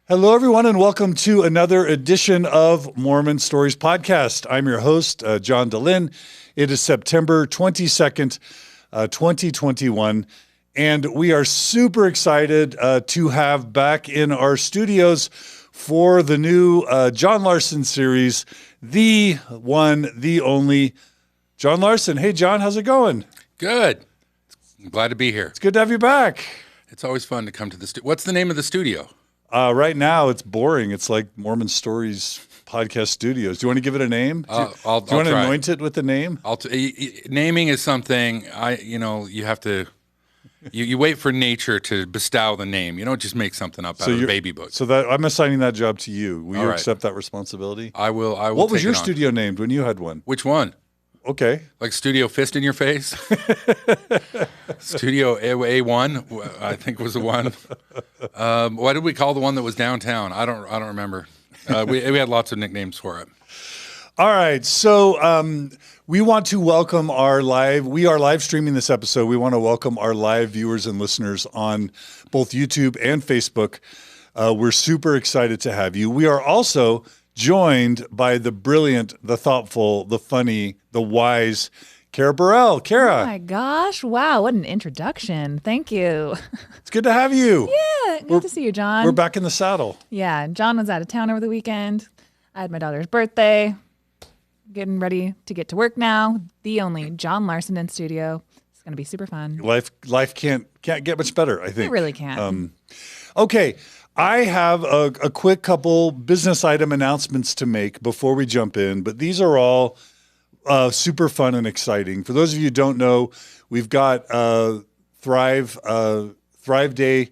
Hello, everyone, and welcome to another edition of Mormon Stories Podcast. I'm your host, John DeLynn. It is September 22nd, 2021, and we are super excited to have back in our studios for the new John Larsen series, the one, the only, John Larsen. Hey, John, how's it going? Good. I'm glad to be here. It's good to have you back. It's always fun to come to the studio. What's the name of the studio? Right now, it's boring. It's like Mormon Stories Podcast Studios. Do you want to give it a name? Do you want to anoint it with a name? Naming is something you have to. You wait for nature to bestow the name. You don't just make something up out of a baby book. So that I'm assigning that job to you. Will you accept that responsibility? I will. What was your studio named when you had one? Which one? Okay. Like Studio Fist in Your Face? Studio A1, I think was the one. What did we call the one that was downtown? I don't remember. We had lots of nicknames for it. All right. So we want to welcome we are live streaming this episode. We want to welcome our live viewers and listeners on both YouTube and Facebook. We're super excited to have you. We are also joined by the brilliant, the thoughtful, the funny, the wise, Carah Burrell. Carah. Oh my gosh. Wow. What an introduction. Thank you. It's good to have you. Yeah. Good to see you, John. We're back in the saddle. Yeah. John was out of town over the weekend. I had my daughter's birthday. Getting ready to get to work now. The only John Larsen in studio. It's going to be super fun. Life can't get much better, I think. It really can't. Okay. I have a quick couple business item announcements to make before we jump in, but these are all super fun and exciting. For those of you who don't know, we've got Thrive Day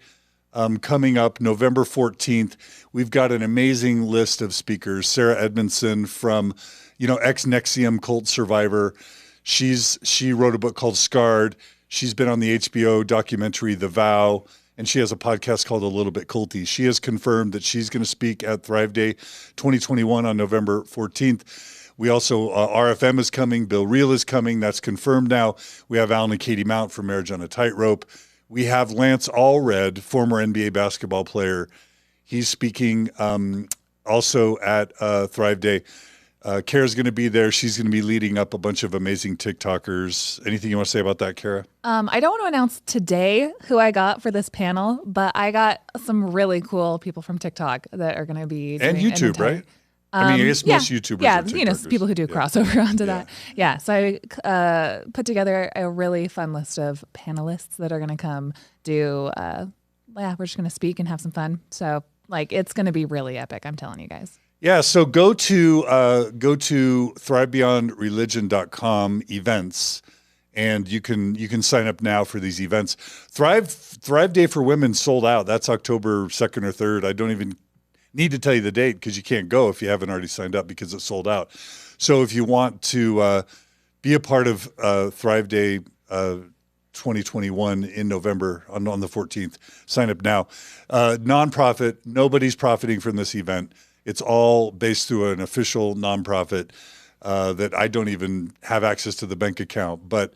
coming up November 14th. We've got an amazing list of speakers. Sarah Edmondson from, ex-Nexium cult survivor. She wrote a book called Scarred. She's been on the HBO documentary The Vow, and she has a podcast called A Little Bit Culty. She has confirmed that she's going to speak at Thrive Day 2021 on November 14th. We also, RFM is coming. Bill Reel is coming. That's confirmed now. We have Alan and Katie Mount from Marriage on a Tightrope. We have Lance Allred, former NBA basketball player. He's speaking also at Thrive Day. Carah's going to be there. She's going to be leading up a bunch of amazing TikTokers. Anything you want to say about that, Carah? I don't want to announce today who I got for this panel, but I got some really cool people from TikTok that are going to be and YouTube, right? I guess most YouTubers are TikTokers. People who do crossover onto that. Yeah, so I put together a really fun list of panelists that are going to come do, we're just going to speak and have some fun. So, it's going to be really epic, I'm telling you guys. Yeah, so go to thrivebeyondreligion.com events, and you can sign up now for these events. Thrive Day for Women sold out. That's October 2nd or 3rd. I don't even need to tell you the date because you can't go if you haven't already signed up because it's sold out. So if you want to be a part of Thrive Day 2021 in November on the 14th, sign up now. Nonprofit, nobody's profiting from this event. It's all based through an official nonprofit that I don't even have access to the bank account, but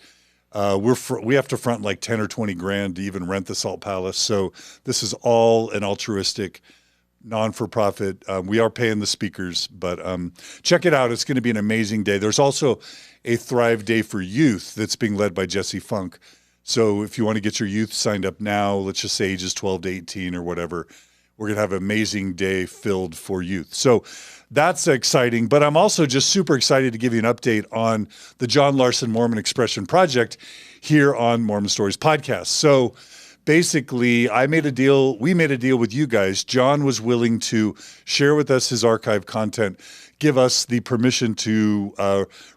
we have to front like 10 or 20 grand to even rent the Salt Palace. So this is all an altruistic, non-for-profit. We are paying the speakers, but check it out. It's going to be an amazing day. There's also a Thrive Day for Youth that's being led by Jesse Funk. So if you want to get your youth signed up now, let's just say ages 12 to 18 or whatever, we're going to have an amazing day filled for youth. So that's exciting. But I'm also just super excited to give you an update on the John Larsen Mormon Expression Project here on Mormon Stories Podcast. So basically, we made a deal with you guys. John was willing to share with us his archive content, give us the permission to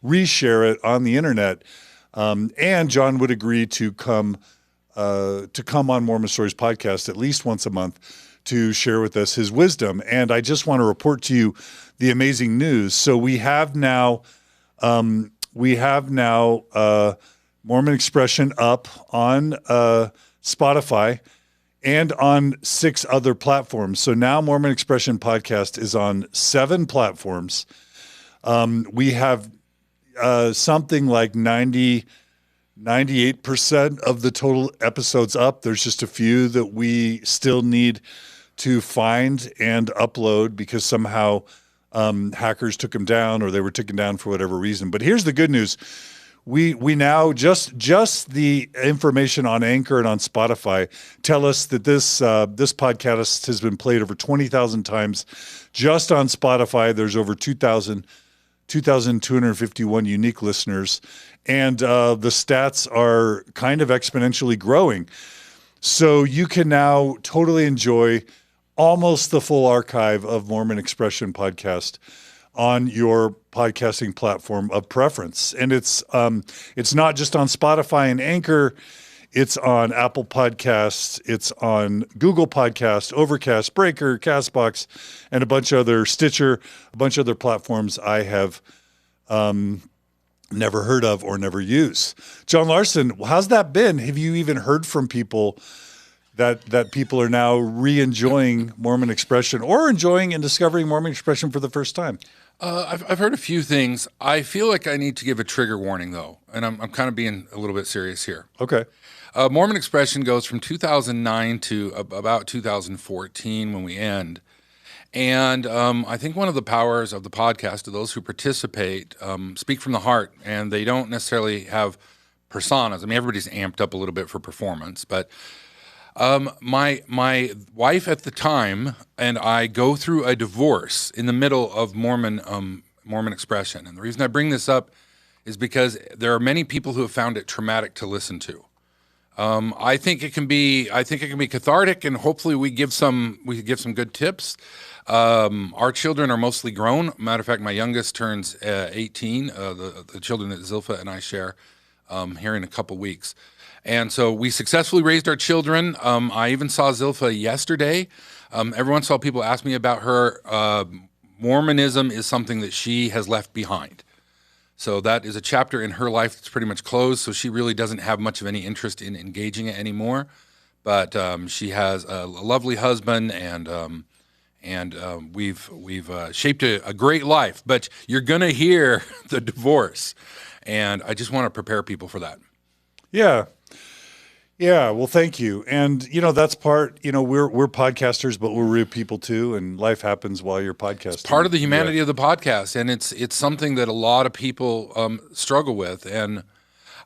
reshare it on the internet. And John would agree to come on Mormon Stories Podcast at least once a month to share with us his wisdom. And I just want to report to you the amazing news. So we have now Mormon Expression up on Spotify and on 6 other platforms. So now Mormon Expression Podcast is on 7 platforms. We have something like 98% of the total episodes up. There's just a few that we still need to find and upload because somehow hackers took them down or they were taken down for whatever reason. But here's the good news. We now just the information on Anchor and on Spotify tell us that this podcast has been played over 20,000 times. Just on Spotify, there's over 2,251 unique listeners, and the stats are kind of exponentially growing. So you can now totally enjoy almost the full archive of Mormon Expression podcast on your podcasting platform of preference. And it's not just on Spotify and Anchor. It's on Apple Podcasts. It's on Google Podcasts, Overcast, Breaker, Castbox, and a bunch of other Stitcher, a bunch of other platforms I have never heard of or never use. John Larsen, how's that been? Have you even heard from people that people are now re-enjoying Mormon Expression or enjoying and discovering Mormon Expression for the first time? I've heard a few things. I feel like I need to give a trigger warning, though, and I'm kind of being a little bit serious here. Okay. Mormon Expression goes from 2009 to about 2014 when we end. And I think one of the powers of the podcast, to those who participate, speak from the heart, and they don't necessarily have personas. I mean, everybody's amped up a little bit for performance, but my wife at the time and I go through a divorce in the middle of Mormon Expression. And the reason I bring this up is because there are many people who have found it traumatic to listen to. I think it can be cathartic, and hopefully we give some good tips. Our children are mostly grown. Matter of fact, my youngest turns 18. The children that Zilpha and I share here in a couple weeks. And so we successfully raised our children. I even saw Zilpha yesterday. Every once in a while people ask me about her. Mormonism is something that she has left behind. So that is a chapter in her life that's pretty much closed, so she really doesn't have much of any interest in engaging it anymore. But she has a lovely husband, and we've shaped a great life. But you're going to hear the divorce, and I just want to prepare people for that. Yeah. Yeah, well, thank you. And, that's part, we're podcasters, but we're real people too, and life happens while you're podcasting. It's part of the humanity of the podcast, and it's something that a lot of people struggle with. And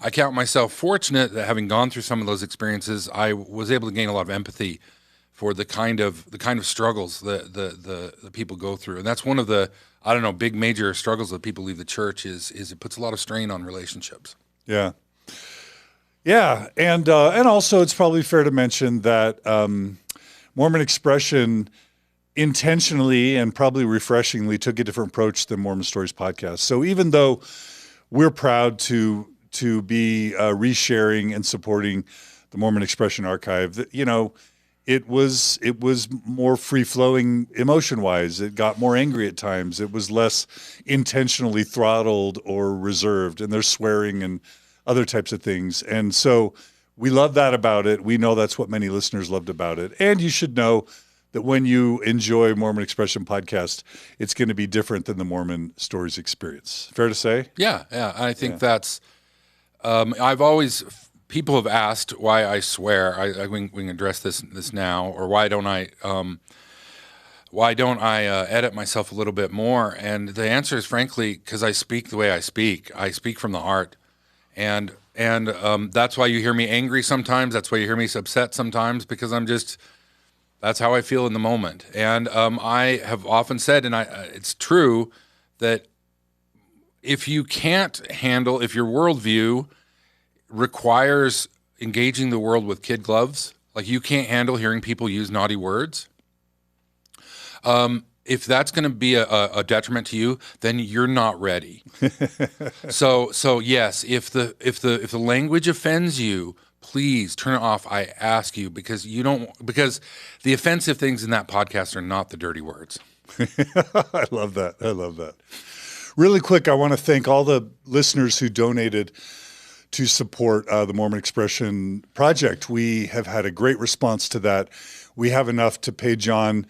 I count myself fortunate that having gone through some of those experiences, I was able to gain a lot of empathy for the kind of struggles that the people go through. And that's one of the, big major struggles that people leave the church is it puts a lot of strain on relationships. Yeah. Yeah, and also it's probably fair to mention that Mormon Expression intentionally and probably refreshingly took a different approach than Mormon Stories podcast. So even though we're proud to be resharing and supporting the Mormon Expression archive, it was more free-flowing emotion-wise. It got more angry at times. It was less intentionally throttled or reserved, and there's swearing and other types of things. And so we love that about it. We know that's what many listeners loved about it. And you should know that when you enjoy Mormon Expression podcast, it's going to be different than the Mormon Stories experience. Fair to say? Yeah. I think that's, people have asked why I swear. We can address this now, or why don't I edit myself a little bit more? And the answer is, frankly, because I speak the way I speak. I speak from the heart. And that's why you hear me angry sometimes. That's why you hear me upset sometimes, because that's how I feel in the moment. And I have often said, and it's true, that if your worldview requires engaging the world with kid gloves, like you can't handle hearing people use naughty words, if that's going to be a detriment to you, then you're not ready. So yes, if the language offends you, please turn it off. I ask you, because the offensive things in that podcast are not the dirty words. I love that. Really quick, I want to thank all the listeners who donated to support the Mormon Expression project. We have had a great response to that. We have enough to pay John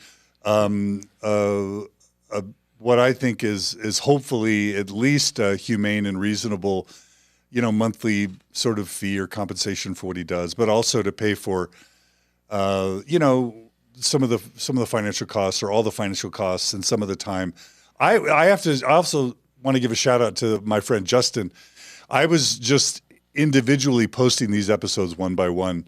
what I think is hopefully at least a humane and reasonable, monthly sort of fee or compensation for what he does, but also to pay for, some of the financial costs or all the financial costs and some of the time. I also want to give a shout out to my friend Justin. I was just individually posting these episodes one by one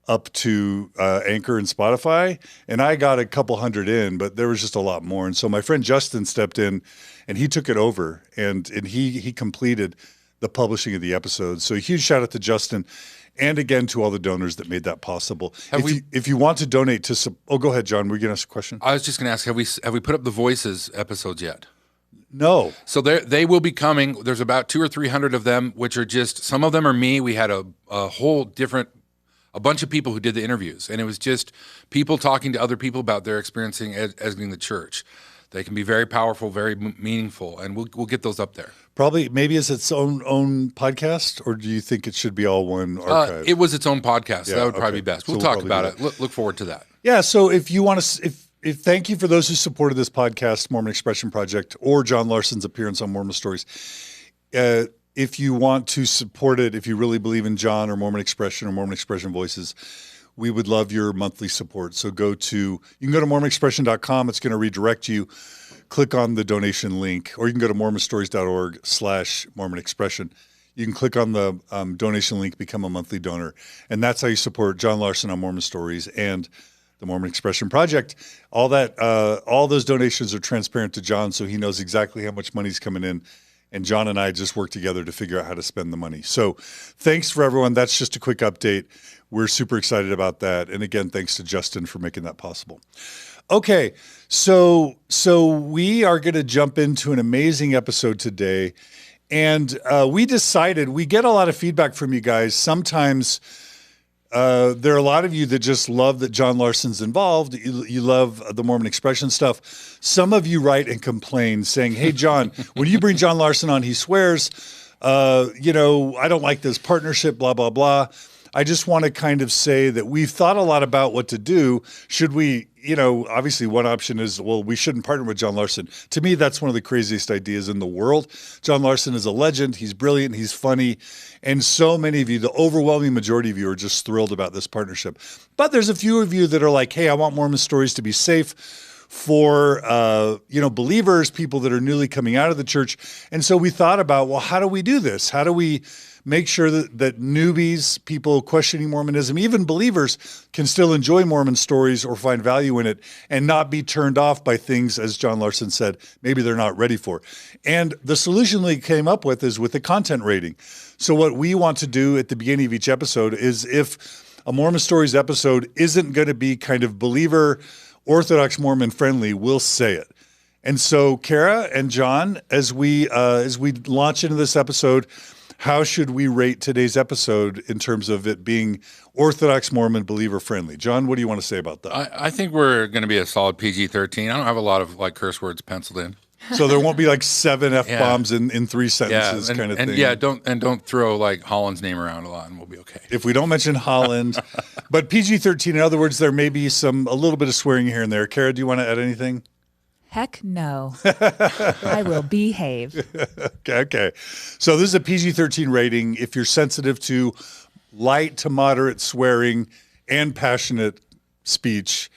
up to Anchor and Spotify, and I got a couple hundred in, but there was just a lot more. And so my friend Justin stepped in and he took it over and he completed the publishing of the episodes. So a huge shout out to Justin. And again, to all the donors that made that possible. If you want to donate to, go ahead, John. Were you going to ask a question? I was just going to ask, have we put up the Voices episodes yet? No. So they will be coming. There's about 200 or 300 of them, which are just, some of them are me. We had a bunch of people who did the interviews, and it was just people talking to other people about their experiencing exiting the church. They can be very powerful, very meaningful, and we'll get those up there. Probably, maybe as its own podcast, or do you think it should be all one archive? It was its own podcast. That would probably be best. We'll talk about it. Look forward to that. Yeah. So if you want to, if thank you for those who supported this podcast, Mormon Expression Project, or John Larsen's appearance on Mormon Stories. If you want to support it, if you really believe in John or Mormon Expression Voices, we would love your monthly support. So you can go to mormonexpression.com. It's going to redirect you. Click on the donation link, or you can go to mormonstories.org/Mormon Expression. You can click on the donation link, become a monthly donor. And that's how you support John Larsen on Mormon Stories and the Mormon Expression Project. All those donations are transparent to John, so he knows exactly how much money's coming in. And John and I just work together to figure out how to spend the money. So thanks for everyone. That's just a quick update. We're super excited about that. And again, thanks to Justin for making that possible. Okay, so we are going to jump into an amazing episode today. And we decided, we get a lot of feedback from you guys. Sometimes there are a lot of you that just love that John Larsen's involved. You love the Mormon Expression stuff. Some of you write and complain saying, hey, John, when you bring John Larsen on, he swears, I don't like this partnership, blah, blah, blah. I just want to kind of say that we've thought a lot about what to do. Should we, obviously one option is, well, we shouldn't partner with John Larsen. To me, that's one of the craziest ideas in the world. John Larsen is a legend. He's brilliant. He's funny. And so many of you, the overwhelming majority of you, are just thrilled about this partnership. But there's a few of you that are like, hey, I want Mormon Stories to be safe for, believers, people that are newly coming out of the church. And so we thought about, well, how do we do this? How do we make sure that newbies, people questioning Mormonism, even believers, can still enjoy Mormon Stories or find value in it and not be turned off by things, as John Larsen said, maybe they're not ready for. And the solution we came up with is with the content rating. So what we want to do at the beginning of each episode is, if a Mormon Stories episode isn't going to be kind of believer, Orthodox Mormon friendly, we'll say it. And so Carah and John, as we launch into this episode, how should we rate today's episode in terms of it being Orthodox Mormon believer friendly? John, what do you want to say about that? I think we're going to be a solid PG-13. I don't have a lot of curse words penciled in. So there won't be 7 F-bombs in 3 sentences kind of thing. Yeah, don't throw Holland's name around a lot, and we'll be okay. If we don't mention Holland, but PG-13, in other words, there may be a little bit of swearing here and there. Carah, do you want to add anything? Heck no. I will behave. Okay. So this is a PG-13 rating. If you're sensitive to light to moderate swearing and passionate speech,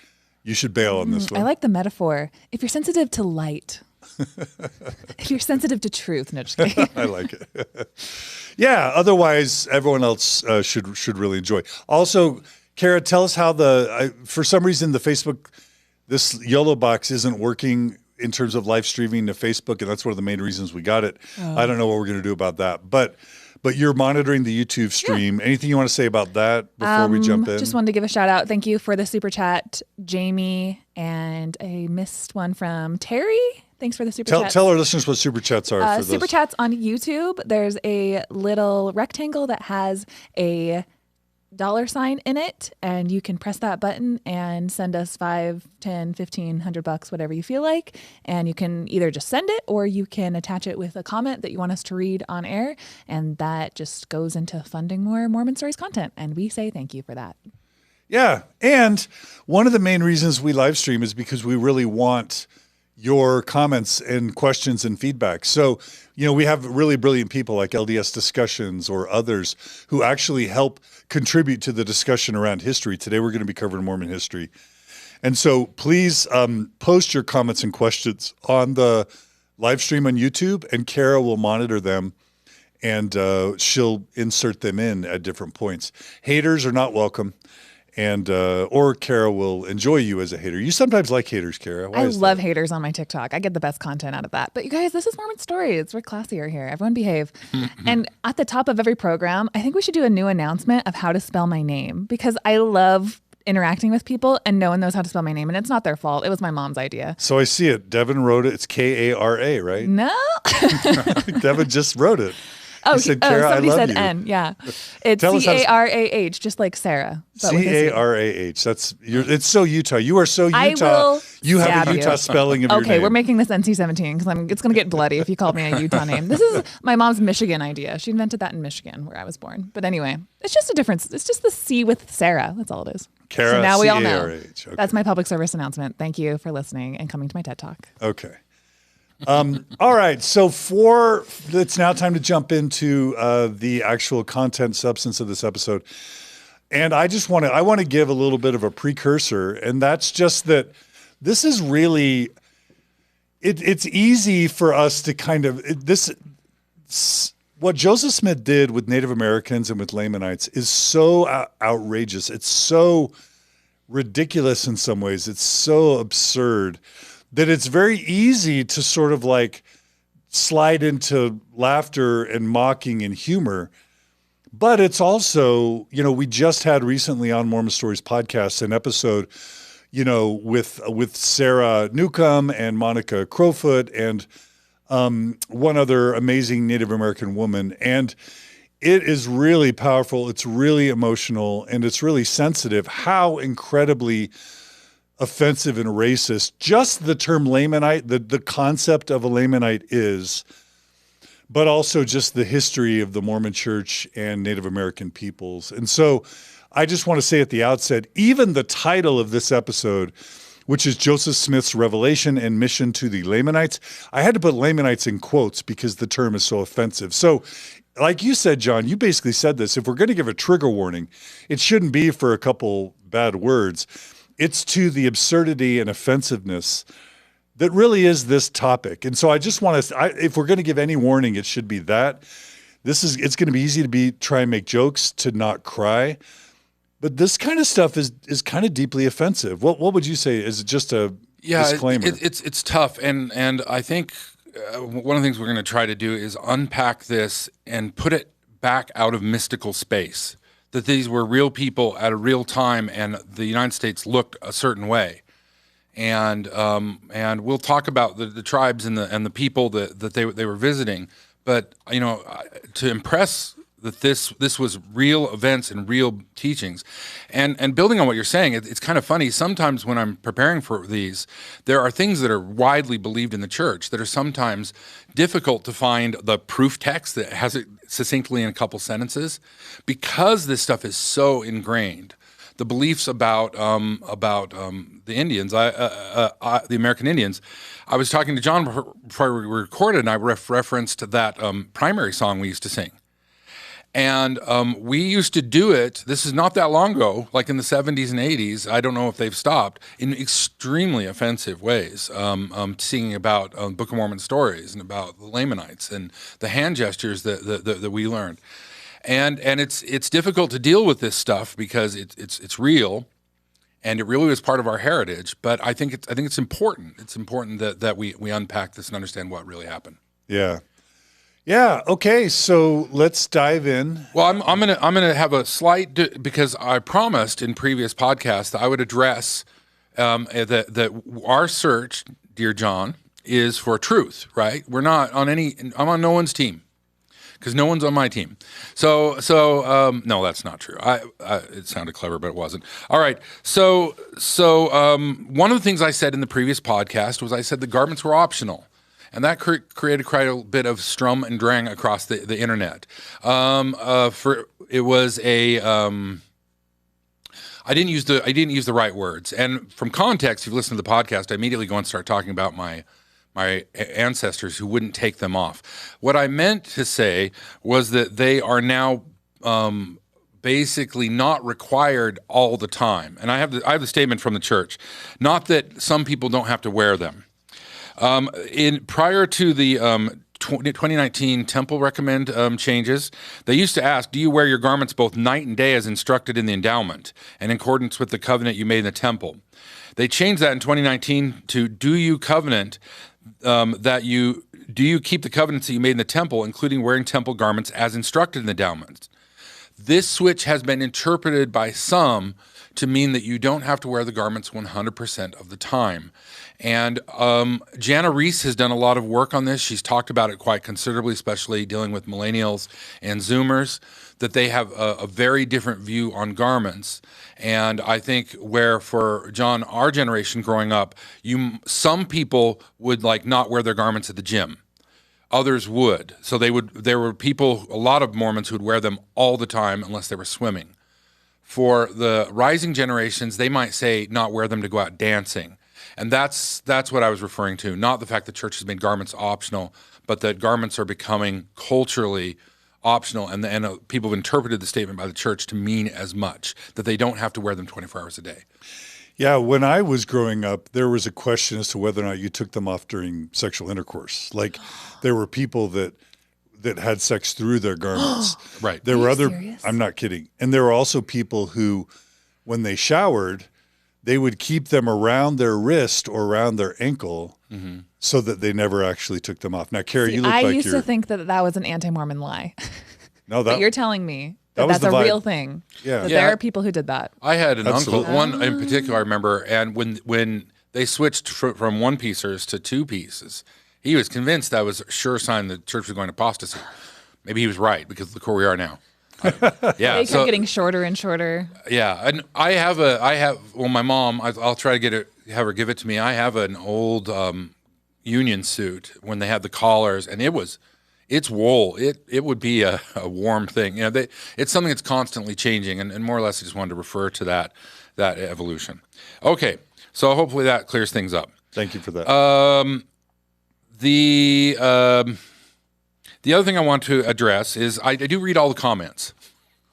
you should bail on this one. I like the metaphor. If you're sensitive to light. If you're sensitive to truth. No, just kidding. I like it. Yeah, otherwise everyone else should really enjoy. Also, Carah, tell us how for some reason the Facebook, this yellow box isn't working in terms of live streaming to Facebook, and that's one of the main reasons we got it. Oh. I don't know what we're going to do about that, but you're monitoring the YouTube stream. Yeah. Anything you want to say about that before we jump in? Just wanted to give a shout out. Thank you for the super chat, Jamie, and I missed one from Terry. Thanks for the super chat. Tell our listeners what super chats are. For super chats on YouTube. There's a little rectangle that has a $sign in it, and you can press that button and send us $5, $10, $15, $100, whatever you feel like. And you can either just send it, or you can attach it with a comment that you want us to read on air, and that just goes into funding more Mormon Stories content. And we say thank you for that. Yeah, and one of the main reasons we live stream is because we really want your comments and questions and feedback. So, we have really brilliant people like LDS Discussions or others who actually help contribute to the discussion around history. Today, we're going to be covering Mormon history. And so please post your comments and questions on the live stream on YouTube, and Carah will monitor them, and she'll insert them in at different points. Haters are not welcome, and or Carah will enjoy you as a hater. You sometimes like haters, Carah. I love haters on my TikTok. I get the best content out of that. But you guys, this is Mormon Stories. We're classier here. Everyone behave. And at the top of every program, I think we should do a new announcement of how to spell my name, because I love interacting with people and no one knows how to spell my name, and it's not their fault. It was my mom's idea. So I see it. Devin wrote it. It's K-A-R-A, right? No. Devin just wrote it. Oh, said, Carah, somebody I love said you. N. Yeah, it's C-A-R-A-H, just like Sarah. C-A-R-A-H. It's so Utah. You are so I Utah. will You have a stab Utah you. spelling of your Okay, name. we're making this NC-17 because it's going to get bloody if you called me a Utah name. This is my mom's Michigan idea. She invented that in Michigan, where I was born. But anyway, it's just a difference. It's just the C with Sarah. That's all it is. Carah, so now we all know. C-A-R-A-H. Okay. That's my public service announcement. Thank you for listening and coming to my TED Talk. Okay. All right. So it's now time to jump into the actual content substance of this episode. And I want to give a little bit of a precursor, and that's just that this is really, it's easy for us to kind of, what Joseph Smith did with Native Americans and with Lamanites is so outrageous. It's so ridiculous in some ways. It's so absurd that it's very easy to sort of like slide into laughter and mocking and humor. But it's also, we just had recently on Mormon Stories podcast an episode, with Sarah Newcomb and Monica Crowfoot and one other amazing Native American woman. And it is really powerful. It's really emotional, and it's really sensitive how incredibly offensive and racist just the term Lamanite, the concept of a Lamanite is, but also just the history of the Mormon Church and Native American peoples. And so I just want to say at the outset, even the title of this episode, which is Joseph Smith's Revelation and Mission to the Lamanites, I had to put Lamanites in quotes because the term is so offensive. So like you said, John, you basically said this, if we're going to give a trigger warning, it shouldn't be for a couple bad words. It's to the absurdity and offensiveness that really is this topic. And so I just want to, if we're going to give any warning, it should be that. It's going to be easy to try and make jokes, to not cry. But this kind of stuff is kind of deeply offensive. What would you say? Is it just a disclaimer? It's tough. And I think one of the things we're going to try to do is unpack this and put it back out of mystical space. That these were real people at a real time, and the United States looked a certain way, and we'll talk about the tribes and the people that they were visiting. But to impress that this was real events and real teachings, and building on what you're saying, it's kind of funny. Sometimes when I'm preparing for these, there are things that are widely believed in the church that are sometimes difficult to find the proof text that has it succinctly in a couple sentences, because this stuff is so ingrained. The beliefs about the Indians, the American Indians. I was talking to John before we recorded, and I referenced that primary song we used to sing. And we used to do it, this is not that long ago, like in the 70s and 80s, I don't know if they've stopped, in extremely offensive ways, singing about Book of Mormon stories and about the Lamanites and the hand gestures that we learned. And it's difficult to deal with this stuff because it's real, and it really was part of our heritage. But I think it's important. It's important that we unpack this and understand what really happened. Yeah. Yeah. Okay. So let's dive in. Well, I'm gonna have a slight because I promised in previous podcasts that I would address that our search, dear John, is for truth. Right? We're not on any. I'm on no one's team because no one's on my team. So no, that's not true. It sounded clever, but it wasn't. All right. So one of the things I said in the previous podcast was I said the garments were optional. And that created quite a bit of strum and drang across the internet. It was a I didn't use the right words. And from context, if you listen to the podcast, I immediately go and start talking about my ancestors who wouldn't take them off. What I meant to say was that they are now basically not required all the time. And I have the statement from the church, not that some people don't have to wear them. Prior to the 2019 temple recommend changes, they used to ask, do you wear your garments both night and day as instructed in the endowment and in accordance with the covenant you made in the temple? They changed that in 2019 to, do you covenant do you keep the covenants that you made in the temple, including wearing temple garments as instructed in the endowments? This switch has been interpreted by some to mean that you don't have to wear the garments 100% of the time. And Jana Reese has done a lot of work on this. She's talked about it quite considerably, especially dealing with millennials and Zoomers, that they have a very different view on garments. And I think where for John, our generation growing up, some people would like not wear their garments at the gym. Others would. So there were people, a lot of Mormons who would wear them all the time unless they were swimming. For the rising generations, they might say not wear them to go out dancing. And that's what I was referring to, not the fact that church has made garments optional, but that garments are becoming culturally optional, and people have interpreted the statement by the church to mean as much, that they don't have to wear them 24 hours a day. Yeah, when I was growing up, there was a question as to whether or not you took them off during sexual intercourse. Like, there were people that had sex through their garments. Right. There were serious? I'm not kidding. And there were also people who, when they showered, they would keep them around their wrist or around their ankle so that they never actually took them off. Now, Carah, you look I like used to think that was an anti-Mormon lie. No, But you're telling me that was that's the a vibe. real thing. Yeah. That Yeah. there are people who did that. I had an Absolutely. uncle, one in particular I remember, and when they switched from one piecers to two pieces, he was convinced that was a sure sign the church was going to apostasy. Maybe he was right, because look where we are now. Yeah, They kept getting shorter and shorter. yeah, and my mom, I'll try to have her give it to me. I have an old union suit when they had the collars, and it's wool. It would be a warm thing. You know, it's something that's constantly changing, and more or less I just wanted to refer to that evolution. Okay, so hopefully that clears things up. Thank you for that. The other thing I want to address is I do read all the comments.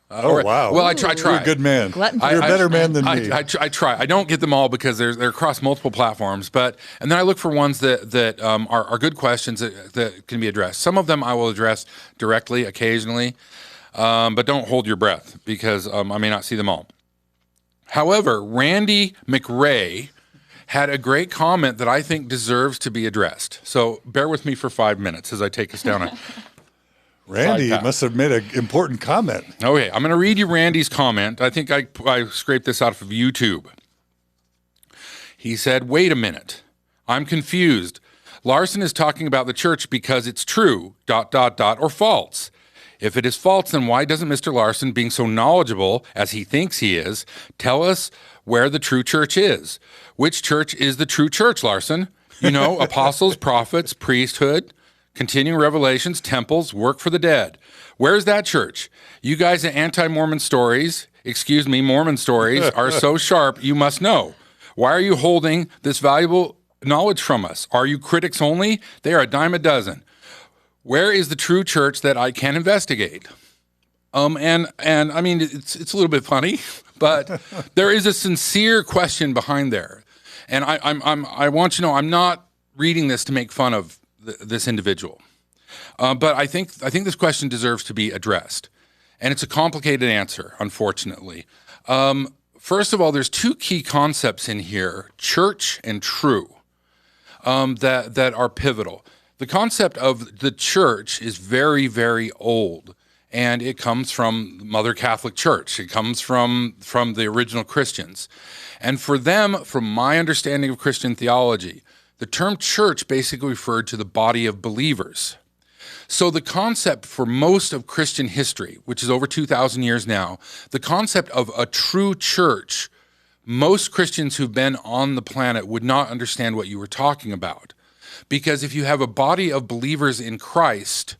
Wow. Well, I try. You're a good man. Glutton You're a better man than me. I try. I don't get them all because they're across multiple platforms, and then I look for ones that are good questions that can be addressed. Some of them I will address directly occasionally, but don't hold your breath, because I may not see them all. However, Randy McRae had a great comment that I think deserves to be addressed. So bear with me for 5 minutes as I take us down Randy path. must have made an important comment. Okay, I'm going to read you Randy's comment. I think I scraped this out of YouTube. He said, "Wait a minute. I'm confused. Larsen is talking about the church because it's true, ... or false. If it is false, then why doesn't Mr. Larsen, being so knowledgeable as he thinks he is, tell us where the true church is? Which church is the true church, Larsen? You know, apostles, prophets, priesthood, continuing revelations, temples, work for the dead. Where's that church? You guys at Mormon stories are so sharp, you must know. Why are you holding this valuable knowledge from us? Are you critics only? They are a dime a dozen. Where is the true church that I can investigate?" And I mean, it's a little bit funny, but there is a sincere question behind there. And I want you to know, I'm not reading this to make fun of this individual, but I think this question deserves to be addressed, and it's a complicated answer, unfortunately. First of all, there's two key concepts in here: church and true, that are pivotal. The concept of the church is very, very old, and it comes from Mother Catholic Church. It comes from the original Christians. And for them, from my understanding of Christian theology, the term church basically referred to the body of believers. So the concept for most of Christian history, which is over 2,000 years now, the concept of a true church, most Christians who've been on the planet would not understand what you were talking about. Because if you have a body of believers in Christ,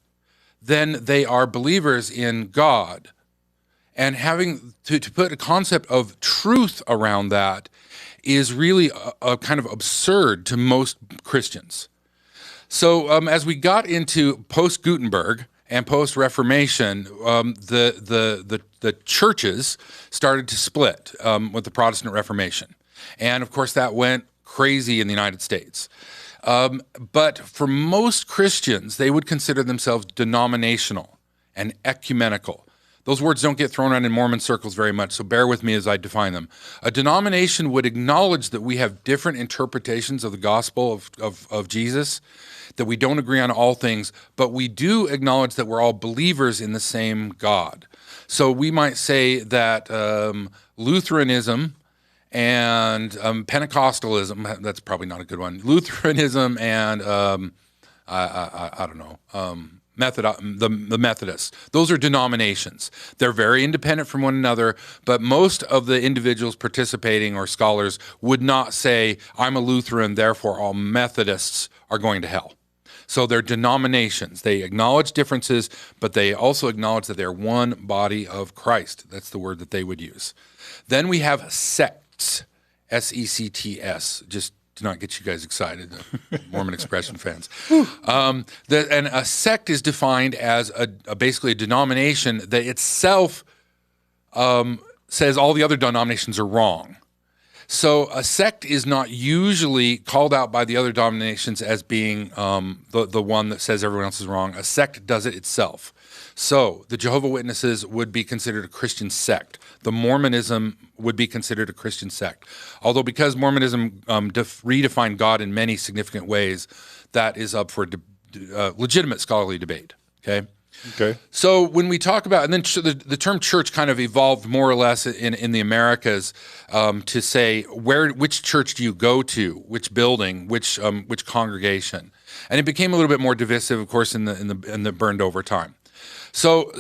then they are believers in God. And having to put a concept of truth around that is really a kind of absurd to most Christians. So as we got into post-Gutenberg and post-Reformation, the churches started to split with the Protestant Reformation. And of course, that went crazy in the United States. But for most Christians, they would consider themselves denominational and ecumenical. Those words don't get thrown around in Mormon circles very much, so bear with me as I define them. A denomination would acknowledge that we have different interpretations of the gospel of Jesus, that we don't agree on all things, but we do acknowledge that we're all believers in the same God. So we might say that Lutheranism and Pentecostalism, that's probably not a good one, Lutheranism and, I don't know, the Methodists. Those are denominations. They're very independent from one another, but most of the individuals participating or scholars would not say, I'm a Lutheran, therefore all Methodists are going to hell. So they're denominations. They acknowledge differences, but they also acknowledge that they're one body of Christ. That's the word that they would use. Then we have sects, S-E-C-T-S, just to not get you guys excited, Mormon expression fans. And a sect is defined as basically a denomination that itself says all the other denominations are wrong. So a sect is not usually called out by the other denominations as being the one that says everyone else is wrong. A sect does it itself. So the Jehovah's Witnesses would be considered a Christian sect. The Mormonism would be considered a Christian sect. Although because Mormonism redefined God in many significant ways, that is up for legitimate scholarly debate. Okay. Okay. So when we talk about, and then the term church kind of evolved more or less in the Americas to say which church do you go to, which building, which congregation, and it became a little bit more divisive, of course, in the burned over time. So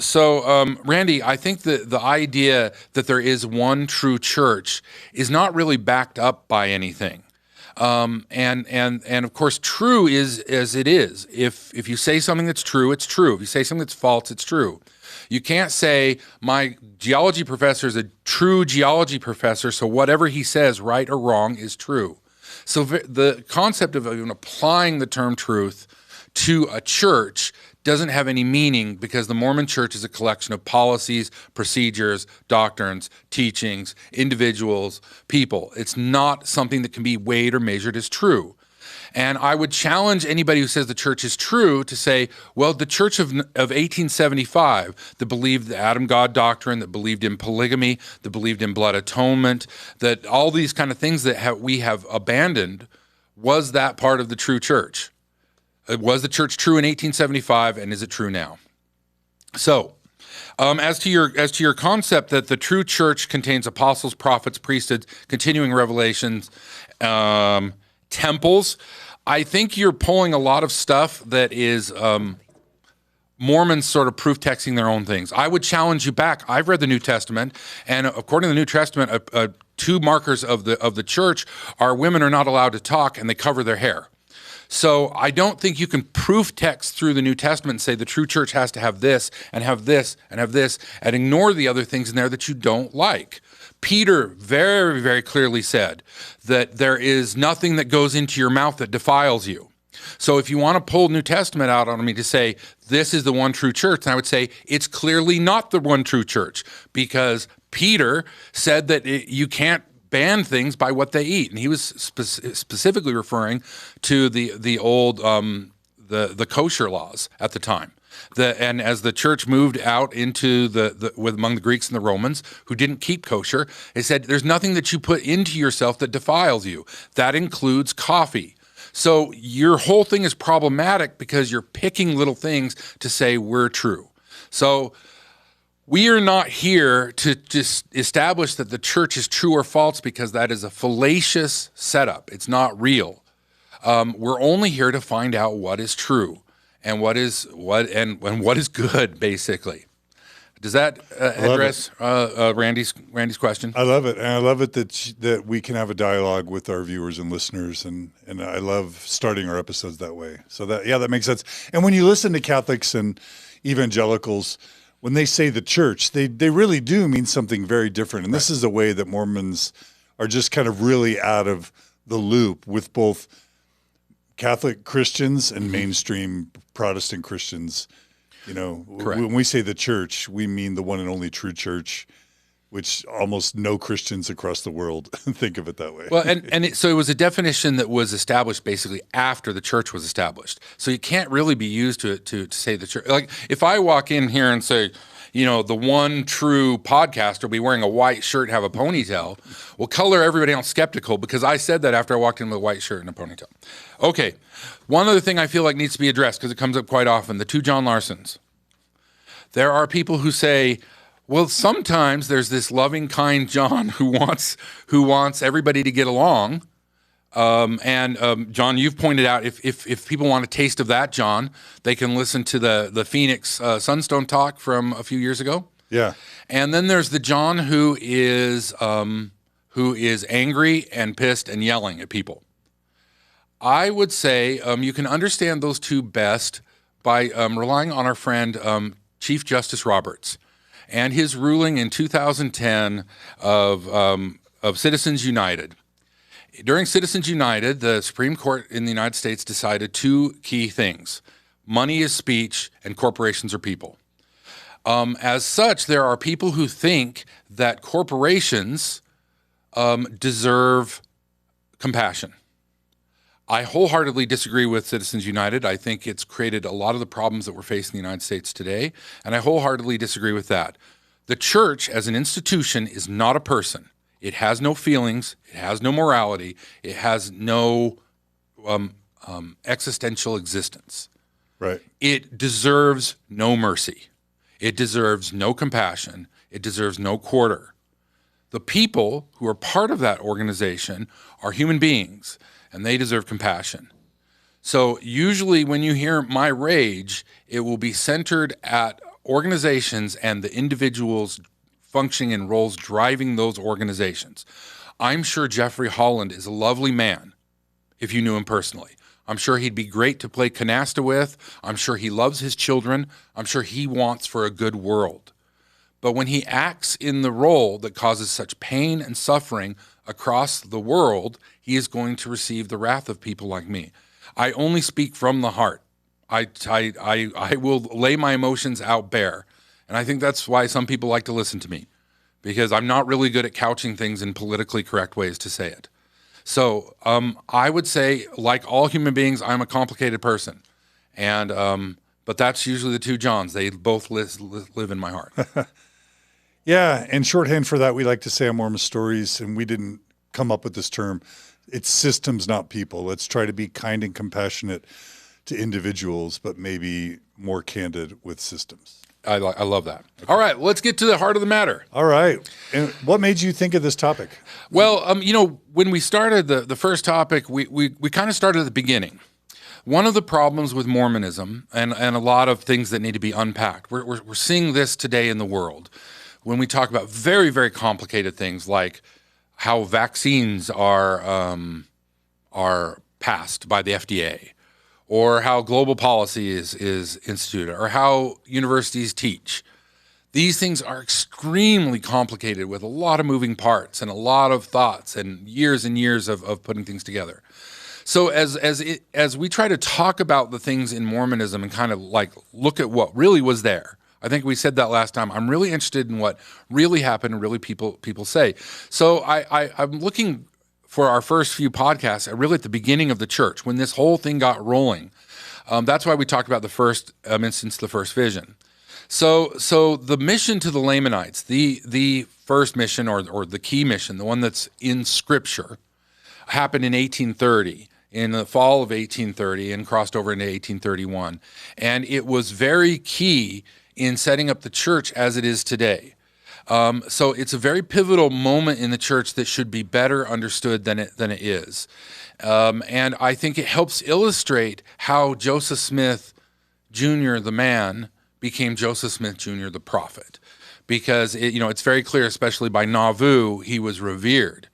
Randy, I think the idea that there is one true church is not really backed up by anything. And of course, true is as it is. If you say something that's true, it's true. If you say something that's false, it's true. You can't say my geology professor is a true geology professor, so whatever he says, right or wrong, is true. So the concept of even applying the term truth to a church doesn't have any meaning because the Mormon Church is a collection of policies, procedures, doctrines, teachings, individuals, people. It's not something that can be weighed or measured as true. And I would challenge anybody who says the church is true to say, well, the church of 1875 that believed the Adam God doctrine, that believed in polygamy, that believed in blood atonement, that all these kind of things that we have abandoned, was that part of the true church? Was the church true in 1875, and is it true now? So, as to your concept that the true church contains apostles, prophets, priesthoods, continuing revelations, temples, I think you're pulling a lot of stuff that is Mormons sort of proof texting their own things. I would challenge you back. I've read the New Testament, and according to the New Testament, two markers of the church are women are not allowed to talk and they cover their hair. So I don't think you can proof text through the New Testament and say the true church has to have this and have this and have this and ignore the other things in there that you don't like. Peter very, very clearly said that there is nothing that goes into your mouth that defiles you. So if you want to pull New Testament out on me to say this is the one true church, then I would say it's clearly not the one true church because Peter said that you can't ban things by what they eat, and he was specifically referring to the old the kosher laws at the time. And as the church moved out into among the Greeks and the Romans who didn't keep kosher, they said there's nothing that you put into yourself that defiles you. That includes coffee. So your whole thing is problematic because you're picking little things to say we're true. So we are not here to just establish that the church is true or false because that is a fallacious setup. It's not real. We're only here to find out what is true and what is good, basically. Does that address Randy's question? I love it, and I love it that we can have a dialogue with our viewers and listeners, and I love starting our episodes that way. So that makes sense. And when you listen to Catholics and evangelicals, when they say the church, they really do mean something very different. And this is a way that Mormons are just kind of really out of the loop with both Catholic Christians and mainstream Protestant Christians. You know, Correct. when we say the church, we mean the one and only true church, which almost no Christians across the world think of it that way. Well, so it was a definition that was established basically after the church was established. So you can't really be used to say the church. Like if I walk in here and say, you know, the one true podcaster will be wearing a white shirt and have a ponytail, will color everybody else skeptical because I said that after I walked in with a white shirt and a ponytail. Okay, one other thing I feel like needs to be addressed because it comes up quite often, the two John Larsens. There are people who say, well, sometimes there's this loving, kind John who wants everybody to get along. John, you've pointed out if people want a taste of that, John, they can listen to the Phoenix Sunstone talk from a few years ago. Yeah. And then there's the John who is angry and pissed and yelling at people. I would say you can understand those two best by relying on our friend Chief Justice Roberts and his ruling in 2010 of Citizens United. During Citizens United, the Supreme Court in the United States decided two key things. Money is speech and corporations are people. As such, there are people who think that corporations deserve compassion. I wholeheartedly disagree with Citizens United. I think it's created a lot of the problems that we're facing in the United States today, and I wholeheartedly disagree with that. The church as an institution is not a person. It has no feelings. It has no morality. It has no existential existence. Right. It deserves no mercy. It deserves no compassion. It deserves no quarter. The people who are part of that organization are human beings, and they deserve compassion. So usually when you hear my rage, it will be centered at organizations and the individuals functioning in roles driving those organizations. I'm sure Jeffrey Holland is a lovely man, if you knew him personally. I'm sure he'd be great to play canasta with. I'm sure he loves his children. I'm sure he wants for a good world. But when he acts in the role that causes such pain and suffering across the world, he is going to receive the wrath of people like me. I only speak from the heart. I will lay my emotions out bare. And I think that's why some people like to listen to me, because I'm not really good at couching things in politically correct ways to say it. So I would say, like all human beings, I'm a complicated person. And but that's usually the two Johns. They both live in my heart. Yeah, and shorthand for that, we like to say on Mormon Stories, and we didn't come up with this term, it's systems, not people. Let's try to be kind and compassionate to individuals, but maybe more candid with systems. I love that. Okay. All right, let's get to the heart of the matter. All right. And what made you think of this topic? Well, you know, when we started the first topic, we kind of started at the beginning. One of the problems with Mormonism and a lot of things that need to be unpacked, we're seeing this today in the world. When we talk about very, very complicated things like how vaccines are passed by the FDA, or how global policy is instituted, or how universities teach. These things are extremely complicated with a lot of moving parts and a lot of thoughts and years of putting things together. So as we try to talk about the things in Mormonism and kind of like look at what really was there, I think we said that last time. I'm really interested in what really happened and really people say. So I'm looking for our first few podcasts really at the beginning of the church, when this whole thing got rolling. That's why we talked about the first instance, the first vision. So the mission to the Lamanites, the first mission or the key mission, the one that's in Scripture, happened in 1830. In the fall of 1830 and crossed over into 1831. And it was very key in setting up the church as it is today. So it's a very pivotal moment in the church that should be better understood than it is. And I think it helps illustrate how Joseph Smith Jr., the man, became Joseph Smith Jr., the prophet. Because it's very clear, especially by Nauvoo, he was revered.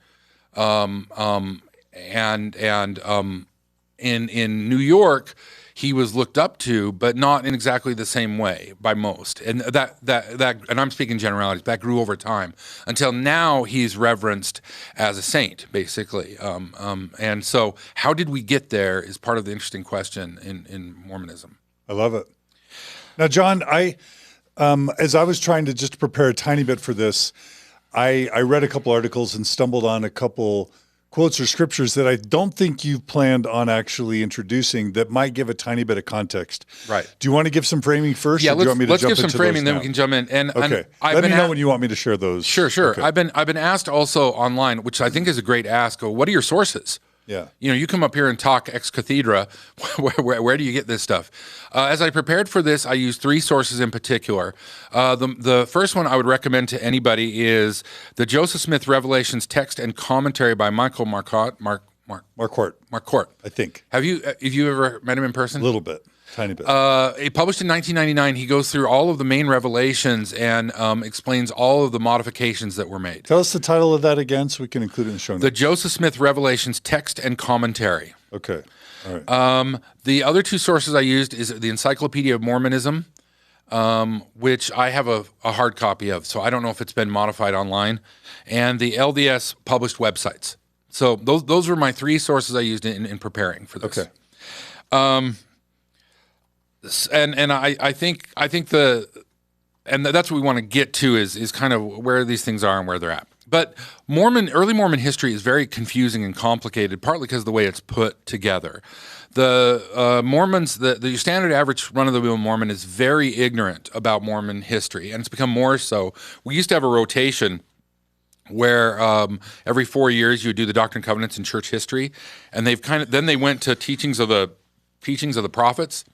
In New York, he was looked up to, but not in exactly the same way by most. And that and I'm speaking generalities, that grew over time until now he's reverenced as a saint, basically. And so how did we get there is part of the interesting question in Mormonism. I love it. Now, John, as I was trying to just prepare a tiny bit for this, I read a couple articles and stumbled on a couple quotes or scriptures that I don't think you've planned on actually introducing that might give a tiny bit of context. Right. Do you want to give some framing first? Yeah, or do you want me to let's jump give some into framing, those then now? we can jump in. And Okay. I've Let been me know when you want me to share those. Sure. Okay. I've been asked also online, which I think is a great ask. What are your sources? Yeah. You come up here and talk ex cathedra. Where do you get this stuff? As I prepared for this, I used 3 sources in particular. The first one I would recommend to anybody is the Joseph Smith Revelations text and commentary by Michael Marquardt. Marquardt, I think. Have you ever met him in person? A little bit. Tiny bit. He published in 1999. He goes through all of the main revelations and explains all of the modifications that were made. Tell us the title of that again so we can include it in the show notes. The Joseph Smith Revelations text and commentary. Okay. All right. The other 2 sources I used is the Encyclopedia of Mormonism, which I have a hard copy of, so I don't know if it's been modified online, and the LDS published websites. So those were my 3 sources I used in preparing for this. Okay. And I think that's what we want to get to is kind of where these things are and where they're at. But early Mormon history is very confusing and complicated, partly because of the way it's put together. The Mormons, the standard average run-of-the-mill Mormon is very ignorant about Mormon history, and it's become more so. We used to have a rotation where every 4 years you would do the Doctrine and Covenants in church history, and then they went to teachings of the prophets.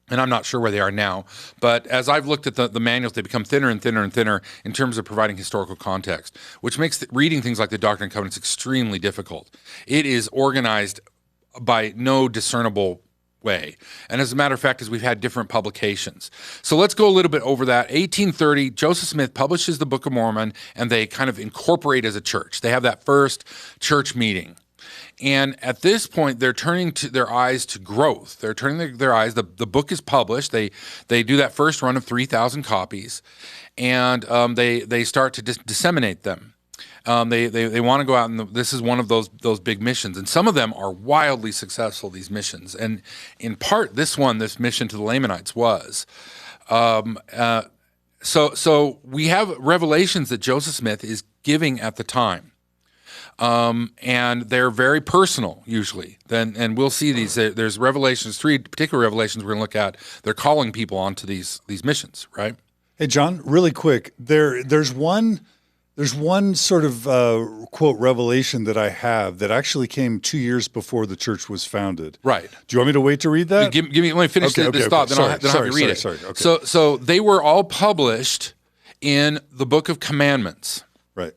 And I'm not sure where they are now, but as I've looked at the manuals, they become thinner and thinner and thinner in terms of providing historical context, which makes reading things like the Doctrine and Covenants extremely difficult. It is organized by no discernible way. And as a matter of fact, we've had different publications. So let's go a little bit over that. 1830, Joseph Smith publishes the Book of Mormon, and they kind of incorporate as a church. They have that first church meeting. And at this point, they're turning their eyes to growth. They're turning their eyes. The book is published. They do that first run of 3,000 copies, and they start to disseminate them. They want to go out, and this is one of those big missions. And some of them are wildly successful, these missions. And in part, this mission to the Lamanites was. So we have revelations that Joseph Smith is giving at the time. And they're very personal usually. And we'll see these. There's revelations, 3 particular revelations we're going to look at. They're calling people onto these missions, right? Hey, John, really quick. There's one sort of quote revelation that I have that actually came 2 years before the church was founded. Right. Do you want me to wait to read that? Let me finish this thought. Then I'll have you read it. Sorry. Okay. So they were all published in the Book of Commandments. Right.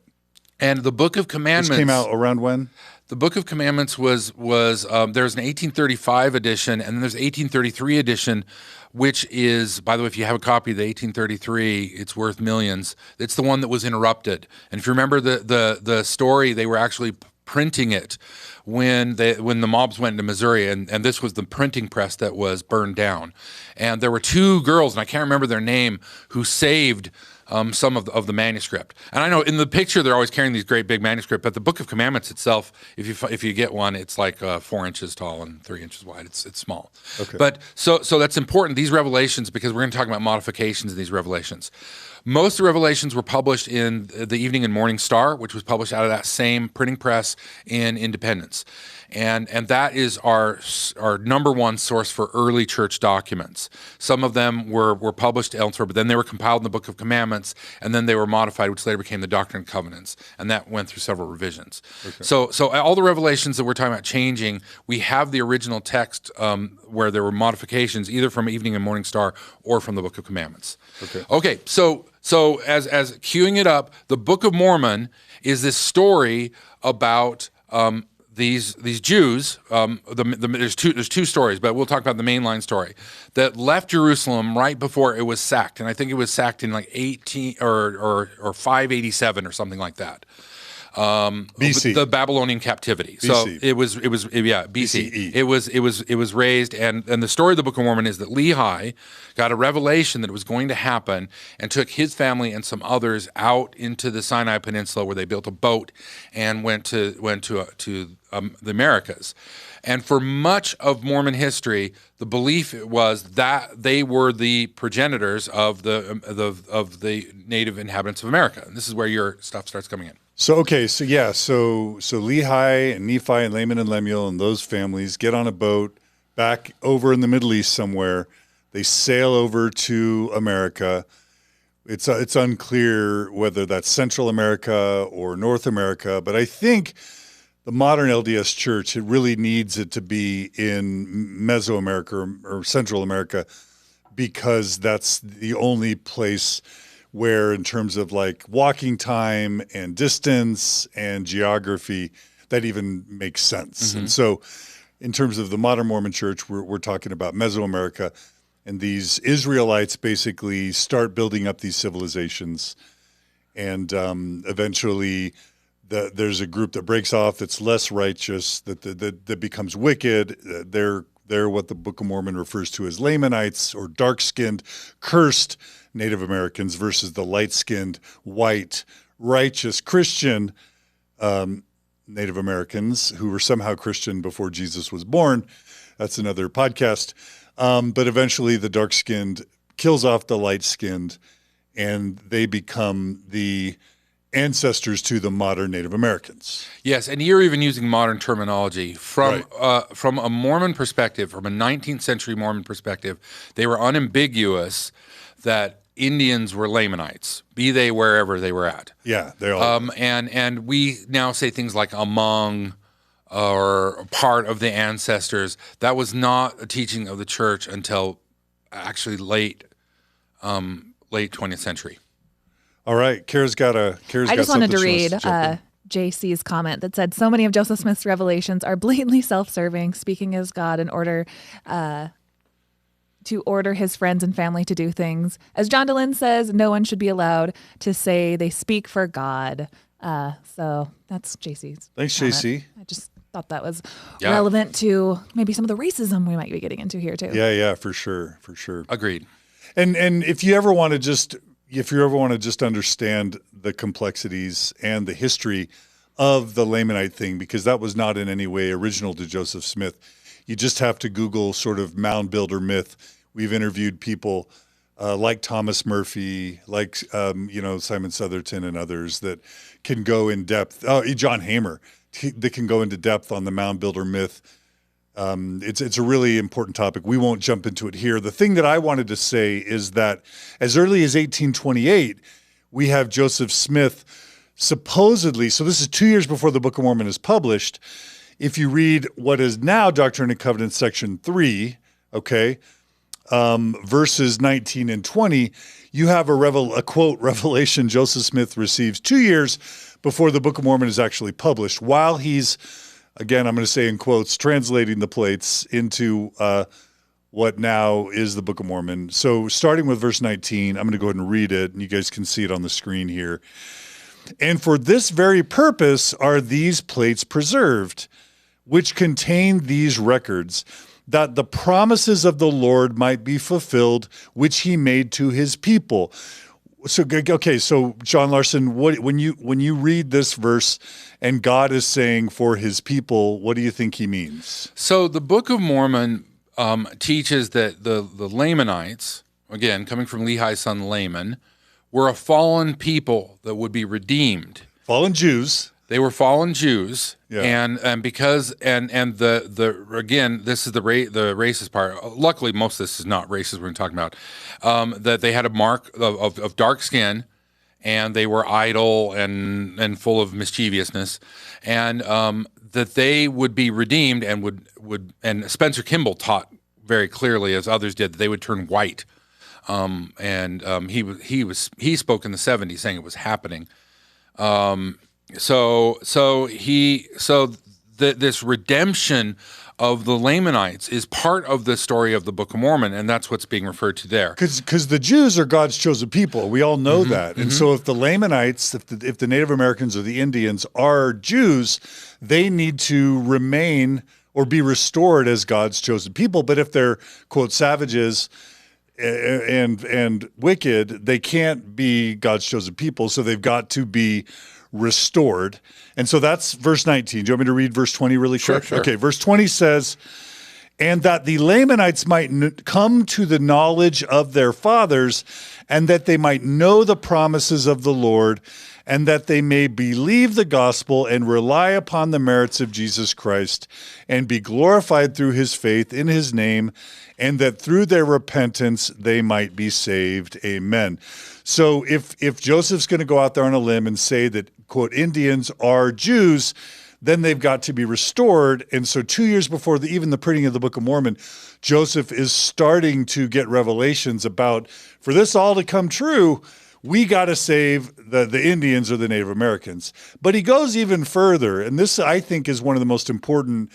And the Book of Commandments... Which came out around when? The Book of Commandments was there's an 1835 edition, and then there's an 1833 edition, which is, by the way, if you have a copy of the 1833, it's worth millions. It's the one that was interrupted. And if you remember the story, they were actually printing it when the mobs went into Missouri, and this was the printing press that was burned down. And there were 2 girls, and I can't remember their name, who saved some of the manuscript. And I know in the picture they're always carrying these great big manuscripts, but the Book of Commandments itself, if you get one, it's like 4 inches tall and 3 inches wide. It's small. Okay. But so that's important, these revelations, because we're going to talk about modifications of these revelations. Most of the revelations were published in the Evening and Morning Star, which was published out of that same printing press in Independence. And that is our number one source for early church documents. Some of them were published elsewhere, but then they were compiled in the Book of Commandments, and then they were modified, which later became the Doctrine and Covenants, and that went through several revisions. Okay. So all the revelations that we're talking about changing, we have the original text where there were modifications, either from Evening and Morning Star or from the Book of Commandments. Okay. So as queuing it up, the Book of Mormon is this story about these Jews. There's two stories, but we'll talk about the mainline story that left Jerusalem right before it was sacked, and I think it was sacked in like 587 or something like that. BC. the Babylonian captivity. BC. So it was BC. BCE. It was raised, and the story of the Book of Mormon is that Lehi got a revelation that it was going to happen, and took his family and some others out into the Sinai Peninsula, where they built a boat and went to the Americas. And for much of Mormon history, the belief was that they were the progenitors of the native inhabitants of America. And this is where your stuff starts coming in. So Lehi and Nephi and Laman and Lemuel and those families get on a boat back over in the Middle East somewhere. They sail over to America. It's unclear whether that's Central America or North America, but I think the modern LDS Church, it really needs it to be in Mesoamerica or Central America, because that's the only place where, in terms of like walking time and distance and geography, that even makes sense. And so in terms of the modern Mormon Church, we're talking about Mesoamerica, and these Israelites basically start building up these civilizations, and eventually there's a group that breaks off that's less righteous, that becomes wicked. They're what the Book of Mormon refers to as Lamanites, or dark-skinned, cursed Native Americans, versus the light-skinned, white, righteous, Christian Native Americans who were somehow Christian before Jesus was born. That's another podcast. But eventually the dark-skinned kills off the light-skinned, and they become the ancestors to the modern Native Americans. Yes, and you're even using modern terminology. From a Mormon perspective, from a 19th century Mormon perspective, they were unambiguous that Indians were Lamanites, be they wherever they were at. Yeah, they all and we now say things like among or part of the ancestors. That was not a teaching of the church until actually late 20th century. All right, Carah's got I just wanted to read jump in. JC's comment that said, so many of Joseph Smith's revelations are blatantly self-serving, speaking as God in order to order his friends and family to do things. As John DeLynn says, no one should be allowed to say they speak for God. So that's JC's Thanks, comment. JC. I just thought that was relevant to maybe some of the racism we might be getting into here too. Yeah, for sure. Agreed. And if you ever want to just understand the complexities and the history of the Lamanite thing, because that was not in any way original to Joseph Smith, you just have to Google sort of mound builder myth. We've interviewed people like Thomas Murphy, like Simon Southerton and others that can go in depth. John Hamer, that can go into depth on the mound builder myth. It's a really important topic. We won't jump into it here. The thing that I wanted to say is that as early as 1828, we have Joseph Smith supposedly, so this is 2 years before the Book of Mormon is published. If you read what is now Doctrine and Covenants section 3, verses 19 and 20, you have a quote revelation Joseph Smith receives 2 years before the Book of Mormon is actually published, while he's, again, I'm going to say in quotes, translating the plates into what now is the Book of Mormon. So starting with verse 19, I'm going to go ahead and read it, and you guys can see it on the screen here. And for this very purpose are these plates preserved, which contain these records, that the promises of the Lord might be fulfilled, which he made to his people. So John Larsen, when you read this verse and God is saying for his people, what do you think he means? So the Book of Mormon teaches that the Lamanites, again, coming from Lehi's son Laman, were a fallen people that would be redeemed. Fallen Jews. They were fallen Jews, yeah. and because the again, this is the racist part. Luckily, most of this is not racist. We're talking about that they had a mark of dark skin, and they were idle and full of mischievousness, and that they would be redeemed and would and Spencer Kimball taught very clearly, as others did, that they would turn white, he spoke in the 70s saying it was happening. This redemption of the Lamanites is part of the story of the Book of Mormon, and that's what's being referred to there. Because the Jews are God's chosen people. We all know that. And so if the Lamanites, if the Native Americans or the Indians are Jews, they need to remain or be restored as God's chosen people. But if they're, quote, savages and wicked, they can't be God's chosen people. So they've got to be restored. And so that's verse 19. Do you want me to read verse 20 really quick? Sure. Okay, verse 20 says, and that the Lamanites might come to the knowledge of their fathers, and that they might know the promises of the Lord, and that they may believe the gospel and rely upon the merits of Jesus Christ, and be glorified through his faith in his name, and that through their repentance they might be saved. Amen. So if Joseph's going to go out there on a limb and say that, quote, Indians are Jews, then they've got to be restored. And so 2 years before even the printing of the Book of Mormon, Joseph is starting to get revelations about, for this all to come true, we got to save the Indians or the Native Americans. But he goes even further, and this, I think, is one of the most important.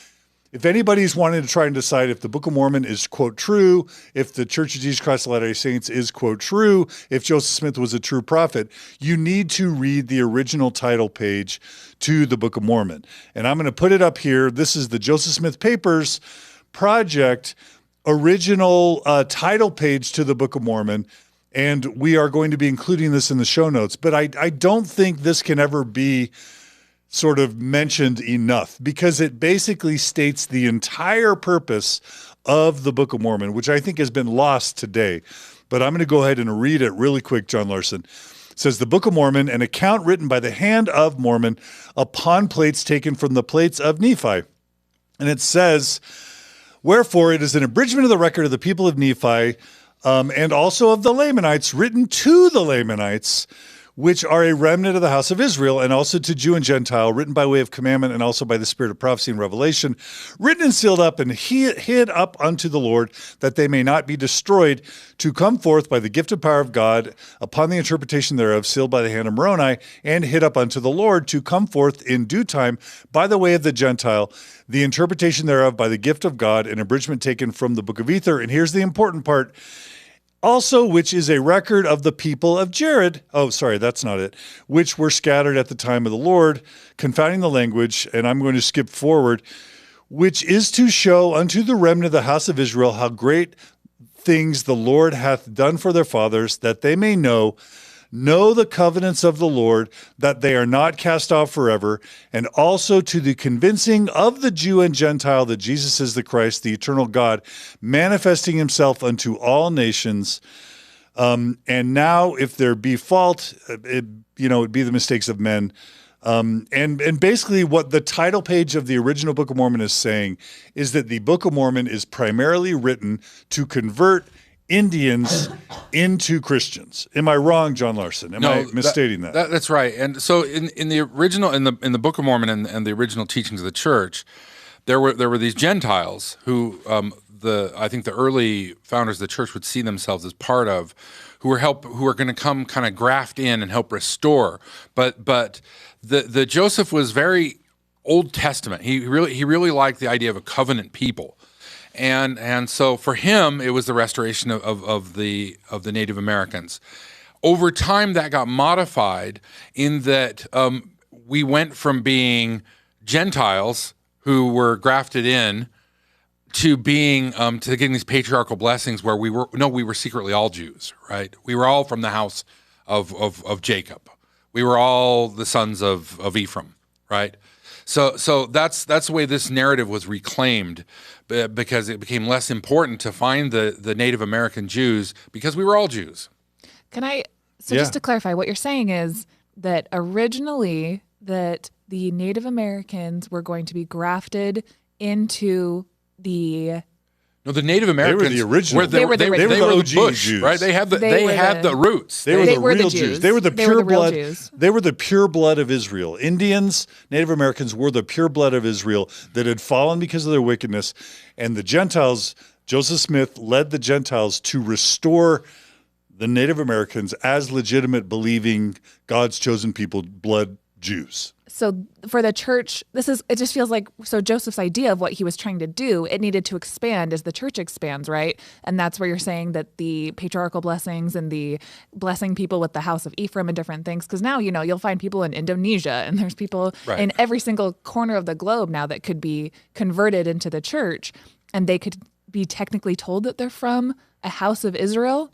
If anybody's wanting to try and decide if the Book of Mormon is, quote, true, if the Church of Jesus Christ of Latter-day Saints is, quote, true, if Joseph Smith was a true prophet, you need to read the original title page to the Book of Mormon. And I'm going to put it up here. This is the Joseph Smith Papers Project original title page to the Book of Mormon. And we are going to be including this in the show notes. But I don't think this can ever be sort of mentioned enough, because it basically states the entire purpose of the Book of Mormon, which I think has been lost today. But I'm going to go ahead and read it really quick, John Larsen. It says, the Book of Mormon, an account written by the hand of Mormon upon plates taken from the plates of Nephi. And it says, wherefore it is an abridgment of the record of the people of Nephi, and also of the Lamanites, written to the Lamanites, which are a remnant of the house of Israel, and also to Jew and Gentile, written by way of commandment, and also by the spirit of prophecy and revelation, written and sealed up and hid up unto the Lord, that they may not be destroyed, to come forth by the gift of power of God, upon the interpretation thereof, sealed by the hand of Moroni, and hid up unto the Lord, to come forth in due time by the way of the Gentile, the interpretation thereof by the gift of God, an abridgment taken from the book of Ether. And here's the important part. Also, which is a record of the people of Jared. Oh, sorry, that's not it. Which were scattered at the time of the Lord, confounding the language, and I'm going to skip forward, which is to show unto the remnant of the house of Israel how great things the Lord hath done for their fathers, that they may know the covenants of the Lord, that they are not cast off forever, and also to the convincing of the Jew and Gentile that Jesus is the Christ, the eternal God, manifesting himself unto all nations. And now, if there be fault, it'd be the mistakes of men. And basically what the title page of the original Book of Mormon is saying is that the Book of Mormon is primarily written to convert Indians into Christians. Am I wrong, John Larsen? Am I misstating that? That's right. And so in the original, in the Book of Mormon and the original teachings of the church, there were these Gentiles who I think the early founders of the church would see themselves as part of, who are going to come kind of graft in and help restore. But the Joseph was very Old Testament. He really liked the idea of a covenant people. And so for him, it was the restoration of the Native Americans. Over time, that got modified in that we went from being Gentiles who were grafted in to being to getting these patriarchal blessings where we were secretly all Jews, right? We were all from the house of Jacob. We were all the sons of Ephraim, right? So that's the way this narrative was reclaimed, because it became less important to find the Native American Jews because we were all Jews. Just to clarify, what you're saying is that originally that the Native Americans were going to be grafted into the... No, the Native Americans were the original. They were the OG bush, Jews, right? They had the roots. They were the real Jews. They were the pure blood. Jews. They were the pure blood of Israel. Indians, Native Americans were the pure blood of Israel that had fallen because of their wickedness. And the Gentiles, Joseph Smith led the Gentiles to restore the Native Americans as legitimate, believing, God's chosen people, blood Jews. So for the church, it just feels like, so Joseph's idea of what he was trying to do, it needed to expand as the church expands, right? And that's where you're saying that the patriarchal blessings and the blessing people with the house of Ephraim and different things, because now, you'll find people in Indonesia and there's people in every single corner of the globe now that could be converted into the church, and they could be technically told that they're from a house of Israel.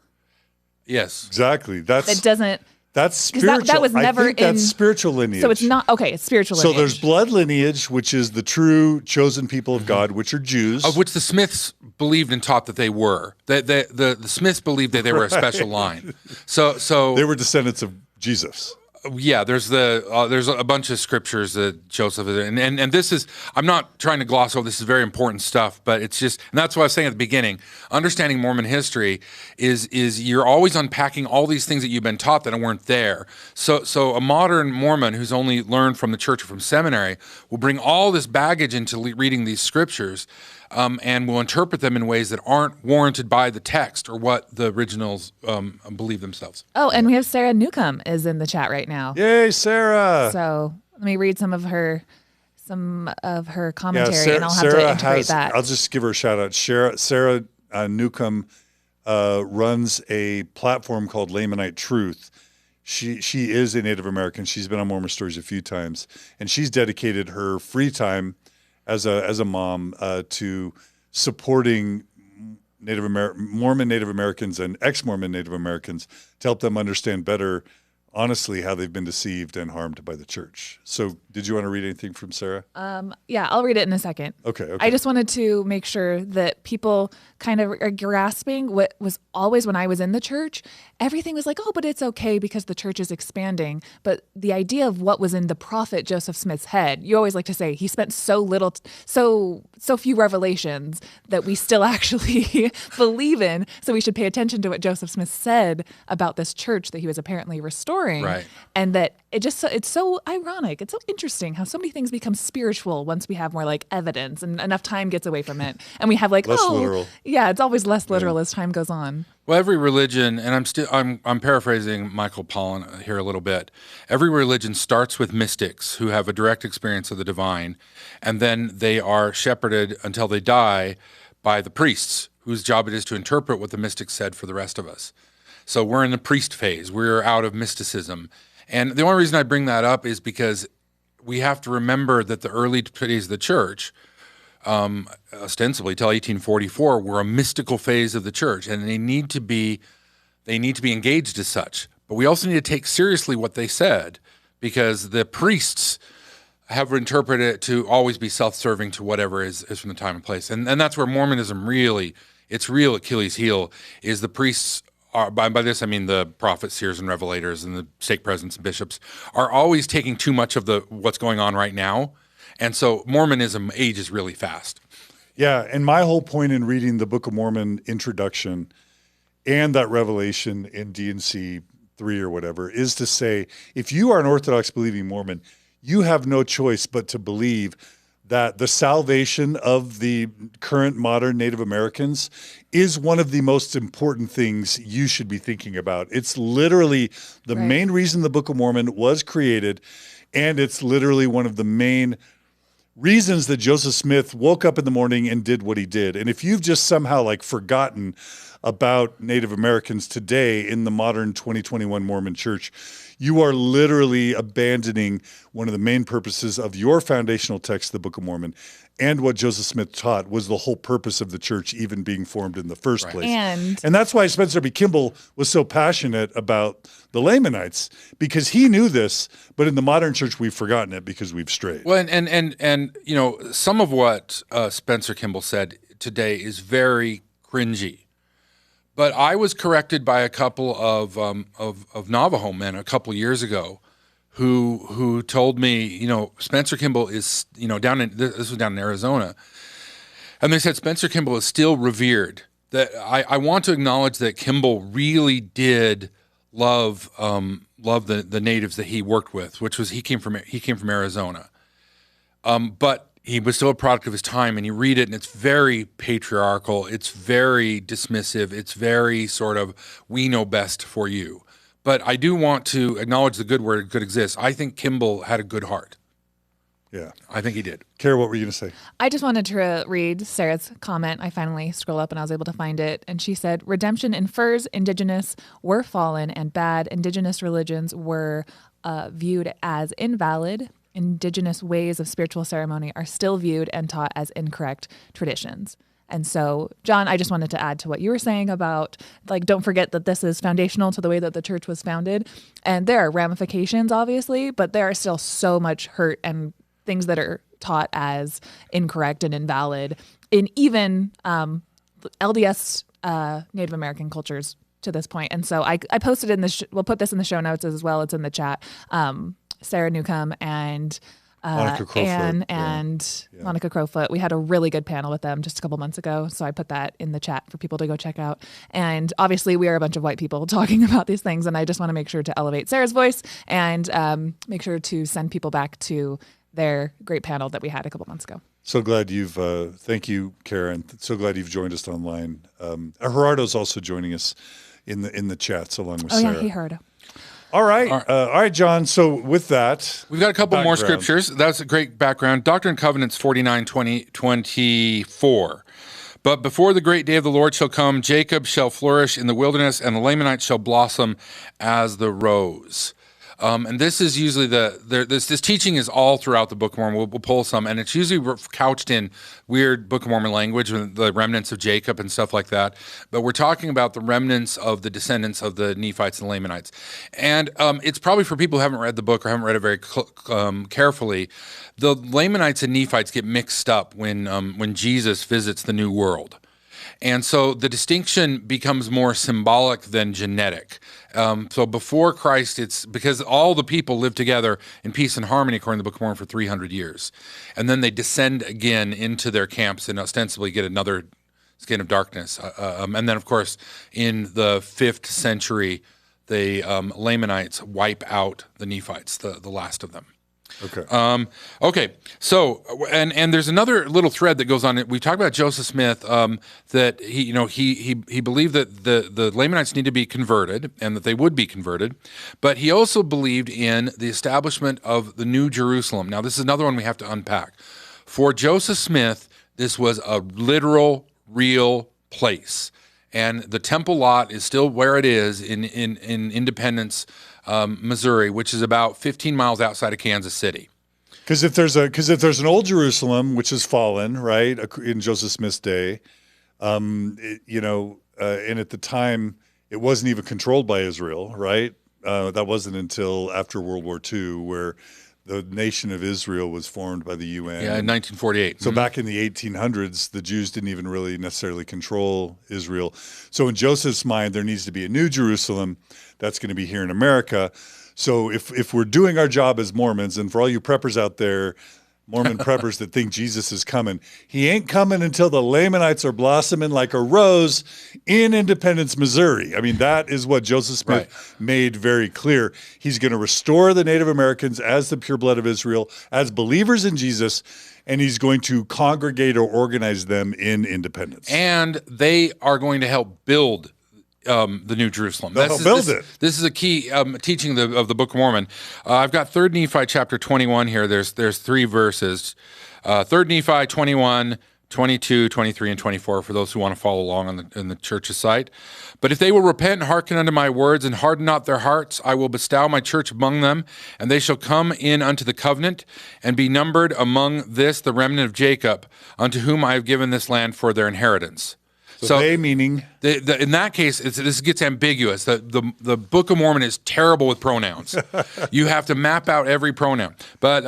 Yes. Exactly. That's spiritual. That was never that's spiritual lineage. So it's not, okay, it's spiritual lineage. So there's blood lineage, which is the true chosen people of God, which are Jews. Of which the Smiths believed and taught that they were. The Smiths believed that they were a special line. So they were descendants of Jesus. Yeah, there's a bunch of scriptures that Joseph and this is, I'm not trying to gloss over, this is very important stuff, but it's just, and that's what I was saying at the beginning, understanding Mormon history is you're always unpacking all these things that you've been taught that weren't there. So a modern Mormon who's only learned from the church or from seminary will bring all this baggage into reading these scriptures, and will interpret them in ways that aren't warranted by the text or what the originals believe themselves. Oh, and we have Sarah Newcomb is in the chat right now. Yay, Sarah! So let me read some of her commentary, and I'll have to integrate that. I'll just give her a shout out. Sarah Newcomb runs a platform called Laminate Truth. She is a Native American. She's been on Mormon Stories a few times, and she's dedicated her free time as a mom to supporting Mormon Native Americans and ex-Mormon Native Americans to help them understand better, honestly, how they've been deceived and harmed by the church. So did you want to read anything from Sarah? Yeah, I'll read it in a second. Okay. I just wanted to make sure that people kind of are grasping what was always when I was in the church, everything was like, oh, but it's okay because the church is expanding. But the idea of what was in the prophet Joseph Smith's head, you always like to say he spent so few revelations that we still actually believe in. So we should pay attention to what Joseph Smith said about this church that he was apparently restoring. Right. And that it's so ironic. It's so interesting how so many things become spiritual once we have more like evidence and enough time gets away from it. And we have like, less literal. Yeah, it's always less literal as time goes on. Well, every religion, and I'm paraphrasing Michael Pollan here a little bit. Every religion starts with mystics who have a direct experience of the divine, and then they are shepherded until they die by the priests, whose job it is to interpret what the mystics said for the rest of us. So we're in the priest phase. We're out of mysticism. And the only reason I bring that up is because we have to remember that the early days of the church, ostensibly till 1844, were a mystical phase of the church, and they need to be engaged as such. But we also need to take seriously what they said, because the priests have interpreted it to always be self-serving to whatever is from the time and place. And that's where Mormonism really, its real Achilles heel is the priests are, by this I mean the prophets, seers, and revelators, and the stake presidents and bishops, are always taking too much of what's going on right now. And so Mormonism ages really fast. Yeah, and my whole point in reading the Book of Mormon introduction and that revelation in D&C 3 or whatever is to say, if you are an Orthodox believing Mormon, you have no choice but to believe that the salvation of the current modern Native Americans is one of the most important things you should be thinking about. It's literally the main reason the Book of Mormon was created, and it's literally one of the main reasons that Joseph Smith woke up in the morning and did what he did. And if you've just somehow like forgotten about Native Americans today in the modern 2021 Mormon church, you are literally abandoning one of the main purposes of your foundational text, the Book of Mormon, and what Joseph Smith taught was the whole purpose of the church even being formed in the first place. And that's why Spencer B. Kimball was so passionate about the Lamanites, because he knew this, but in the modern church we've forgotten it because we've strayed. Well, and you know, some of what Spencer Kimball said today is very cringy. But I was corrected by a couple of Navajo men a couple years ago who told me, you know, Spencer Kimball is, you know, this was down in Arizona, and they said Spencer Kimball is still revered. That I want to acknowledge that Kimball really did love the natives that he worked with, which was he came from Arizona, but he was still a product of his time, and you read it, and it's very patriarchal. It's very dismissive. It's very sort of, we know best for you. But I do want to acknowledge the good where it good exists. I think Kimball had a good heart. Yeah. I think he did. Carah, what were you going to say? I just wanted to read Sarah's comment. I finally scrolled up and I was able to find it. And she said, redemption infers indigenous were fallen and bad. Indigenous religions were viewed as invalid. Indigenous ways of spiritual ceremony are still viewed and taught as incorrect traditions. And so, John, I just wanted to add to what you were saying about, like, don't forget that this is foundational to the way that the church was founded. And there are ramifications, obviously, but there are still so much hurt and things that are taught as incorrect and invalid in even LDS Native American cultures to this point. And so I posted in the we'll put this in the show notes as well. It's in the chat. Sarah Newcomb and Monica Crowfoot, Anne and Monica Crowfoot. We had a really good panel with them just a couple months ago. So I put that in the chat for people to go check out. And obviously we are a bunch of white people talking about these things. And I just want to make sure to elevate Sarah's voice and make sure to send people back to their great panel that we had a couple months ago. So glad you've, thank you, Karen. So glad you've joined us online. Gerardo's also joining us in the chats along with Sarah. Oh yeah, he heard. All right, John. So with that, we've got a couple more scriptures. That's a great background. Doctrine and Covenants 49:20-24. But before the great day of the Lord shall come, Jacob shall flourish in the wilderness, and the Lamanites shall blossom as the rose. And this is usually this teaching is all throughout the Book of Mormon. We'll pull some, and it's usually couched in weird Book of Mormon language, the remnants of Jacob and stuff like that. But we're talking about the remnants of the descendants of the Nephites and Lamanites. And it's probably for people who haven't read the book or haven't read it very carefully. The Lamanites and Nephites get mixed up when Jesus visits the New World. And so the distinction becomes more symbolic than genetic. So before Christ, it's because all the people live together in peace and harmony, according to the Book of Mormon, for 300 years. And then they descend again into their camps and ostensibly get another skin of darkness. And then, of course, in the 5th century, the Lamanites wipe out the Nephites, the last of them. Okay. Okay. So, and there's another little thread that goes on. We talked about Joseph Smith, that he believed that the Lamanites need to be converted and that they would be converted, but he also believed in the establishment of the New Jerusalem. Now, this is another one we have to unpack. For Joseph Smith, this was a literal, real place, and the temple lot is still where it is in Independence, Missouri, which is about 15 miles outside of Kansas City. Because if there's an old Jerusalem which has fallen, right, in Joseph Smith's day, and at the time it wasn't even controlled by Israel, right? That wasn't until after World War II, where the nation of Israel was formed by the UN. Yeah, in 1948. So back in the 1800s, the Jews didn't even really necessarily control Israel. So in Joseph's mind, there needs to be a new Jerusalem that's going to be here in America. So if we're doing our job as Mormons, and for all you preppers out there, Mormon preppers that think Jesus is coming, he ain't coming until the Lamanites are blossoming like a rose in Independence, Missouri. I mean, that is what Joseph Smith made very clear. He's going to restore the Native Americans as the pure blood of Israel, as believers in Jesus, and he's going to congregate or organize them in independence. And they are going to help build the New Jerusalem. This is a key teaching of the Book of Mormon. I've got 3 Nephi chapter 21 here. There's 3 verses. 3 Nephi 21, 22, 23, and 24 for those who want to follow along in the church's site. But if they will repent and hearken unto my words and harden not their hearts, I will bestow my church among them, and they shall come in unto the covenant and be numbered among the remnant of Jacob, unto whom I have given this land for their inheritance. So they meaning? In that case, this gets ambiguous. The Book of Mormon is terrible with pronouns. You have to map out every pronoun. But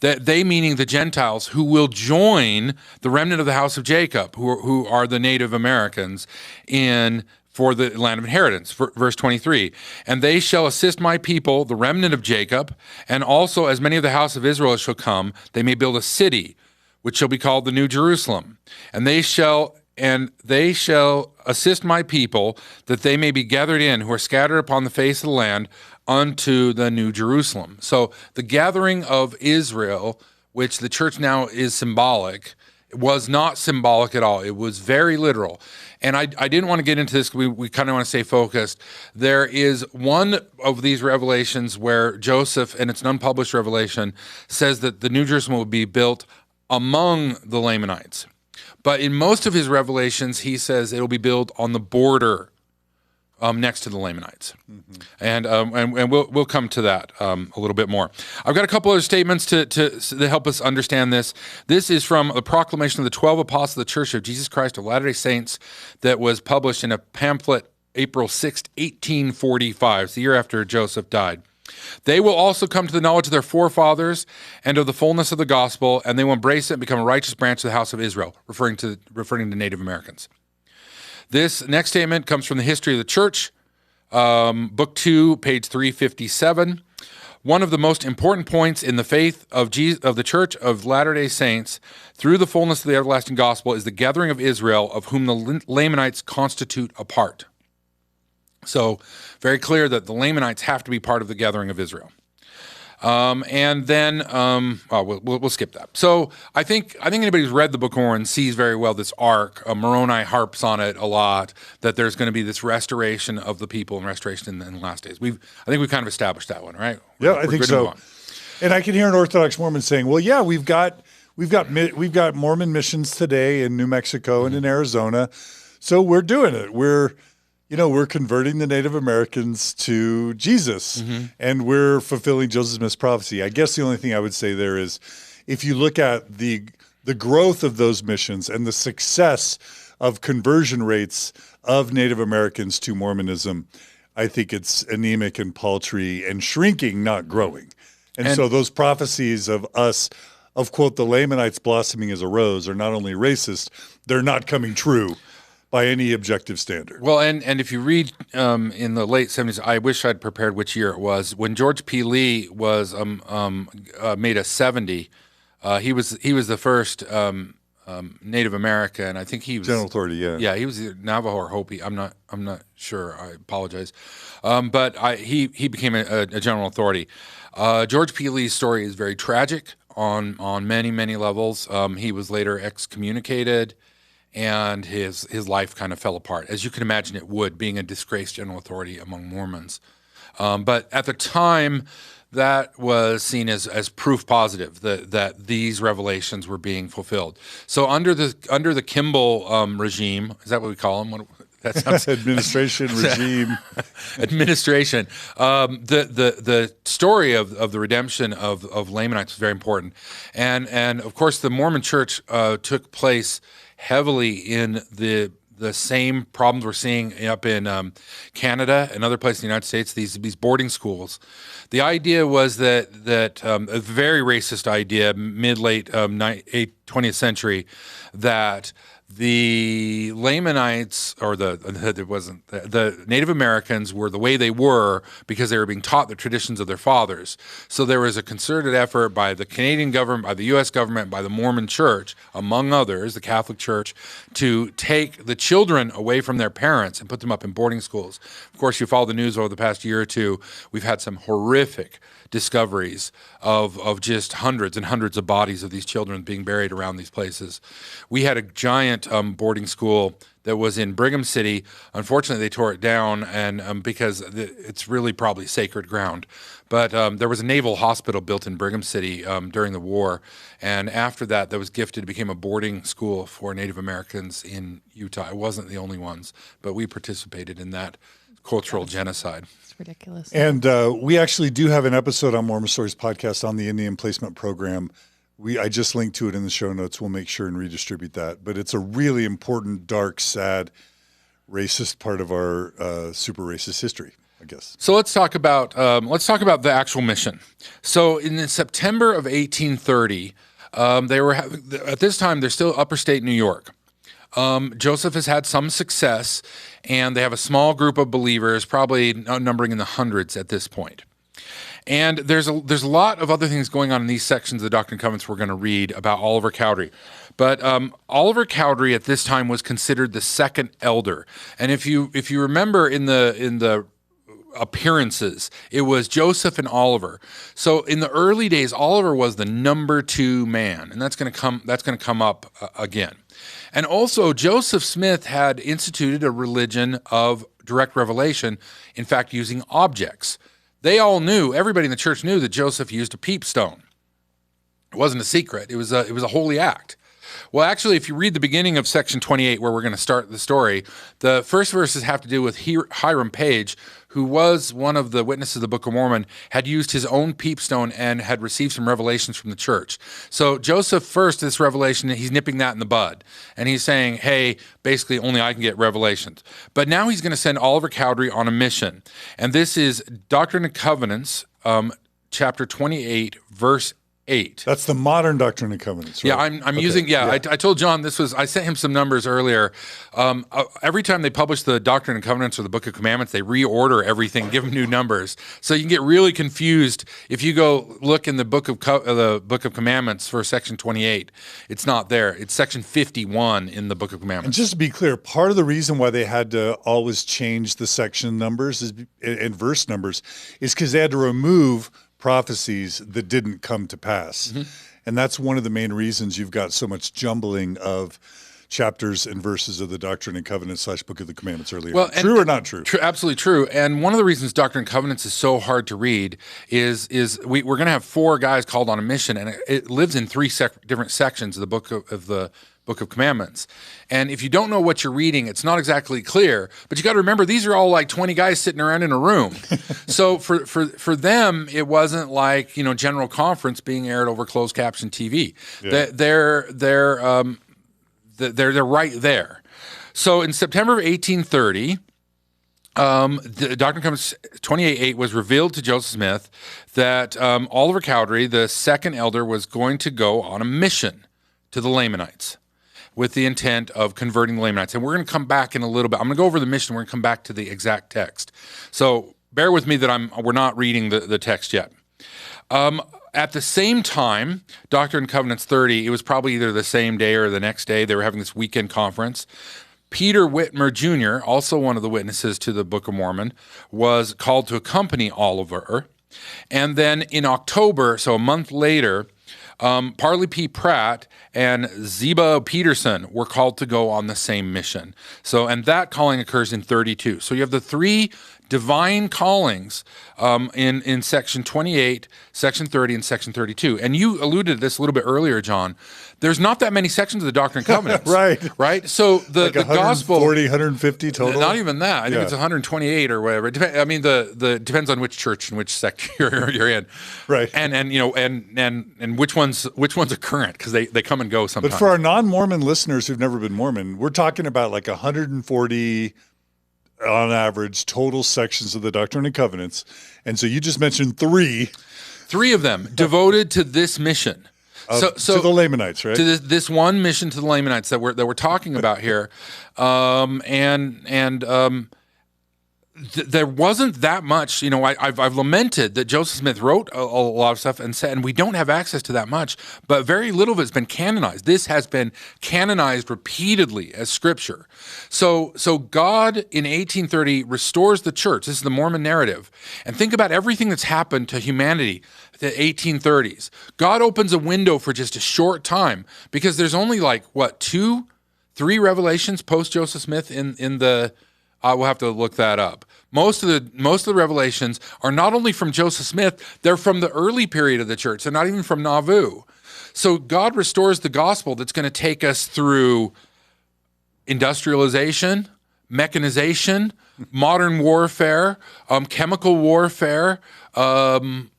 they meaning the Gentiles who will join the remnant of the house of Jacob, who are the Native Americans, for the land of inheritance. Verse 23, and they shall assist my people, the remnant of Jacob, and also as many of the house of Israel as shall come, they may build a city, which shall be called the New Jerusalem. And they shall assist my people, that they may be gathered in, who are scattered upon the face of the land, unto the New Jerusalem. So the gathering of Israel, which the church now is symbolic, was not symbolic at all. It was very literal. And I didn't want to get into this. We kind of want to stay focused. There is one of these revelations where Joseph, and it's an unpublished revelation, says that the New Jerusalem will be built among the Lamanites. But in most of his revelations, he says it will be built on the border next to the Lamanites. And we'll come to that a little bit more. I've got a couple other statements to help us understand this. This is from the Proclamation of the 12 Apostles of the Church of Jesus Christ of Latter-day Saints that was published in a pamphlet April 6th, 1845. It's the year after Joseph died. They will also come to the knowledge of their forefathers and of the fullness of the gospel, and they will embrace it and become a righteous branch of the house of Israel, referring to Native Americans. This next statement comes from the History of the Church, Book 2, page 357. One of the most important points in the faith of the Church of Latter-day Saints through the fullness of the everlasting gospel is the gathering of Israel, of whom the Lamanites constitute a part. So, very clear that the Lamanites have to be part of the gathering of Israel. And then, we'll skip that. So I think anybody who's read the Book of Mormon sees very well this arc. Moroni harps on it a lot, that there's going to be this restoration of the people and restoration in the last days. I think we've kind of established that one, right? Yeah, I think so. And I can hear an Orthodox Mormon saying, well, yeah, we've got Mormon missions today in New Mexico and in Arizona. So we're doing it. We're converting the Native Americans to Jesus, and we're fulfilling Joseph Smith's prophecy. I guess the only thing I would say there is, if you look at the growth of those missions and the success of conversion rates of Native Americans to Mormonism, I think it's anemic and paltry and shrinking, not growing. And so those prophecies of quote, the Lamanites blossoming as a rose are not only racist, they're not coming true by any objective standard. Well, and if you read in the late 70s, I wish I'd prepared which year it was, when George P. Lee was made a 70, he was the first Native American. I think he was General Authority, yeah. Yeah, he was either Navajo or Hopi. I'm not sure. I apologize. But he became a General Authority. George P. Lee's story is very tragic on many, many levels. He was later excommunicated, and his life kind of fell apart, as you can imagine it would, being a disgraced General Authority among Mormons. But at the time, that was seen as proof positive that these revelations were being fulfilled. So under the Kimball regime, is that what we call them? That sounds administration regime. Administration. The story of the redemption of Lamanites was very important, and of course the Mormon Church took place heavily in the same problems we're seeing up in Canada and other places in the United States, these boarding schools. The idea was that a very racist idea, mid-late 20th century, that the Lamanites, or the Native Americans were the way they were because they were being taught the traditions of their fathers. So there was a concerted effort by the Canadian government, by the U.S. government, by the Mormon Church, among others, the Catholic Church, to take the children away from their parents and put them up in boarding schools. Of course, you follow the news over the past year or two, we've had some horrific discoveries of just hundreds and hundreds of bodies of these children being buried around these places. We had a giant boarding school that was in Brigham City. Unfortunately, they tore it down, and because it's really probably sacred ground. But there was a naval hospital built in Brigham City during the war, and after that was gifted, it became a boarding school for Native Americans in Utah. It wasn't the only ones, but we participated in that cultural genocide. Ridiculous. And we actually do have an episode on Mormon Stories podcast on the Indian Placement Program. I just linked to it in the show notes. We'll make sure and redistribute that. But it's a really important, dark, sad, racist part of our super racist history, I guess. So let's talk about the actual mission. So in September of 1830, they were at this time they're still upper state New York. Joseph has had some success, and they have a small group of believers, probably numbering in the hundreds at this point. And there's a lot of other things going on in these sections of the Doctrine and Covenants we're going to read about Oliver Cowdery. But Oliver Cowdery at this time was considered the second elder. And if you remember in the appearances. It was Joseph and Oliver. So in the early days, Oliver was the number 2 man, and that's going to come up again. And also, Joseph Smith had instituted a religion of direct revelation, in fact, using objects. They all knew, everybody in the church knew that Joseph used a peep stone. It wasn't a secret. It was a holy act. Well, actually, if you read the beginning of section 28, where we're going to start the story, the first verses have to do with Hiram Page, who was one of the witnesses of the Book of Mormon, had used his own peepstone and had received some revelations from the church. So Joseph, first, this revelation, he's nipping that in the bud. And he's saying, hey, basically only I can get revelations. But now he's going to send Oliver Cowdery on a mission. And this is Doctrine and Covenants, chapter 28, verse 8. That's the modern Doctrine and Covenants, right? Yeah, I'm using, I told John I sent him some numbers earlier. Every time they publish the Doctrine and Covenants or the Book of Commandments, they reorder everything, give them new numbers. So you can get really confused if you go look in the Book of Commandments for section 28. It's not there. It's section 51 in the Book of Commandments. And just to be clear, part of the reason why they had to always change the section numbers and verse numbers is because they had to remove prophecies that didn't come to pass. Mm-hmm. And that's one of the main reasons you've got so much jumbling of chapters and verses of the Doctrine and Covenants / Book of the Commandments earlier. Well, true or not true? Absolutely true. And one of the reasons Doctrine and Covenants is so hard to read is we're going to have 4 guys called on a mission, and it lives in 3 different sections of the Book of Commandments. And if you don't know what you're reading, it's not exactly clear, but you got to remember these are all like 20 guys sitting around in a room. So for them, it wasn't like, general conference being aired over closed caption TV. Yeah. They're right there. So in September of 1830, the Doctrine and Covenants 28:8 was revealed to Joseph Smith that Oliver Cowdery, the second elder, was going to go on a mission to the Lamanites, with the intent of converting the Lamanites. And we're going to come back in a little bit. I'm going to go over the mission. We're going to come back to the exact text. So bear with me that we're not reading the text yet. At the same time, Doctrine and Covenants 30, it was probably either the same day or the next day, they were having this weekend conference. Peter Whitmer Jr., also one of the witnesses to the Book of Mormon, was called to accompany Oliver. And then in October, so a month later, Parley P. Pratt and Zeba Peterson were called to go on the same mission. So, and that calling occurs in 32. So you have the 3 divine callings in section 28, section 30, and section 32. And you alluded to this a little bit earlier, John. There's not that many sections of the Doctrine and Covenants. Right? So the gospel... 150 total? Not even that. I think it's 128 or whatever. It depends on which church and which sect you're in. Right. And which ones are current, because they come and go sometimes. But for our non-Mormon listeners who've never been Mormon, we're talking about like 140 on average total sections of the Doctrine and Covenants. And so you just mentioned 3. 3 of them devoted to this mission. To the Lamanites, right? To this one mission to the Lamanites that we're talking about here. There wasn't that much, I've lamented that Joseph Smith wrote a lot of stuff and we don't have access to that much, but very little of it's been canonized. This has been canonized repeatedly as scripture. So God in 1830 restores the church. This is the Mormon narrative. And think about everything that's happened to humanity, the 1830s. God opens a window for just a short time, because there's only 2-3 revelations post Joseph Smith in the... we'll have to look that up. Most of the revelations are not only from Joseph Smith, they're from the early period of the church. They're not even from Nauvoo. So God restores the gospel that's going to take us through industrialization, mechanization, modern warfare, chemical warfare, carbon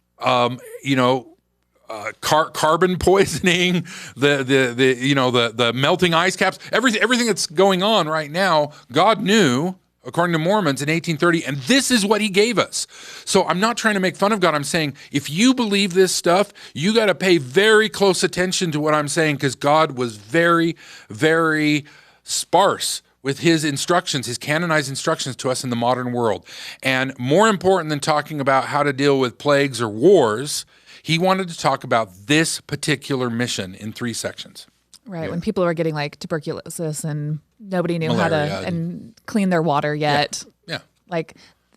poisoning, the melting ice caps, everything that's going on right now. God knew, according to Mormons, in 1830, and this is what he gave us. So I'm not trying to make fun of God. I'm saying, if you believe this stuff, you got to pay very close attention to what I'm saying, because God was very, very sparse with his instructions, his canonized instructions to us in the modern world. And more important than talking about how to deal with plagues or wars, he wanted to talk about this particular mission in 3 sections. Right, when people were getting tuberculosis and nobody knew how to and clean their water yet. Yeah.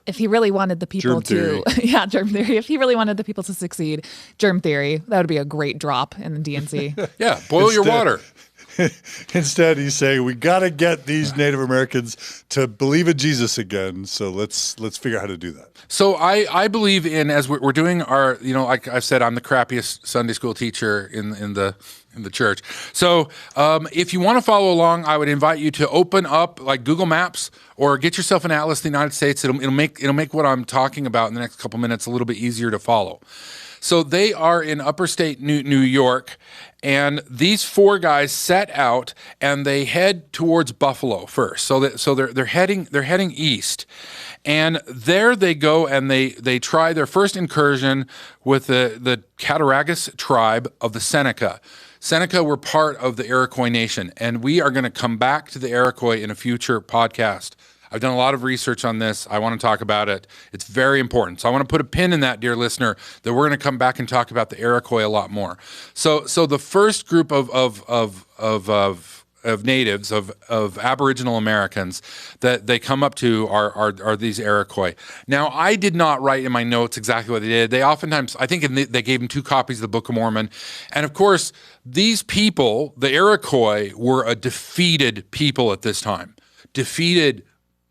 if he really wanted the people Germ to, yeah, germ theory. If he really wanted the people to succeed, germ theory, that would be a great drop in the DNC. Yeah, boil your water. Instead, he's saying we got to get these Native Americans to believe in Jesus again. So let's figure out how to do that. So I believe in, as we're doing our, like I've said, I'm the crappiest Sunday school teacher in the church. So if you want to follow along, I would invite you to open up like Google Maps or get yourself an atlas of the United States. It'll make what I'm talking about in the next couple minutes a little bit easier to follow. So they are in upper state New York, and these four guys set out and they head towards Buffalo first. So they're heading east, and there they go and they try their first incursion with the Cattaraugus tribe of the Seneca. Seneca were part of the Iroquois nation, and we are going to come back to the Iroquois in a future podcast. I've done a lot of research on this. I want to talk about it. It's very important. So I want to put a pin in that, dear listener, that we're going to come back and talk about the Iroquois a lot more. So the first group of natives, of Aboriginal Americans that they come up to are these Iroquois. Now, I did not write in my notes exactly what they did. They oftentimes, I think they gave them 2 copies of the Book of Mormon. And of course, these people, the Iroquois, were a defeated people at this time. Defeated,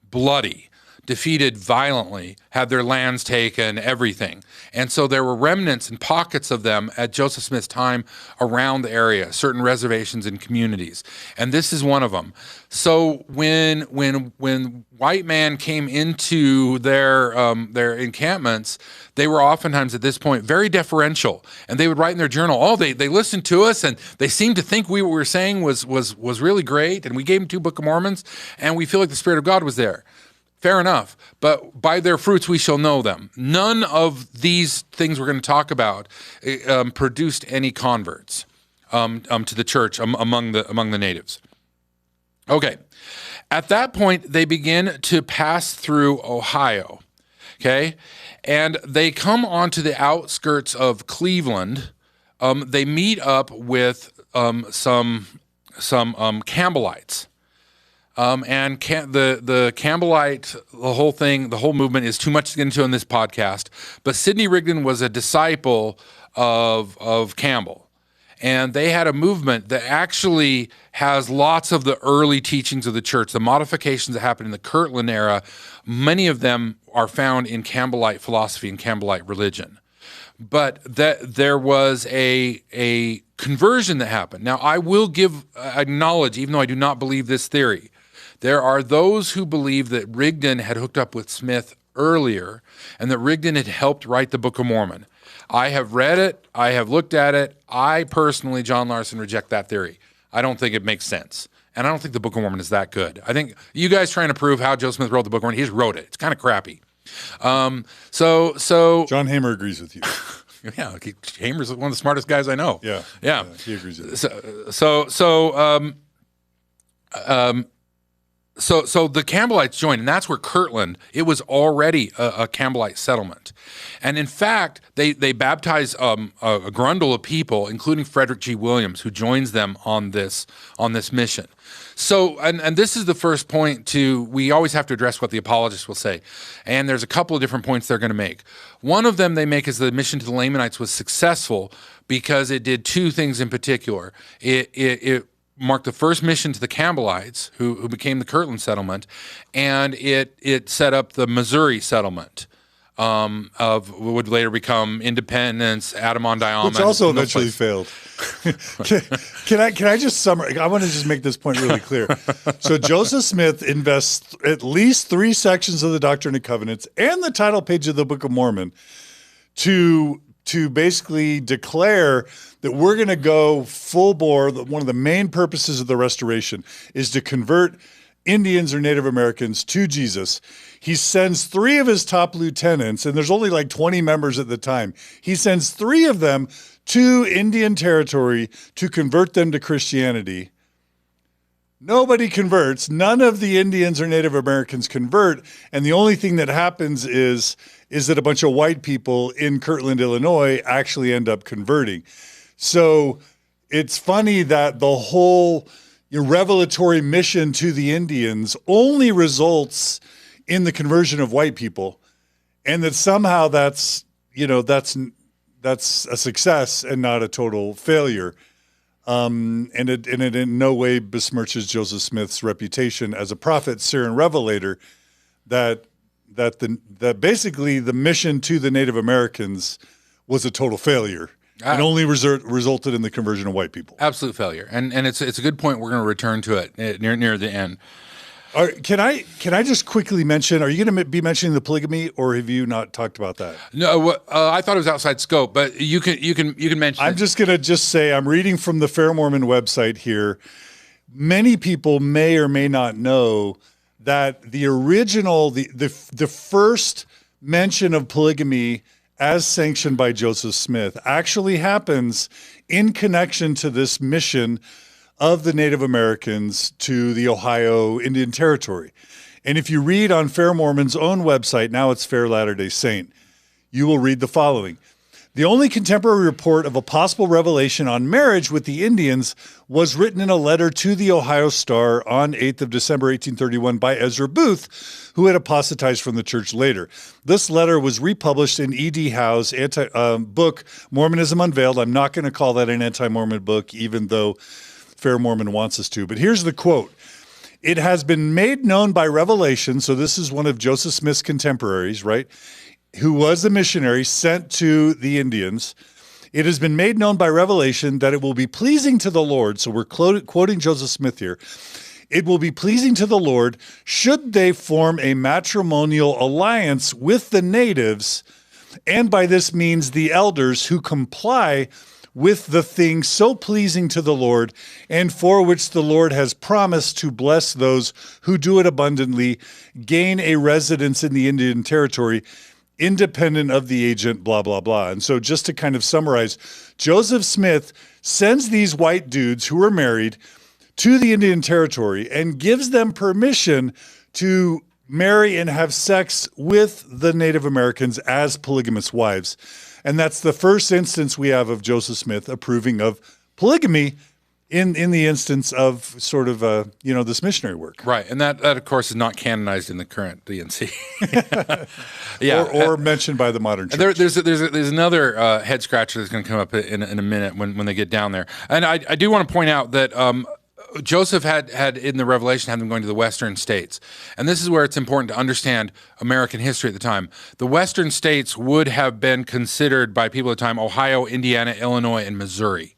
bloody, defeated violently, had their lands taken, everything. And so there were remnants and pockets of them at Joseph Smith's time around the area, certain reservations and communities. And this is one of them. So when white man came into their encampments, they were oftentimes at this point very deferential, and they would write in their journal, oh, they listened to us and they seemed to think what we were saying was really great, and we gave them 2 Book of Mormons, and we feel like the Spirit of God was there. Fair enough, but by their fruits we shall know them. None of these things we're going to talk about produced any converts to the church among the natives. Okay, at that point they begin to pass through Ohio. Okay, and they come onto the outskirts of Cleveland. They meet up with some Campbellites. And the Campbellite, the whole movement is too much to get into on this podcast. But Sidney Rigdon was a disciple of Campbell. And they had a movement that actually has lots of the early teachings of the church, the modifications that happened in the Kirtland era. Many of them are found in Campbellite philosophy and Campbellite religion. But that there was a conversion that happened. Now, I will acknowledge, even though I do not believe this theory, there are those who believe that Rigdon had hooked up with Smith earlier and that Rigdon had helped write the Book of Mormon. I have read it. I have looked at it. I personally, John Larsen, reject that theory. I don't think it makes sense. And I don't think the Book of Mormon is that good. I think you guys trying to prove how Joe Smith wrote the Book of Mormon, he just wrote it. It's kind of crappy. So John Hamer agrees with you. Yeah, Hamer's one of the smartest guys I know. Yeah, he agrees with you. So the Campbellites joined, and that's where Kirtland, it was already a Campbellite settlement. And in fact, they baptized a grundle of people, including Frederick G. Williams, who joins them on this mission. So, and this is the first point we always have to address what the apologists will say. And there's a couple of different points they're going to make. One of them they make is the mission to the Lamanites was successful because it did 2 things in particular. It marked the first mission to the Campbellites, who became the Kirtland settlement, and it set up the Missouri settlement of what would later become Independence, Adirondack, which also eventually failed. Can I just summarize? I want to just make this point really clear. So Joseph Smith invests at least 3 sections of the Doctrine and Covenants and the title page of the Book of Mormon to basically declare that we're going to go full bore. One of the main purposes of the restoration is to convert Indians or Native Americans to Jesus. He sends 3 of his top lieutenants, and there's only like 20 members at the time. He sends 3 of them to Indian territory to convert them to Christianity. Nobody converts. None of the Indians or Native Americans convert. And the only thing that happens is that a bunch of white people in Kirtland, Illinois actually end up converting. So it's funny that the whole revelatory mission to the Indians only results in the conversion of white people. and that somehow that's a success and not a total failure. And it in no way besmirches Joseph Smith's reputation as a prophet, seer, and revelator. That basically the mission to the Native Americans was a total failure and only resulted in the conversion of white people. Absolute failure, and it's a good point. We're going to return to it near the end. Can I just quickly mention? Are you going to be mentioning the polygamy, or have you not talked about that? No, I thought it was outside scope, but you can mention. I'm just going to say I'm reading from the Fair Mormon website here. Many people may or may not know that the original, the first mention of polygamy as sanctioned by Joseph Smith actually happens in connection to this mission of the Native Americans to the Ohio Indian Territory. And if you read on Fair Mormon's own website, now it's Fair Latter-day Saint, you will read the following. The only contemporary report of a possible revelation on marriage with the Indians was written in a letter to the Ohio Star on 8th of December, 1831 by Ezra Booth, who had apostatized from the church later. This letter was republished in E.D. Howe's book, Mormonism Unveiled. I'm not going to call that an anti-Mormon book, even though Fair Mormon wants us to. But here's the quote. It has been made known by revelation, so this is one of Joseph Smith's contemporaries, right, who was a missionary sent to the Indians. It has been made known by revelation that it will be pleasing to the Lord, so we're quoting Joseph Smith here, it will be pleasing to the Lord should they form a matrimonial alliance with the natives, and by this means the elders who comply with the thing so pleasing to the Lord, and for which the Lord has promised to bless those who do it abundantly, gain a residence in the Indian Territory, independent of the agent, blah, blah, blah. And so just to kind of summarize, Joseph Smith sends these white dudes who are married to the Indian Territory and gives them permission to marry and have sex with the Native Americans as polygamous wives. And that's the first instance we have of Joseph Smith approving of polygamy in the instance of sort of, this missionary work. Right. And that of course, is not canonized in the current DNC. Yeah. Or mentioned by the modern church. There's another head scratcher that's going to come up in a minute when they get down there. And I do want to point out that Joseph had in the Revelation had them going to the western states. And this is where it's important to understand American history at the time. The western states would have been considered by people at the time Ohio, Indiana, Illinois, and Missouri.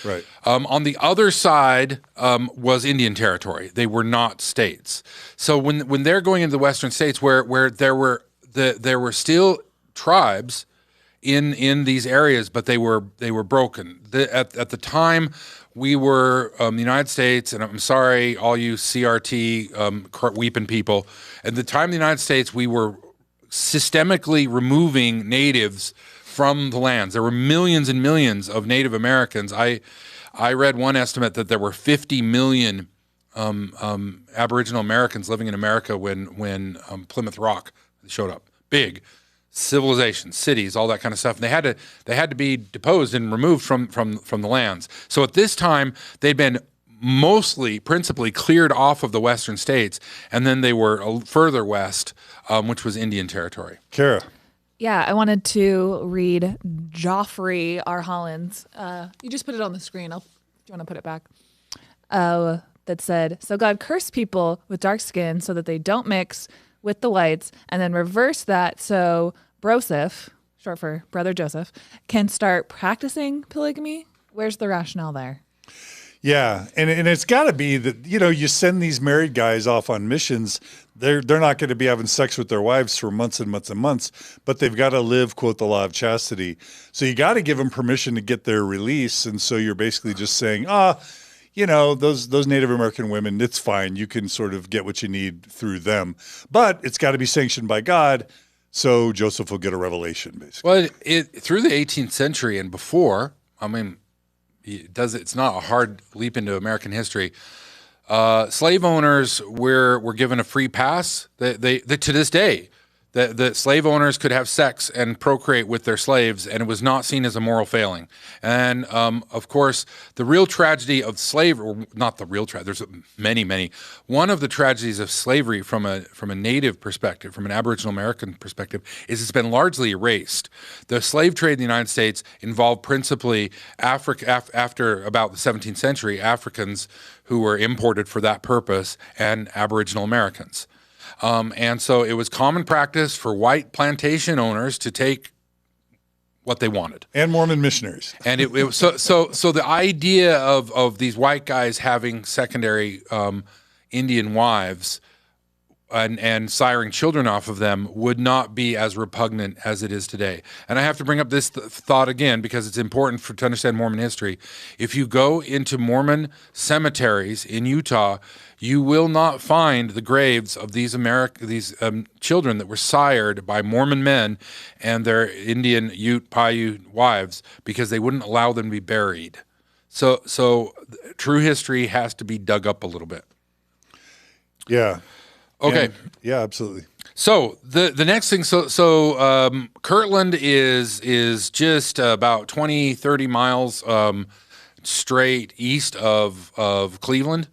Right. On the other side was Indian Territory. They were not states. So when they're going into the western states where there were still tribes in these areas, but they were broken. At the time, we were the United States, and I'm sorry, all you CRT weeping people. At the time of the United States, we were systemically removing natives from the lands. There were millions and millions of Native Americans. I read one estimate that there were 50 million Aboriginal Americans living in America when Plymouth Rock showed up. Big civilizations, cities, all that kind of stuff. And they had to be deposed and removed from the lands. So at this time, they'd been principally cleared off of the western states, and then they were further west, which was Indian Territory. Carah. Yeah, I wanted to read Joffrey R. Holland's. You just put it on the screen. Do you want to put it back? That said, so God cursed people with dark skin so that they don't mix with the whites, and then reverse that so Broseph, short for Brother Joseph, can start practicing polygamy. Where's the rationale there? Yeah, and it's got to be that, you send these married guys off on missions, they're not going to be having sex with their wives for months and months and months, but they've got to live, quote, the law of chastity. So you got to give them permission to get their release, and so you're basically just saying, those Native American women, it's fine. You can sort of get what you need through them, but it's got to be sanctioned by God. So Joseph will get a revelation, basically. Well, through the 18th century and before, I mean, it's not a hard leap into American history. Slave owners were given a free pass. They to this day, The slave owners could have sex and procreate with their slaves, and it was not seen as a moral failing. And of course, the real tragedy of slavery, or not the real tragedy, there's many. One of the tragedies of slavery from a native perspective, from an Aboriginal American perspective, is it's been largely erased. The slave trade in the United States involved principally after about the 17th century, Africans who were imported for that purpose, and Aboriginal Americans. And so it was common practice for white plantation owners to take what they wanted, and Mormon missionaries. And it was so the idea of these white guys having secondary Indian wives and siring children off of them would not be as repugnant as it is today. And I have to bring up this thought again because it's important to understand Mormon history. If you go into Mormon cemeteries in Utah, you will not find the graves of these children that were sired by Mormon men and their Indian Ute Paiute wives because they wouldn't allow them to be buried. So true history has to be dug up a little bit. Yeah. Okay. Yeah, absolutely. So the next thing, Kirtland is just about 20, 30 miles straight east of Cleveland.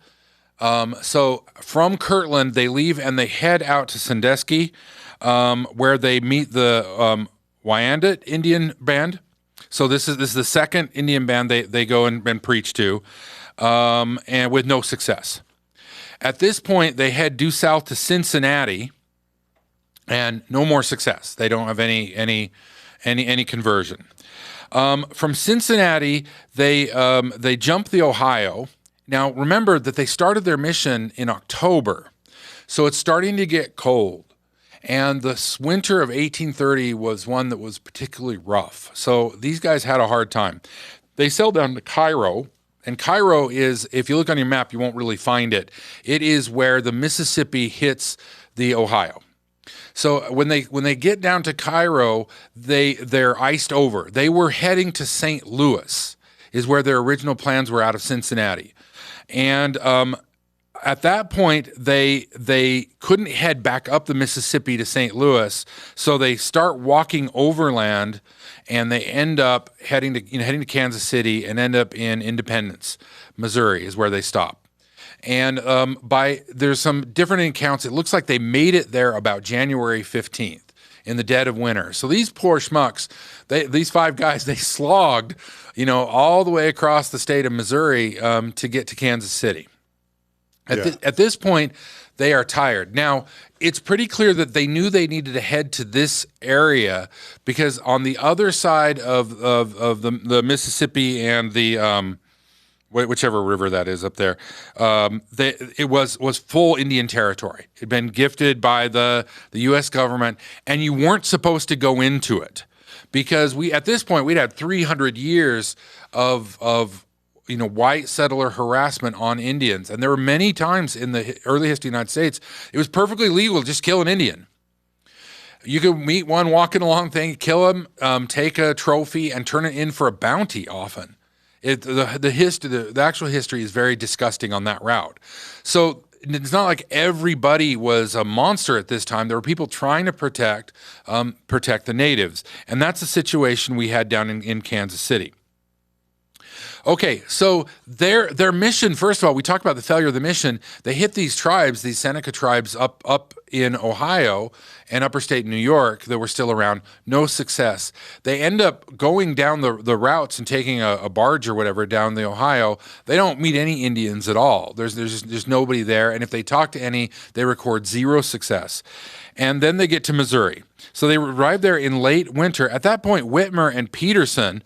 So from Kirtland, they leave and they head out to Sandusky, where they meet the Wyandot Indian band. So this is the second Indian band they go and preach to, and with no success. At this point, they head due south to Cincinnati, and no more success. They don't have any conversion. From Cincinnati, they jump the Ohio. Now, remember that they started their mission in October, so it's starting to get cold. And the winter of 1830 was one that was particularly rough. So these guys had a hard time. They sailed down to Cairo. And Cairo is, if you look on your map, you won't really find it. It is where the Mississippi hits the Ohio. So when they get down to Cairo, they're iced over. They were heading to St. Louis, is where their original plans were out of Cincinnati. And at that point, they couldn't head back up the Mississippi to St. Louis, so they start walking overland, and they end up heading to Kansas City and end up in Independence, Missouri, is where they stop. And there's some different accounts. It looks like they made it there about January 15th in the dead of winter. So these poor schmucks, these five guys, they slogged, all the way across the state of Missouri to get to Kansas City. At this point, they are tired. Now, it's pretty clear that they knew they needed to head to this area because on the other side of the Mississippi and the whichever river that is up there, it was full Indian territory. It had been gifted by the U.S. government, and you weren't supposed to go into it because at this point we'd had 300 years of white settler harassment on Indians. And there were many times in the early history of the United States, it was perfectly legal to just kill an Indian. You could meet one walking along thing, kill him, take a trophy, and turn it in for a bounty often. The actual history is very disgusting on that route. So it's not like everybody was a monster at this time. There were people trying to protect the natives. And that's the situation we had down in Kansas City. Okay, so their mission, first of all, we talked about the failure of the mission. They hit these tribes, these Seneca tribes up in Ohio and upper state New York that were still around, no success. They end up going down the routes and taking a barge or whatever down the Ohio. They don't meet any Indians at all. There's just nobody there, and if they talk to any, they record zero success. And then they get to Missouri. So they arrive there in late winter. At that point, Whitmer and Peterson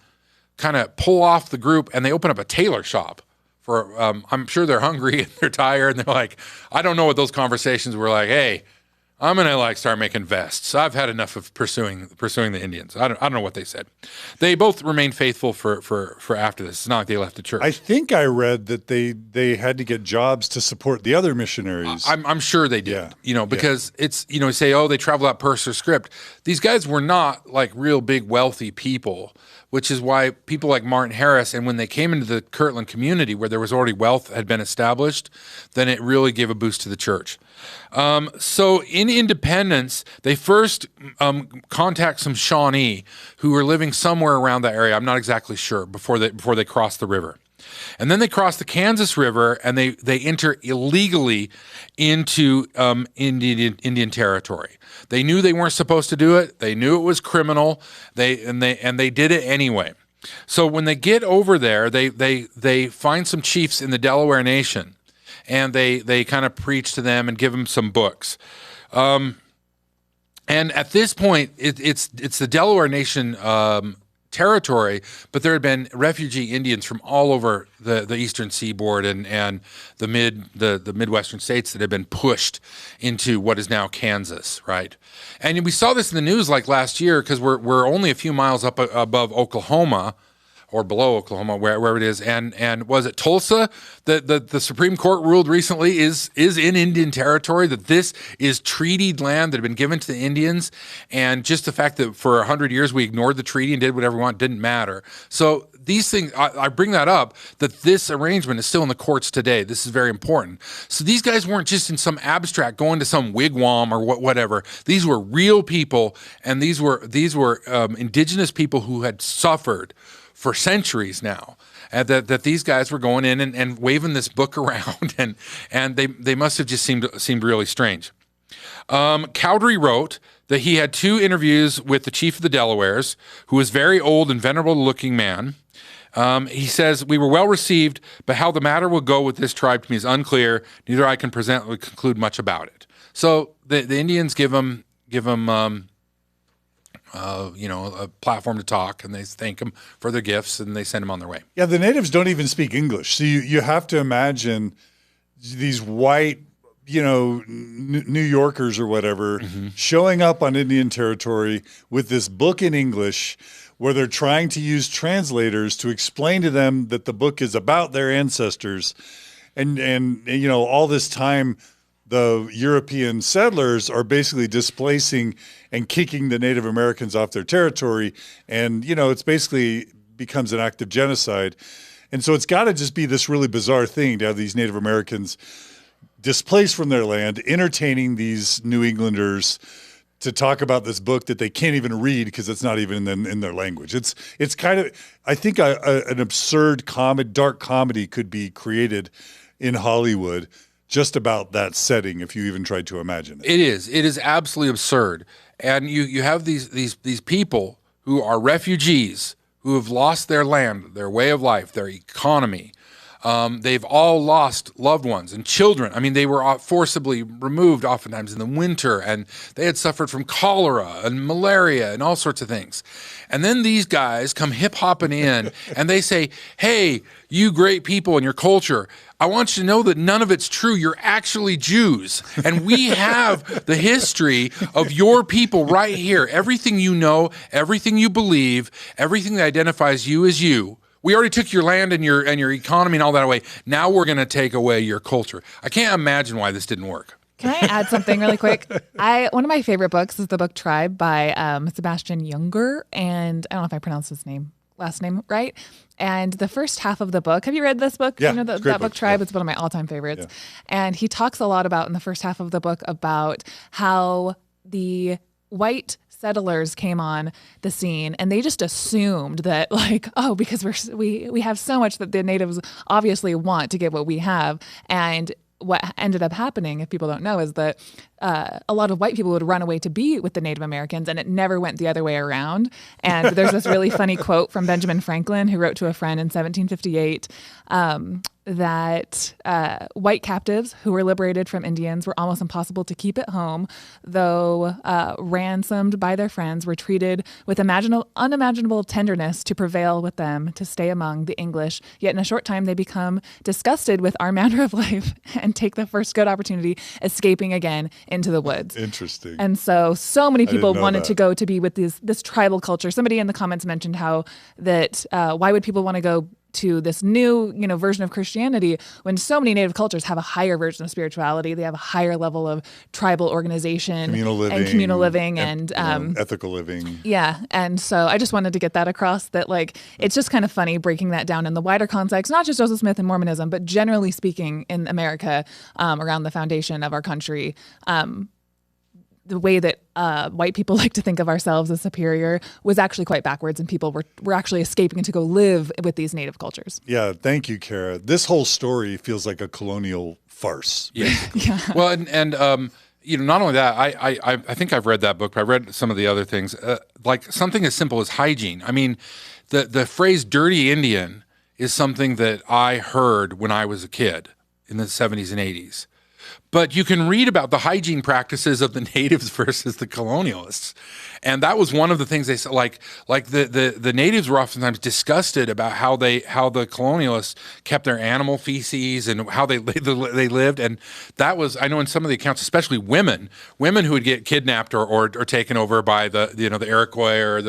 kind of pull off the group and they open up a tailor shop for I'm sure they're hungry and they're tired and they're like, I don't know what those conversations were like. Hey, I'm gonna start making vests. I've had enough of pursuing the Indians. I don't know what they said. They both remained faithful for after this. It's not like they left the church. I think I read that they had to get jobs to support the other missionaries. I'm sure they did. Because it's say, oh, they travel out purse or script. These guys were not like real big wealthy people. which is why people like Martin Harris, and when they came into the Kirtland community where there was already wealth had been established, then it really gave a boost to the church. So in independence, they first contact some Shawnee who were living somewhere around that area. I'm not exactly sure before they crossed the river. And then they cross the Kansas River and they enter illegally into Indian territory. They knew they weren't supposed to do it. They knew it was criminal. They did it anyway. So when they get over there, they find some chiefs in the Delaware Nation, and they kind of preach to them and give them some books. And at this point, it's the Delaware Nation territory, but there had been refugee Indians from all over the eastern seaboard and the Midwestern states that had been pushed into what is now Kansas, right? And we saw this in the news like last year because we're only a few miles up above Oklahoma, or below Oklahoma, wherever it is, and was it Tulsa that the Supreme Court ruled recently is in Indian territory, that this is treated land that had been given to the Indians, and just the fact that for 100 years we ignored the treaty and did whatever we want didn't matter. So these things, I bring that up, that this arrangement is still in the courts today. This is very important. So these guys weren't just in some abstract going to some wigwam or whatever. These were real people, and these were indigenous people who had suffered for centuries now, that these guys were going in and waving this book around, and they must have just seemed really strange. Cowdery wrote that he had 2 interviews with the chief of the Delawares, who was very old and venerable-looking man. He says, "We were well received, but how the matter will go with this tribe to me is unclear. Neither I can conclude much about it." So the Indians give him a platform to talk, and they thank them for their gifts, and they send them on their way. Yeah, the natives don't even speak English. So you have to imagine these white, New Yorkers or whatever, showing up on Indian territory with this book in English where they're trying to use translators to explain to them that the book is about their ancestors. And all this time, the European settlers are basically displacing and kicking the Native Americans off their territory. And, it's basically becomes an act of genocide. And so it's got to just be this really bizarre thing to have these Native Americans displaced from their land, entertaining these New Englanders to talk about this book that they can't even read because it's not even in their language. It's kind of, I think an absurd dark comedy could be created in Hollywood just about that setting, if you even tried to imagine it. It is absolutely absurd. And you have these people who are refugees, who have lost their land, their way of life, their economy. They've all lost loved ones and children. I mean, they were forcibly removed oftentimes in the winter, and they had suffered from cholera and malaria and all sorts of things. And then these guys come hip-hopping in, and they say, "Hey, you great people and your culture, I want you to know that none of it's true. You're actually Jews. And we have the history of your people right here. Everything you know, everything you believe, everything that identifies you as you. We already took your land and your economy and all that away. Now we're going to take away your culture." I can't imagine why this didn't work. Can I add something really quick? One of my favorite books is the book Tribe by Sebastian Junger, and I don't know if I pronounced his last name right. And the first half of the book, have you read this book? Yeah, That book Tribe? Yeah. It's one of my all-time favorites. Yeah. And he talks a lot about, in the first half of the book, about how the white settlers came on the scene and they just assumed that, because we have so much that the natives obviously want to get what we have. And what ended up happening, if people don't know, is that a lot of white people would run away to be with the Native Americans, and it never went the other way around. And there's this really funny quote from Benjamin Franklin, who wrote to a friend in 1758 that white captives who were liberated from Indians were almost impossible to keep at home, though ransomed by their friends, were treated with unimaginable tenderness to prevail with them to stay among the English. Yet in a short time they become disgusted with our manner of life and take the first good opportunity, escaping again into the woods. Interesting. And so many people wanted to go to be with this tribal culture. Somebody in the comments mentioned how that why would people want to go to this new, version of Christianity when so many native cultures have a higher version of spirituality. They have a higher level of tribal organization, communal living, and ethical living. Yeah. And so I just wanted to get that across, that like, it's just kind of funny breaking that down in the wider context, not just Joseph Smith and Mormonism, but generally speaking in America, around the foundation of our country. The way that white people like to think of ourselves as superior was actually quite backwards, and people were actually escaping to go live with these native cultures. Yeah, thank you, Carah. This whole story feels like a colonial farce. Yeah. Yeah. Well, and not only that, I think I've read that book, but I read some of the other things, like something as simple as hygiene. I mean, the phrase "dirty Indian" is something that I heard when I was a kid in the 70s and 80s. But you can read about the hygiene practices of the natives versus the colonialists. And that was one of the things they said, like the natives were oftentimes disgusted about how the colonialists kept their animal feces and how they lived. And that was, I know in some of the accounts, especially women who would get kidnapped or taken over by the Iroquois or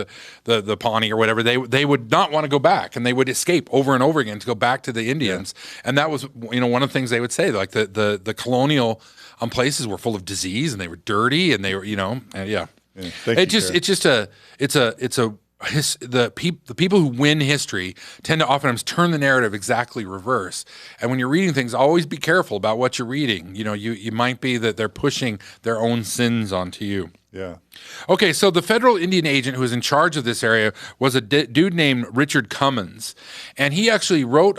the Pawnee or whatever, they would not want to go back, and they would escape over and over again to go back to the Indians. Yeah. And that was, one of the things they would say, like the colonial places were full of disease and they were dirty and they were, yeah. Yeah, the people who win history tend to oftentimes turn the narrative exactly reverse. And when you're reading things, always be careful about what you're reading. You might be that they're pushing their own sins onto you. Yeah. Okay, so the federal Indian agent who was in charge of this area was a dude named Richard Cummins, and he actually wrote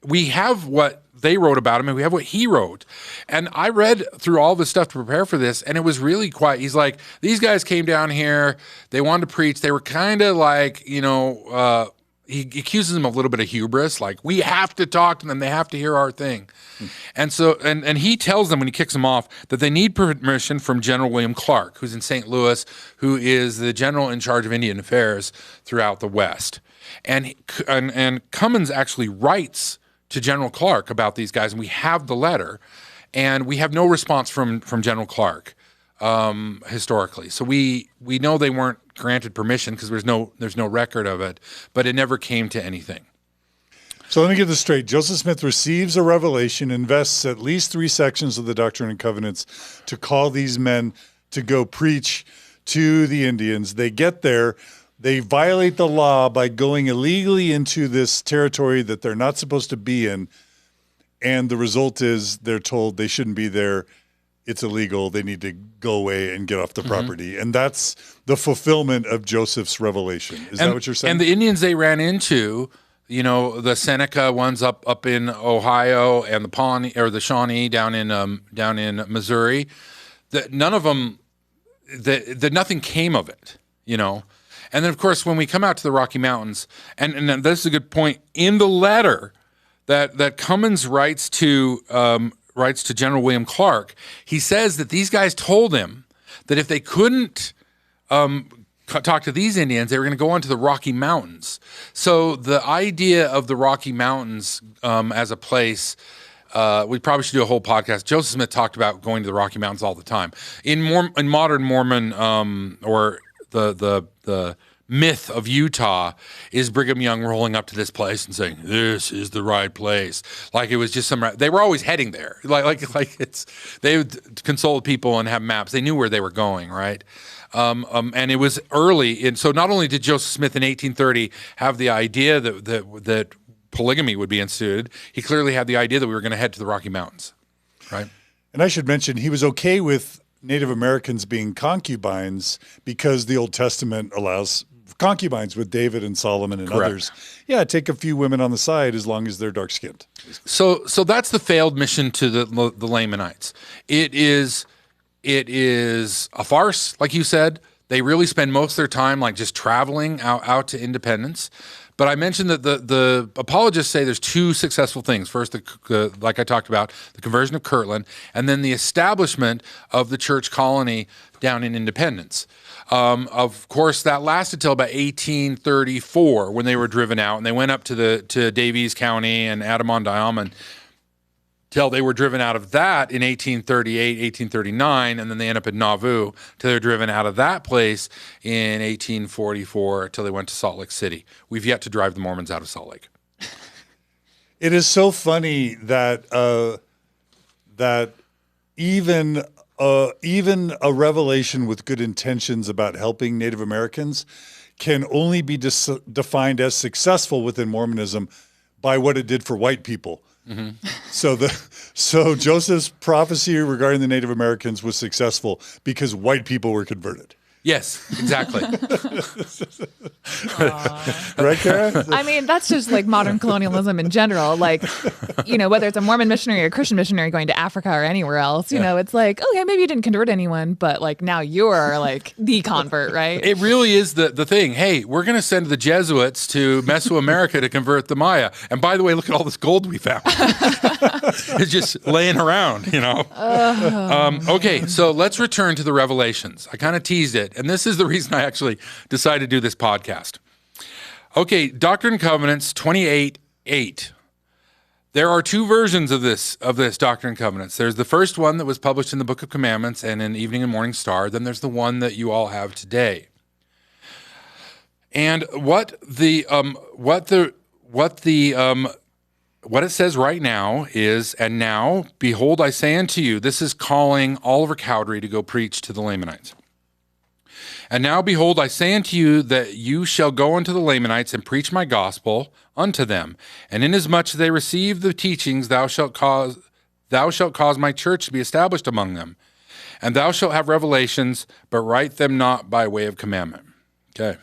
we have what they wrote about him, and we have what he wrote. And I read through all this stuff to prepare for this, and it was really quiet. He's like, these guys came down here, they wanted to preach, they were kind of like, he accuses them of a little bit of hubris, like, we have to talk to them, they have to hear our thing. And so, and he tells them when he kicks them off that they need permission from General William Clark, who's in St. Louis, who is the general in charge of Indian affairs throughout the West. And Cummins actually writes to General Clark about these guys, and we have the letter, and we have no response from General Clark historically. So we know they weren't granted permission because there's no record of it, but it never came to anything. So let me get this straight. Joseph Smith receives a revelation, invests at least 3 sections of the Doctrine and Covenants to call these men to go preach to the Indians. They get there. They violate the law by going illegally into this territory that they're not supposed to be in. And the result is they're told they shouldn't be there. It's illegal. They need to go away and get off the property. And that's the fulfillment of Joseph's revelation. Is that what you're saying? And the Indians they ran into, the Seneca ones up in Ohio and the Pawnee or the Shawnee down in Missouri, that none of them, that nothing came of it, And then, of course, when we come out to the Rocky Mountains, and this is a good point, in the letter that Cummins writes to General William Clark, he says that these guys told him that if they couldn't talk to these Indians, they were going to go on to the Rocky Mountains. So the idea of the Rocky Mountains as a place, we probably should do a whole podcast. Joseph Smith talked about going to the Rocky Mountains all the time. In modern Mormon or the myth of Utah is Brigham Young rolling up to this place and saying, "This is the right place." Like it was just they were always heading there. Like they would consult people and have maps. They knew where they were going, right? And it was early. And so not only did Joseph Smith in 1830 have the idea that polygamy would be instituted, he clearly had the idea that we were going to head to the Rocky Mountains, right? And I should mention, he was okay with Native Americans being concubines because the Old Testament allows concubines with David and Solomon and others. Yeah, take a few women on the side as long as they're dark-skinned. So that's the failed mission to the Lamanites. It is a farce, like you said. They really spend most of their time like just traveling out to independence. But I mentioned that the apologists say there's 2 successful things. First, like I talked about, the conversion of Kirtland, and then the establishment of the church colony down in Independence. Of course, that lasted till about 1834 when they were driven out, and they went up to Daviess County and Adirondack till they were driven out of that in 1838, 1839, and then they end up in Nauvoo till they're driven out of that place in 1844 till they went to Salt Lake City. We've yet to drive the Mormons out of Salt Lake. It is so funny that that even a revelation with good intentions about helping Native Americans can only be defined as successful within Mormonism by what it did for white people. Mm-hmm. So Joseph's prophecy regarding the Native Americans was successful because white people were converted. Yes, exactly. Right, Carah? I mean, that's just like modern colonialism in general. Like, you know, whether it's a Mormon missionary or a Christian missionary going to Africa or anywhere else, you know, it's like, okay, maybe you didn't convert anyone, but like now you're like the convert, right? It really is the thing. Hey, we're going to send the Jesuits to Mesoamerica to convert the Maya. And by the way, look at all this gold we found. It's just laying around, you know. Okay, so let's return to the Revelations. I kind of teased it. And this is the reason I actually decided to do this podcast. Okay, Doctrine and Covenants 28:8. There are two versions of this Doctrine and Covenants. There's the first one that was published in the Book of Commandments and in Evening and Morning Star. Then there's the one that you all have today. And what it says right now is, and now, behold, I say unto you, this is calling Oliver Cowdery to go preach to the Lamanites. And now, behold, I say unto you that you shall go unto the Lamanites and preach my gospel unto them. And inasmuch as they receive the teachings, thou shalt cause my church to be established among them. And thou shalt have revelations, but write them not by way of commandment. Okay.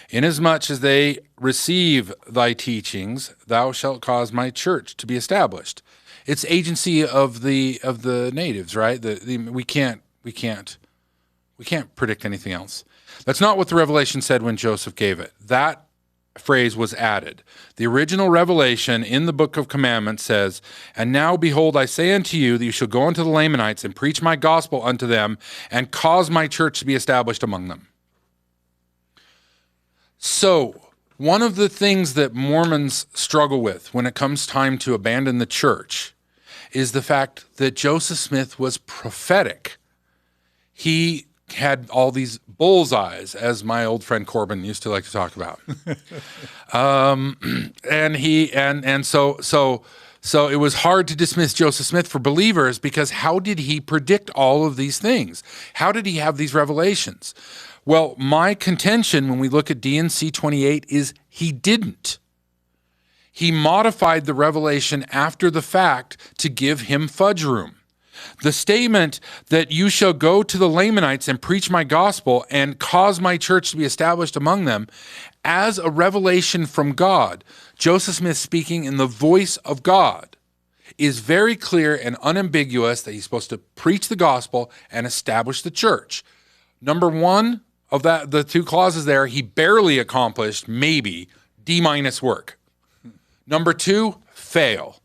Inasmuch as they receive thy teachings, thou shalt cause my church to be established. It's agency of the natives, right? We can't predict anything else. That's not what the revelation said when Joseph gave it. That phrase was added. The original revelation in the Book of Commandments says, and now, behold, I say unto you that you shall go unto the Lamanites and preach my gospel unto them and cause my church to be established among them. So, one of the things that Mormons struggle with when it comes time to abandon the church is the fact that Joseph Smith was prophetic. He had all these bullseyes, as my old friend Corbin used to like to talk about. So it was hard to dismiss Joseph Smith for believers because how did he predict all of these things? How did he have these revelations? Well, my contention when we look at D&C 28 is he didn't. He modified the revelation after the fact to give him fudge room. The statement that you shall go to the Lamanites and preach my gospel and cause my church to be established among them as a revelation from God, Joseph Smith speaking in the voice of God, is very clear and unambiguous that he's supposed to preach the gospel and establish the church. Number one of that, the two clauses there, he barely accomplished, maybe, D- work. Number two, fail.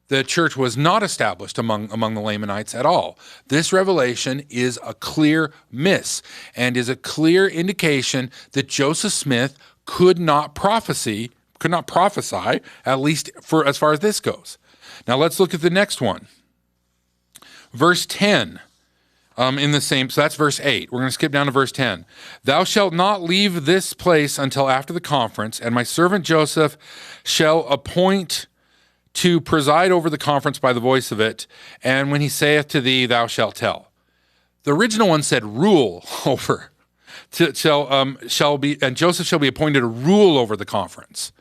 The church was not established among the Lamanites at all. This revelation is a clear miss and is a clear indication that Joseph Smith could not prophesy, at least for as far as this goes. Now let's look at the next one. Verse 10. So that's verse 8. We're going to skip down to verse 10. Thou shalt not leave this place until after the conference, and my servant Joseph shall appoint to preside over the conference by the voice of it, and when he saith to thee, thou shalt tell. The original one said rule over, and Joseph shall be appointed to rule over the conference.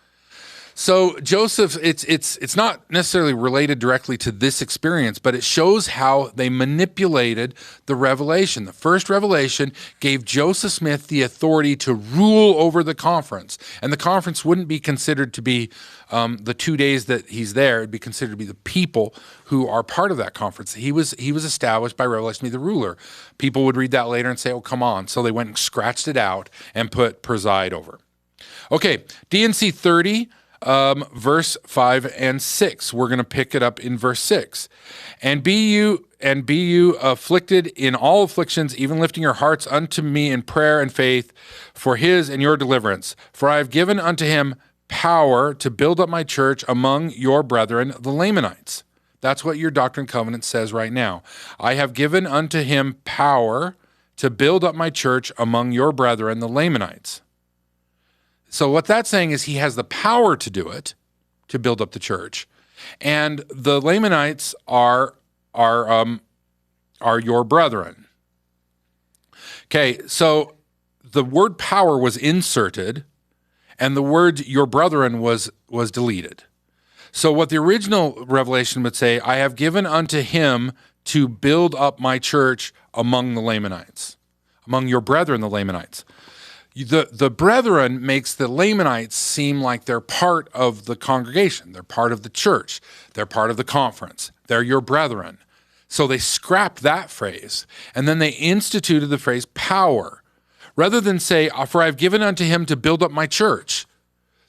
So Joseph, it's not necessarily related directly to this experience, but it shows how they manipulated the revelation. The first revelation gave Joseph Smith the authority to rule over the conference, and the conference wouldn't be considered to be the 2 days that he's there. It'd be considered to be the people who are part of that conference. He was established by revelation to be the ruler. People would read that later and say, oh, come on. So they went and scratched it out and put preside over. Okay, D&C 30. Verse 5 and 6. We're going to pick it up in verse 6. And be you afflicted in all afflictions, even lifting your hearts unto me in prayer and faith for his and your deliverance. For I have given unto him power to build up my church among your brethren, the Lamanites. That's what your Doctrine and Covenants says right now. I have given unto him power to build up my church among your brethren, the Lamanites. So what that's saying is he has the power to do it, to build up the church. And the Lamanites are your brethren. Okay, so the word power was inserted, and the word your brethren was deleted. So what the original revelation would say, I have given unto him to build up my church among the Lamanites, among your brethren, the Lamanites. The brethren makes the Lamanites seem like they're part of the congregation. They're part of the church. They're part of the conference. They're your brethren. So they scrapped that phrase, and then they instituted the phrase power. Rather than say, for I've given unto him to build up my church.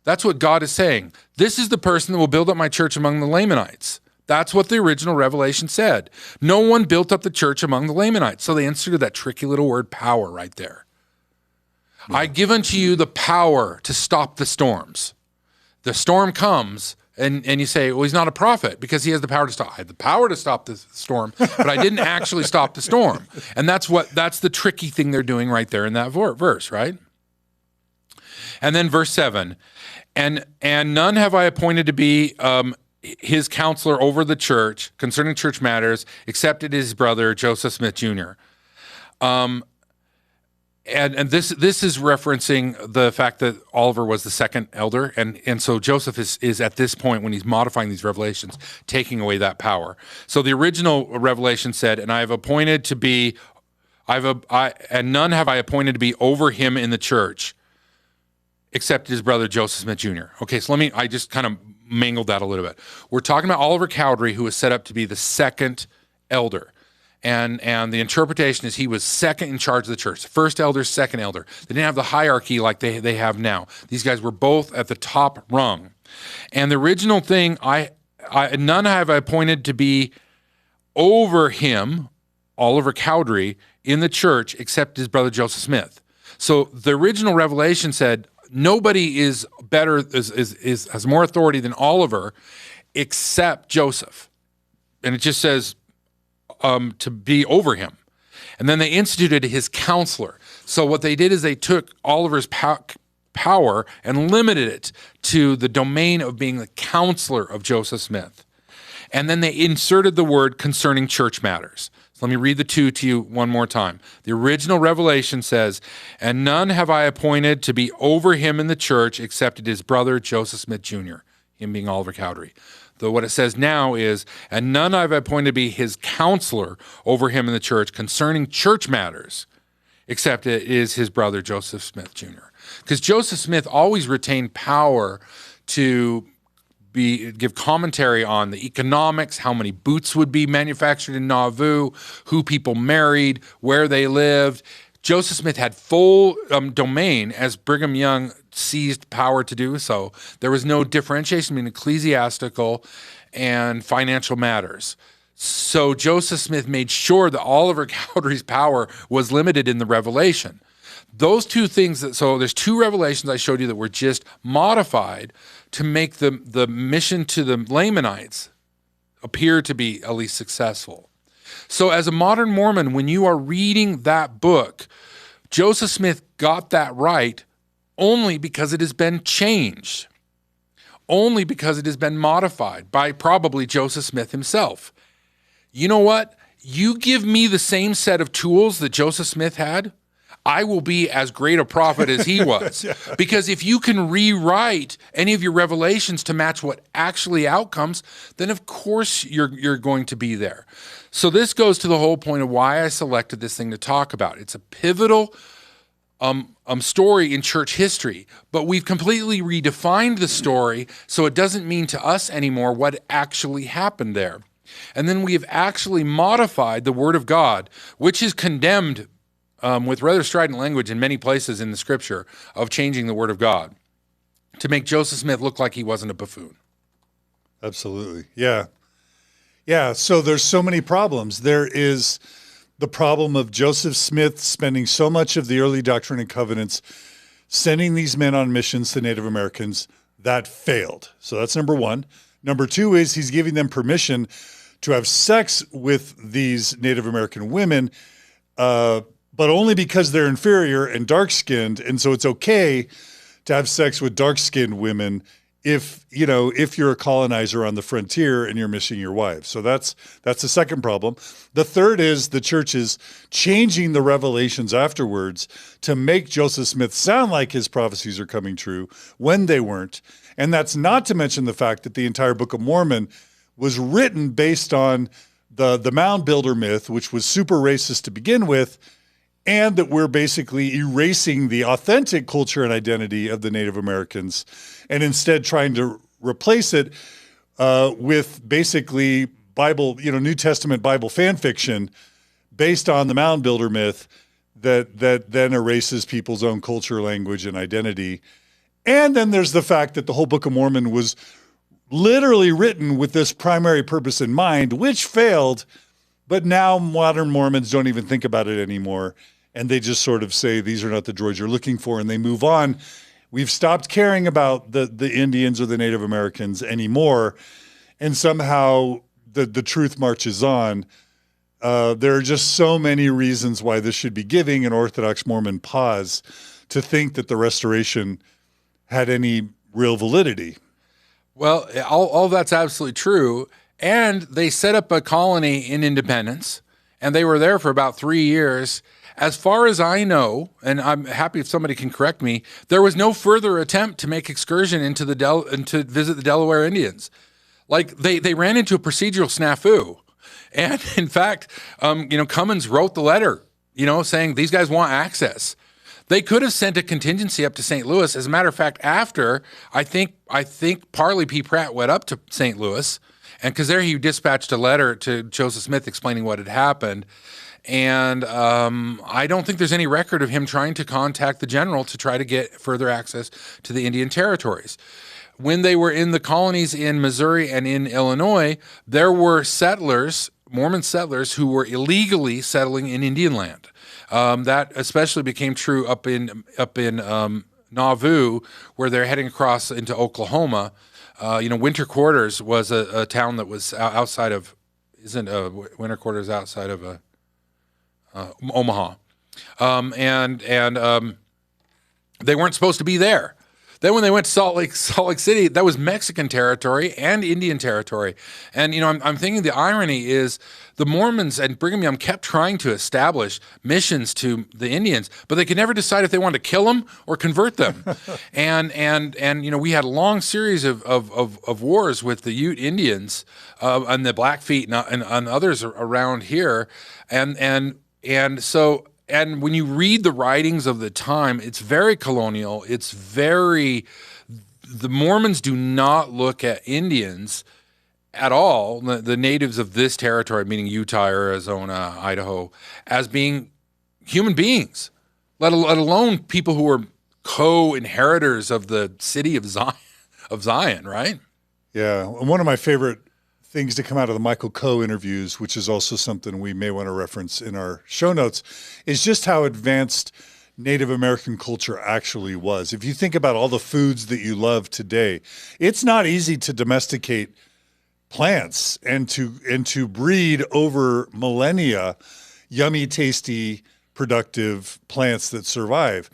That's what God is saying. This is the person that will build up my church among the Lamanites. That's what the original revelation said. No one built up the church among the Lamanites. So they inserted that tricky little word power right there. Yeah. I give unto you the power to stop the storms. The storm comes, and you say, well, he's not a prophet because he has the power to stop. I have the power to stop the storm, but I didn't actually stop the storm. And that's the tricky thing they're doing right there in that verse, right? And then verse 7, and none have I appointed to be his counselor over the church concerning church matters, except it is his brother, Joseph Smith, Jr. And this is referencing the fact that Oliver was the second elder, and so Joseph is at this point, when he's modifying these revelations, taking away that power. So the original revelation said, and I have appointed to be, and none have I appointed to be over him in the church, except his brother Joseph Smith Jr. Okay, so I just kind of mangled that a little bit. We're talking about Oliver Cowdery, who was set up to be the second elder. And the interpretation is he was second in charge of the church. First elder, second elder. They didn't have the hierarchy like they have now. These guys were both at the top rung. And the original thing, none have I appointed to be over him, Oliver Cowdery, in the church, except his brother Joseph Smith. So the original revelation said, nobody is better, has more authority than Oliver, except Joseph. And it just says to be over him. And then they instituted his counselor. So what they did is they took Oliver's power and limited it to the domain of being the counselor of Joseph Smith. And then they inserted the word concerning church matters. Let me read the two to you one more time. The original revelation says, and none have I appointed to be over him in the church except his brother Joseph Smith Jr., him being Oliver Cowdery. Though what it says now is, and none have I appointed to be his counselor over him in the church concerning church matters, except it is his brother Joseph Smith Jr. Because Joseph Smith always retained power to give commentary on the economics, how many boots would be manufactured in Nauvoo, who people married, where they lived. Joseph Smith had full domain, as Brigham Young seized power to do so. There was no differentiation between ecclesiastical and financial matters. So Joseph Smith made sure that Oliver Cowdery's power was limited in the revelation. Those two things, so there's two revelations I showed you that were just modified to make the mission to the Lamanites appear to be at least successful. So as a modern Mormon, when you are reading that book, Joseph Smith got that right only because it has been changed, only because it has been modified by probably Joseph Smith himself. You know what? You give me the same set of tools that Joseph Smith had, I will be as great a prophet as he was. Yeah. Because if you can rewrite any of your revelations to match what actually outcomes, then of course you're going to be there. So this goes to the whole point of why I selected this thing to talk about. It's a pivotal story in church history, but we've completely redefined the story, so it doesn't mean to us anymore what actually happened there. And then we have actually modified the Word of God, which is condemned with rather strident language in many places in the Scripture of changing the Word of God to make Joseph Smith look like he wasn't a buffoon. Absolutely. Yeah. Yeah, so there's so many problems. There is the problem of Joseph Smith spending so much of the early Doctrine and Covenants sending these men on missions to Native Americans. That failed. So that's number one. Number two is he's giving them permission to have sex with these Native American women, but only because they're inferior and dark-skinned. And so it's okay to have sex with dark-skinned women if you're a colonizer on the frontier and you're missing your wife. So that's the second problem. The third is the church is changing the revelations afterwards to make Joseph Smith sound like his prophecies are coming true when they weren't. And that's not to mention the fact that the entire Book of Mormon was written based on the mound builder myth, which was super racist to begin with, and that we're basically erasing the authentic culture and identity of the Native Americans and instead trying to replace it with basically Bible, New Testament Bible fan fiction based on the mound builder myth that then erases people's own culture, language, and identity. And then there's the fact that the whole Book of Mormon was literally written with this primary purpose in mind, which failed. But now modern Mormons don't even think about it anymore. And they just sort of say, these are not the droids you're looking for, and they move on. We've stopped caring about the Indians or the Native Americans anymore. And somehow the truth marches on. There are just so many reasons why this should be giving an Orthodox Mormon pause to think that the restoration had any real validity. Well, all that's absolutely true. And they set up a colony in Independence, and they were there for about 3 years. As far as I know, and I'm happy if somebody can correct me, there was no further attempt to make excursion into to visit the Delaware Indians. Like they ran into a procedural snafu. And in fact, Cummins wrote the letter, saying these guys want access. They could have sent a contingency up to St. Louis. As a matter of fact, after I think Parley P. Pratt went up to St. Louis, and because there he dispatched a letter to Joseph Smith explaining what had happened. And I don't think there's any record of him trying to contact the general to try to get further access to the Indian territories. When they were in the colonies in Missouri and in Illinois, there were settlers, Mormon settlers, who were illegally settling in Indian land. That especially became true up in Nauvoo, where they're heading across into Oklahoma. Winter Quarters was a town that was outside of, Winter Quarters outside of Omaha, and they weren't supposed to be there. Then when they went to Salt Lake City, that was Mexican territory and Indian territory. And, I'm thinking the irony is the Mormons and Brigham Young kept trying to establish missions to the Indians, but they could never decide if they wanted to kill them or convert them. and we had a long series of wars with the Ute Indians and the Blackfeet and others around here. And when you read the writings of the time, it's very colonial. The Mormons do not look at Indians at all, the natives of this territory, meaning Utah, Arizona, Idaho, as being human beings, let alone people who are co-inheritors of the city of Zion, right? Yeah. And one of my favorite things to come out of the Michael Coe interviews, which is also something we may want to reference in our show notes, is just how advanced Native American culture actually was. If you think about all the foods that you love today, it's not easy to domesticate plants and to breed over millennia yummy, tasty, productive plants that survive.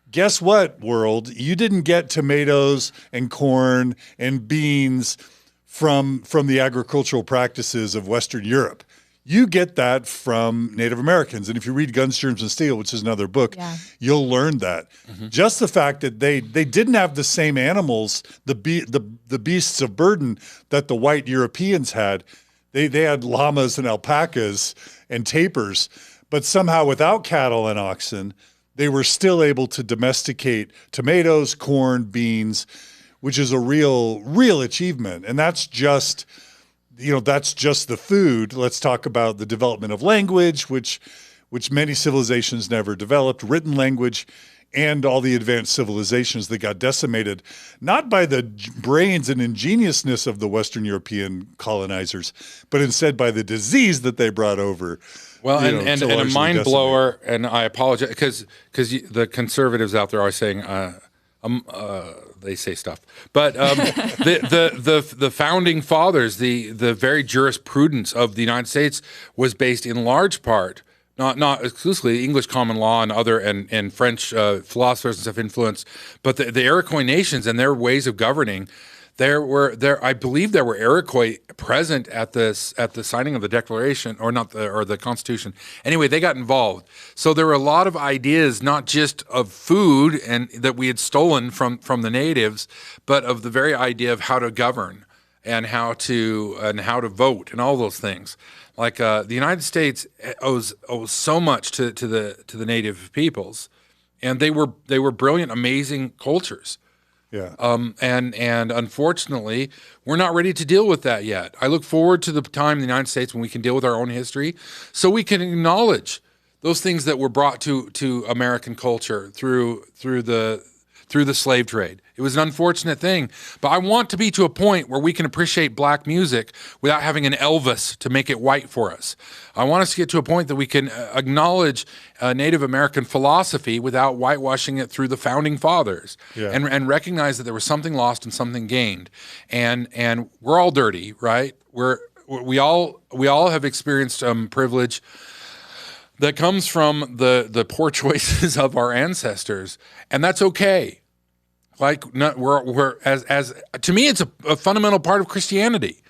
Guess what, world? You didn't get tomatoes and corn and beans from the agricultural practices of Western Europe. You get that from Native Americans. And if you read Guns, Germs, and Steel, which is another book, you'll learn that. Mm-hmm. Just the fact that they didn't have the same animals, the beasts of burden that the white Europeans had. They had llamas and alpacas and tapirs, but somehow without cattle and oxen, they were still able to domesticate tomatoes, corn, beans, which is a real achievement. And that's just the food. Let's talk about the development of language, which many civilizations never developed, written language, and all the advanced civilizations that got decimated, not by the brains and ingeniousness of the Western European colonizers, but instead by the disease that they brought over. Well, and a mind blower, and I apologize, because the conservatives out there are saying, they say stuff, but the founding fathers, the very jurisprudence of the United States was based in large part not exclusively English common law and other and French philosophers and stuff influenced, but the Iroquois nations and their ways of governing. I believe there were Iroquois present at the signing of the Declaration, or the Constitution. Anyway, they got involved. So there were a lot of ideas, not just of food and that we had stolen from the natives, but of the very idea of how to govern and how to vote and all those things. Like the United States owes so much to the native peoples, and they were brilliant, amazing cultures. Yeah. And unfortunately, we're not ready to deal with that yet. I look forward to the time in the United States when we can deal with our own history, so we can acknowledge those things that were brought to American culture through the slave trade. It was an unfortunate thing, but I want to be to a point where we can appreciate black music without having an Elvis to make it white for us. I want us to get to a point that we can acknowledge Native American philosophy without whitewashing it through the founding fathers, and recognize that there was something lost and something gained. And we're all dirty, right? We all have experienced privilege that comes from the poor choices of our ancestors, and that's okay. Like, as to me, it's a fundamental part of Christianity,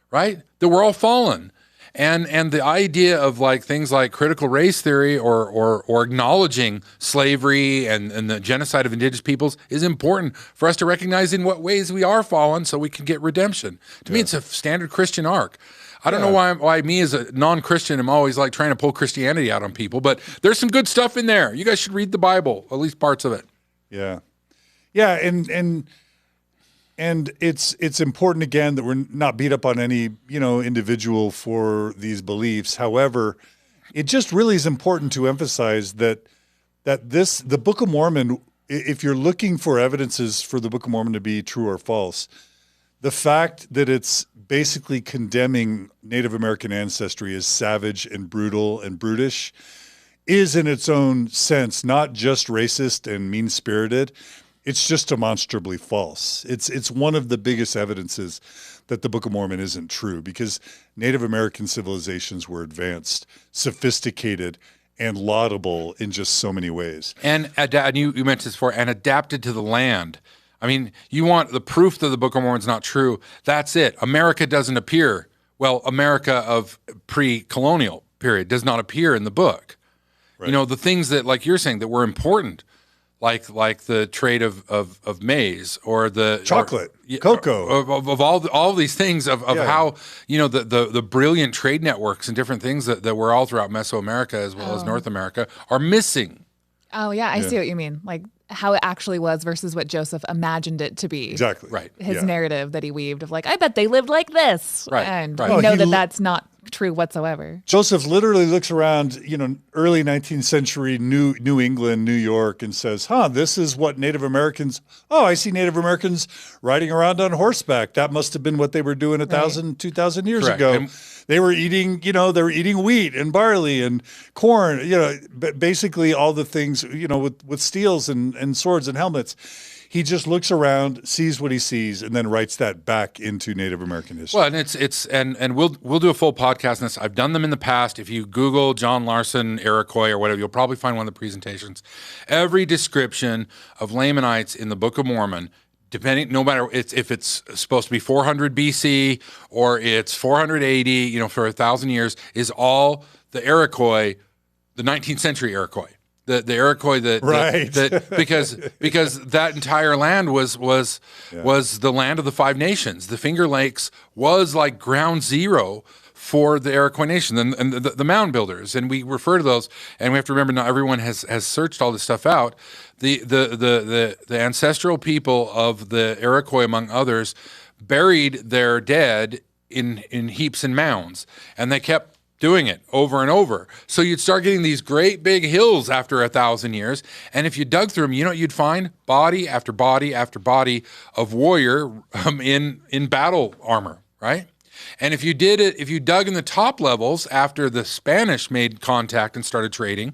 right? That we're all fallen, and the idea of like things like critical race theory or acknowledging slavery and the genocide of indigenous peoples is important for us to recognize in what ways we are fallen, so we can get redemption. To me, it's a standard Christian arc. I don't know why me as a non-Christian, I'm always like trying to pull Christianity out on people, but there's some good stuff in there. You guys should read the Bible, at least parts of it. Yeah. Yeah, and it's important again that we're not beat up on any, individual for these beliefs. However, it just really is important to emphasize that the Book of Mormon, if you're looking for evidences for the Book of Mormon to be true or false, the fact that it's basically condemning Native American ancestry as savage and brutal and brutish is in its own sense not just racist and mean-spirited. It's just demonstrably false. It's one of the biggest evidences that the Book of Mormon isn't true, because Native American civilizations were advanced, sophisticated, and laudable in just so many ways. And you mentioned this before, and adapted to the land. I mean, you want the proof that the Book of Mormon is not true. That's it. America doesn't appear. Well, America of pre-colonial period does not appear in the book. Right. The things that, like you're saying, that were important, like the trade of maize or the chocolate, cocoa, of all these things of how the brilliant trade networks and different things that were all throughout Mesoamerica as well as North America are missing. Oh yeah, I see what you mean. Like how it actually was versus what Joseph imagined it to be. Exactly. Right. His narrative that he weaved of like, I bet they lived like this. Right. And right. we know that's not true whatsoever. Joseph literally looks around, early 19th century New England, New York, and says, this is what Native Americans, I see Native Americans riding around on horseback. That must have been what they were doing 1,000, 2,000 years Correct. ago. And they were eating, wheat and barley and corn, basically all the things, with steels and swords and helmets. He just looks around, sees what he sees, and then writes that back into Native American history. Well, and we'll do a full podcast on this. I've done them in the past. If you Google John Larsen, Iroquois, or whatever, you'll probably find one of the presentations. Every description of Lamanites in the Book of Mormon, no matter if it's supposed to be 400 BC or it's 480, for 1,000 years, is all the Iroquois, the 19th century Iroquois. The Iroquois because that entire land was the land of the Five Nations. The Finger Lakes was like ground zero for the Iroquois nation and the mound builders, and we refer to those. And we have to remember, not everyone has searched all this stuff out. The ancestral people of the Iroquois, among others, buried their dead in heaps and mounds, and they kept doing it over and over. So you'd start getting these great big hills after 1,000 years. And if you dug through them, what you'd find? Body after body after body of warrior in battle armor, right? And if you dug in the top levels after the Spanish made contact and started trading,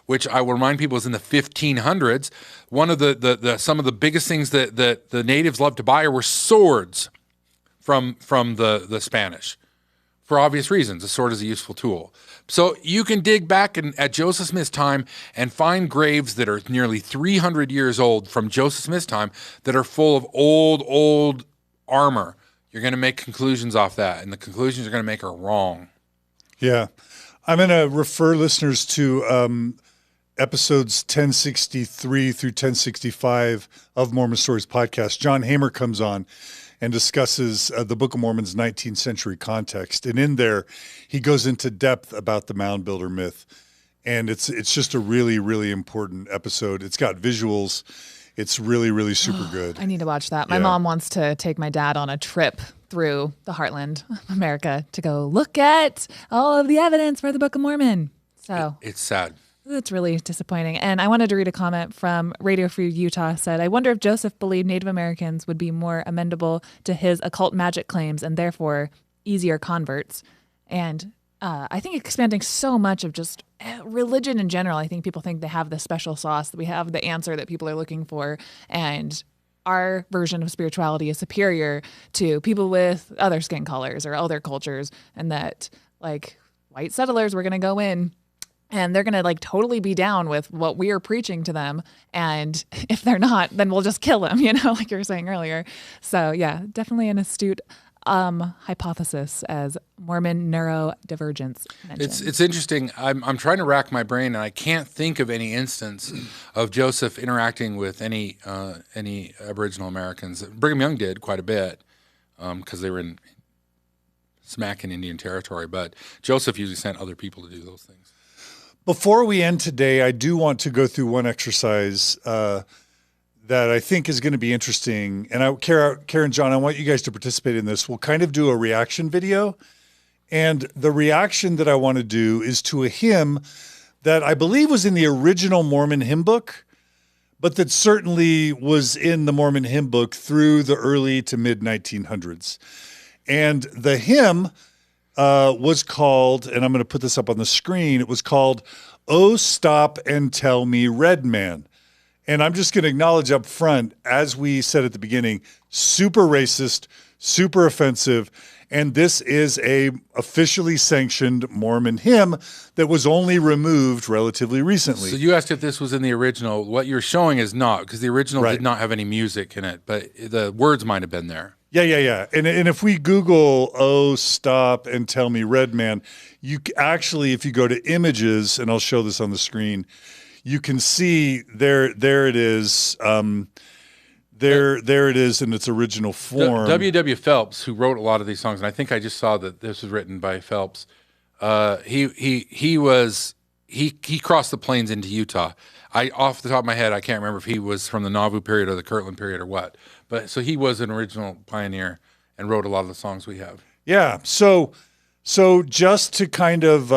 which I will remind people is in the 1500s, one of some of the biggest things that the natives loved to buy were swords from the Spanish. For obvious reasons, a sword is a useful tool. So you can dig back at Joseph Smith's time and find graves that are nearly 300 years old from Joseph Smith's time that are full of old armor. You're going to make conclusions off that, and the conclusions you're going to make are wrong. Yeah. I'm going to refer listeners to episodes 1063 through 1065 of Mormon Stories podcast. John Hamer comes on and discusses the Book of Mormon's 19th century context. And in there, he goes into depth about the mound builder myth. And it's just a really, really important episode. It's got visuals. It's really, really super good. I need to watch that. My mom wants to take my dad on a trip through the heartland of America to go look at all of the evidence for the Book of Mormon. So it's sad. It's really disappointing. And I wanted to read a comment from Radio Free Utah. Said, I wonder if Joseph believed Native Americans would be more amenable to his occult magic claims and therefore easier converts. And I think expanding so much of just religion in general, I think people think they have the special sauce, that we have the answer that people are looking for. And our version of spirituality is superior to people with other skin colors or other cultures. And that like white settlers were going to go in and they're going to like totally be down with what we are preaching to them. And if they're not, then we'll just kill them, like you were saying earlier. So yeah, definitely an astute hypothesis, as Mormon neurodivergence mentioned. It's interesting. I'm trying to rack my brain, and I can't think of any instance of Joseph interacting with any Aboriginal Americans. Brigham Young did quite a bit because they were in smack in Indian territory, but Joseph usually sent other people to do those things. Before we end today, I do want to go through one exercise that I think is going to be interesting. And Carah and John, I want you guys to participate in this. We'll kind of do a reaction video. And the reaction that I want to do is to a hymn that I believe was in the original Mormon hymn book, but that certainly was in the Mormon hymn book through the early to mid 1900s. And the hymn was called, and I'm going to put this up on the screen, it was called, "Oh, Stop and Tell Me, Red Man." And I'm just going to acknowledge up front, as we said at the beginning, super racist, super offensive, and this is a officially sanctioned Mormon hymn that was only removed relatively recently. So you asked if this was in the original. What you're showing is not, because the original did not have any music in it, but the words might have been there. Yeah. And if we Google, "Oh, Stop and Tell Me, Red Man," you actually, if you go to images, and I'll show this on the screen, you can see there it is. There it is in its original form. W.W. Phelps, who wrote a lot of these songs, and I think I just saw that this was written by Phelps. He crossed the plains into Utah. Off the top of my head, I can't remember if he was from the Nauvoo period or the Kirtland period or what. But so he was an original pioneer and wrote a lot of the songs we have. Yeah. So just to kind of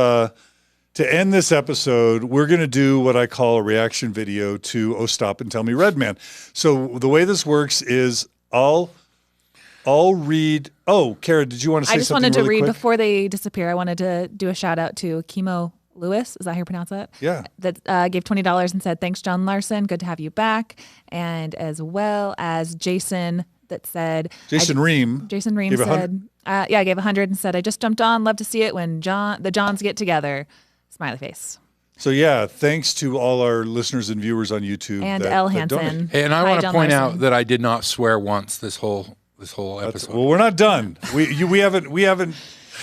to end this episode, we're going to do what I call a reaction video to "Oh, Stop and Tell Me, Red Man." So the way this works is I'll read. Oh, Carah, did you want to say something? I just wanted to read quick? Before they disappear. I wanted to do a shout out to Chemo Lewis. Is that how you pronounce it? Yeah. That gave $20 and said, "Thanks, John Larsen. Good to have you back." And as well as Jason that said, Jason Ream said, I gave 100 and said, "I just jumped on. Love to see it when the Johns get together." Smiley face. So yeah, thanks to all our listeners and viewers on YouTube. And L. Hansen. Hey, and I want to point out that I did not swear once this whole episode. Well, we're not done. We haven't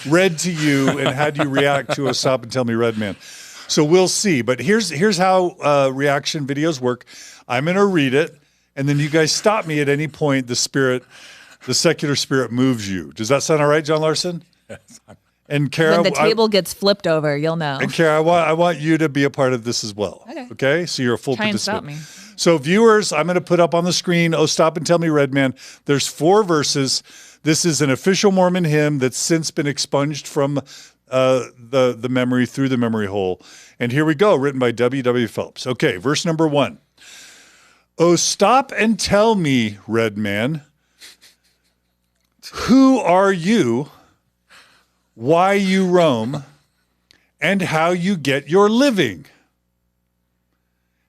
read to you and had you react to "Oh, Stop and Tell Me, Red Man." So we'll see. But here's how reaction videos work. I'm going to read it, and then you guys stop me at any point the secular spirit moves you. Does that sound all right, John Larsen? Yes. And Carah, when the table gets flipped over, you'll know. And Carah, I want you to be a part of this as well. Okay? So you're a full participant. Try and stop me. So viewers, I'm going to put up on the screen, "Oh, Stop and Tell Me, Red Man." There's 4 verses. This is an official Mormon hymn that's since been expunged from the memory through the memory hole. And here we go, written by W.W. Phelps. Okay, verse number 1. "Oh, stop and tell me, Red Man, who are you, why you roam, and how you get your living?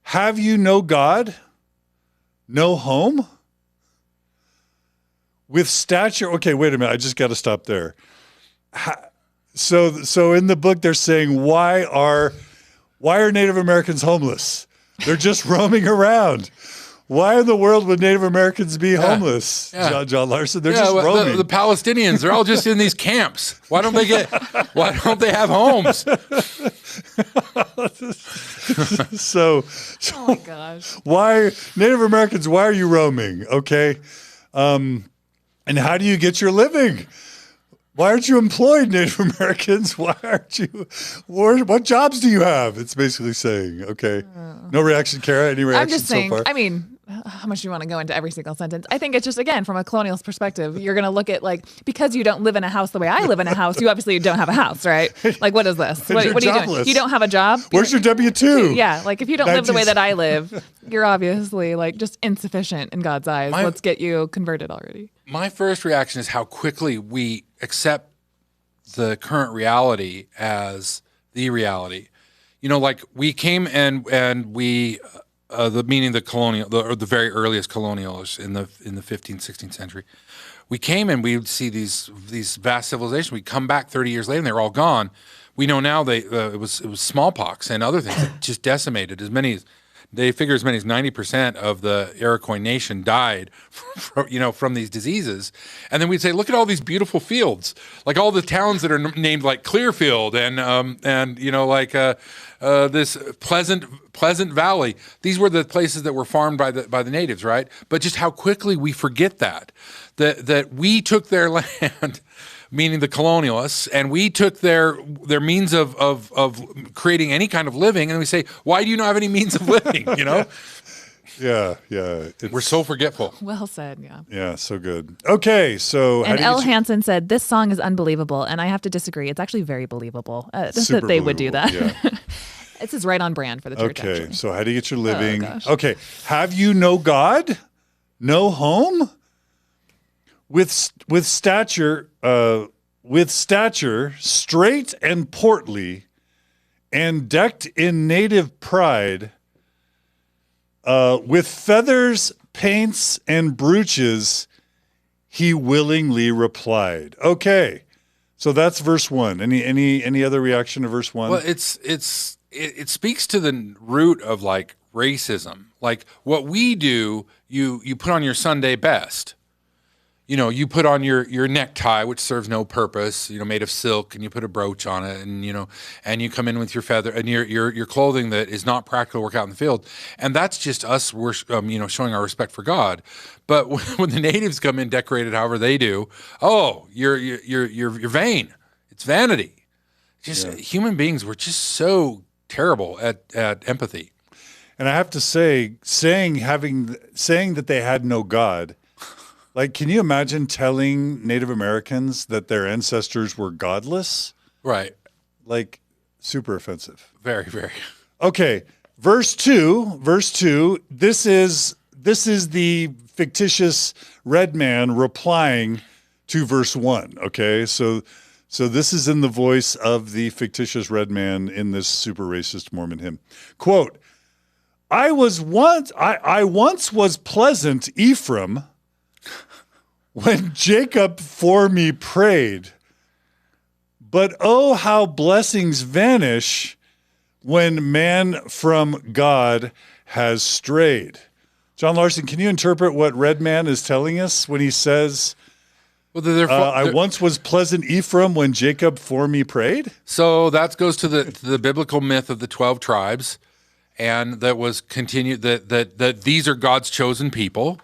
Have you no God, no home? With stature..." Okay, wait a minute. I just got to stop there. So in the book, they're saying, why are Native Americans homeless? They're just roaming around. Why in the world would Native Americans be homeless? Yeah. John Larsen, they're just roaming. The Palestinians, they're all just in these camps. Why don't they have homes? So Oh my gosh. why Native Americans, why are you roaming? Okay. And how do you get your living? Why aren't you employed, Native Americans? Why aren't you? What jobs do you have? It's basically saying, okay. No reaction, Carah? Any reaction I'm just saying, so far? I mean, how much do you want to go into every single sentence? I think it's just, again, from a colonialist perspective, you're going to look at, like, because you don't live in a house the way I live in a house, you obviously don't have a house, right? Like, what is this? What You're are you doing? jobless. You don't have a job? Where's your W-2? Yeah, like, if you don't live the way that I live, you're obviously, like, just insufficient in God's eyes. Let's get you converted already. My first reaction is how quickly we accept the current reality as the reality. You know, like we came and we, meaning the colonial, or the very earliest colonialists in the 15th, 16th century, we came and we would see these vast civilizations. We come back 30 years later and they're all gone. We know now it was smallpox and other things that just decimated they figure as many as 90% of the Iroquois nation died from these diseases. And then we'd say, look at all these beautiful fields, like all the towns that are named like Clearfield and this Pleasant Valley. These were the places that were farmed by the natives, right? But just how quickly we forget that we took their land, meaning the colonialists, and we took their means of creating any kind of living, and we say, why do you not have any means of living? You know? Yeah. We're so forgetful. Well said, yeah. Yeah, so good. Okay, so And L. Hansen said, this song is unbelievable, and I have to disagree. It's actually very believable just that they would do that. Yeah. This is right on brand for the church, Okay, actually. so how do you get your living? gosh. Okay, have you no God, no home? With stature straight and portly, and decked in native pride, with feathers, paints, and brooches, he willingly replied. Okay, so that's verse 1. Any other reaction to verse 1? Well, it speaks to the root of like racism. Like what we do, you put on your Sunday best. You know, you put on your necktie, which serves no purpose, made of silk, and you put a brooch on it, and and you come in with your feather and your clothing that is not practical to work out in the field, and that's just us, showing our respect for God. But when the natives come in decorated however they do, you're vain. It's vanity. Human beings were just so terrible at empathy. And I have to say, saying that they had no God. Like, can you imagine telling Native Americans that their ancestors were godless? Right. Like, super offensive. Very, very. Okay, verse 2. This is the fictitious red man replying to verse 1. Okay, so this is in the voice of the fictitious red man in this super racist Mormon hymn. Quote, I once was pleasant Ephraim, when Jacob for me prayed, but oh, how blessings vanish when man from God has strayed. John Larsen, can you interpret what Red Man is telling us when he says, I once was pleasant Ephraim when Jacob for me prayed? So that goes to the biblical myth of the 12 tribes, and that was continued that these are God's chosen people.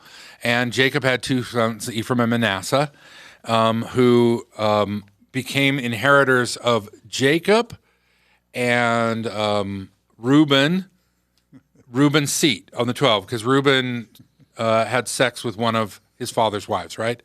And Jacob had two sons, Ephraim and Manasseh, who became inheritors of Jacob and Reuben's seat on the 12, because Reuben had sex with one of his father's wives, right?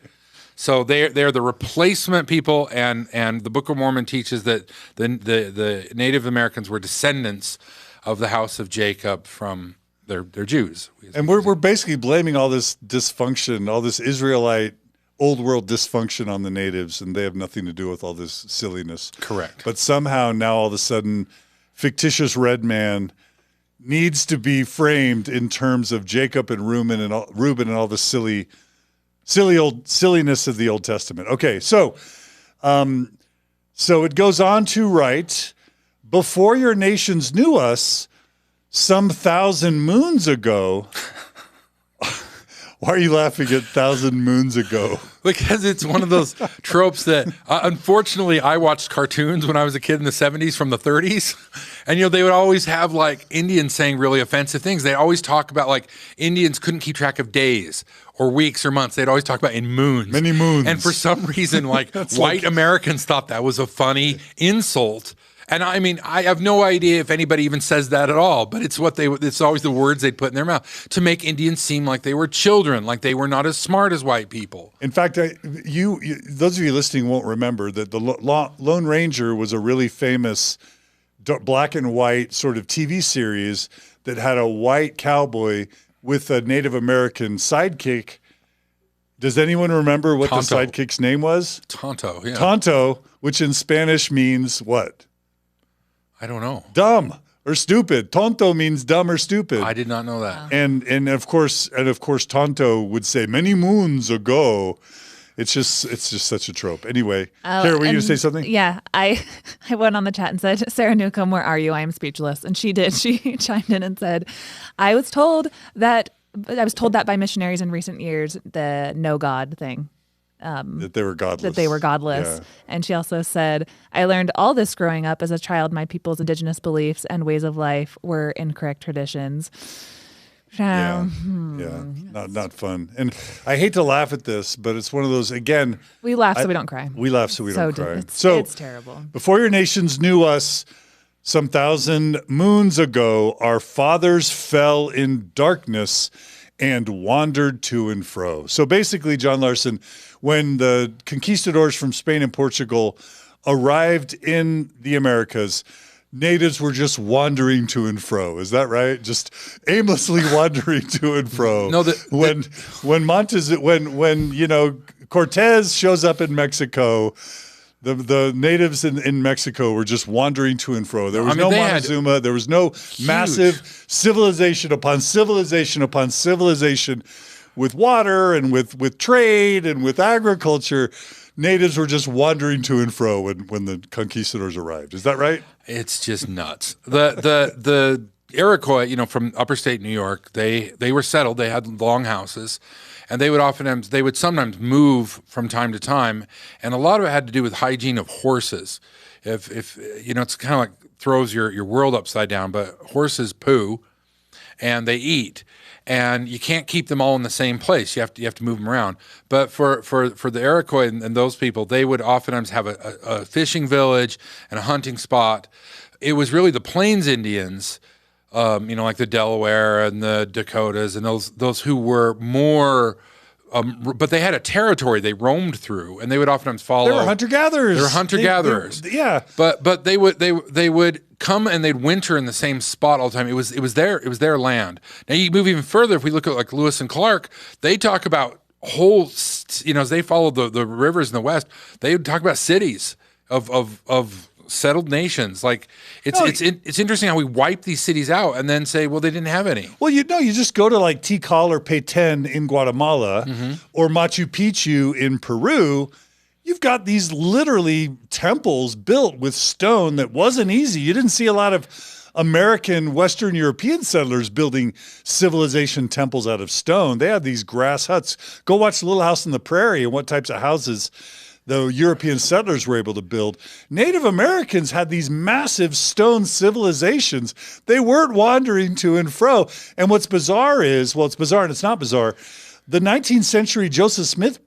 So they're the replacement people, and the Book of Mormon teaches that the Native Americans were descendants of the house of Jacob from they're Jews. And we're basically blaming all this dysfunction, all this Israelite old world dysfunction on the natives, and they have nothing to do with all this silliness. Correct. But somehow now all of a sudden, fictitious red man needs to be framed in terms of Jacob and Reuben and all the silliness of the Old Testament. Okay, so So it goes on to write, before your nations knew us, some 1,000 moons ago. Why are you laughing at 1,000 moons ago? Because it's one of those tropes that, unfortunately, I watched cartoons when I was a kid in the 70s from the 30s. And, they would always have like Indians saying really offensive things. They always talk about like Indians couldn't keep track of days or weeks or months. They'd always talk about in moons. Many moons. And for some reason, like white Americans thought that was a funny insult. And I mean, I have no idea if anybody even says that at all, but it's always the words they'd put in their mouth to make Indians seem like they were children, like they were not as smart as white people. In fact, those of you listening won't remember that the Lone Ranger was a really famous black and white sort of TV series that had a white cowboy with a Native American sidekick. Does anyone remember what Tonto. the sidekick's name was? Tonto, yeah. Tonto, which in Spanish means what? I don't know. Dumb or stupid. Tonto means dumb or stupid. I did not know that. And of course Tonto would say many moons ago. It's just such a trope. Anyway, Carah, were you going to say something? Yeah, I went on the chat and said, Sarah Newcomb, where are you? I am speechless. And she did. She chimed in and said, I was told that by missionaries in recent years, the no God thing. That they were godless. That they were godless. Yeah. And she also said, I learned all this growing up as a child. My people's indigenous beliefs and ways of life were incorrect traditions. Yeah, not fun. And I hate to laugh at this, but it's one of those, again. We laugh so we don't cry. We laugh so we don't cry. It's terrible. Before your nations knew us, some 1,000 moons ago, our fathers fell in darkness and wandered to and fro. So basically, John Larsen, when the conquistadors from Spain and Portugal arrived in the Americas, natives were just wandering to and fro. Is that right? Just aimlessly wandering to and fro. No, when Cortez shows up in Mexico, the natives in Mexico were just wandering to and fro. There was no Montezuma. There was no massive civilization upon civilization upon civilization with water and with trade and with agriculture. Natives were just wandering to and fro when the conquistadors arrived. Is that right? It's just nuts. The Iroquois, from upper state New York, they were settled. They had long houses. And they would sometimes move from time to time, and a lot of it had to do with hygiene of horses. If it's kind of like throws your world upside down. But horses poo, and they eat, and you can't keep them all in the same place. You have to move them around. But for the Iroquois and those people, they would oftentimes have a fishing village and a hunting spot. It was really the Plains Indians. Like the Delaware and the Dakotas and those who were more, but they had a territory they roamed through, and they would oftentimes follow. They were hunter-gatherers. They were hunter-gatherers. Yeah. But they would come and they'd winter in the same spot all the time. It was their land. Now you move even further. If we look at like Lewis and Clark, they talk about whole. As they followed the rivers in the West, they would talk about cities of settled nations. Like it's interesting how we wipe these cities out and then say, well, they didn't have any. Well, you just go to like Tikal or Petén in Guatemala or Machu Picchu in Peru. You've got these literally temples built with stone that wasn't easy. You didn't see a lot of American, Western European settlers building civilization temples out of stone. They had these grass huts. Go watch Little House on the Prairie and what types of houses the European settlers were able to build. Native Americans had these massive stone civilizations. They weren't wandering to and fro. And what's bizarre is, well, it's bizarre and it's not bizarre, the 19th century Joseph Smith,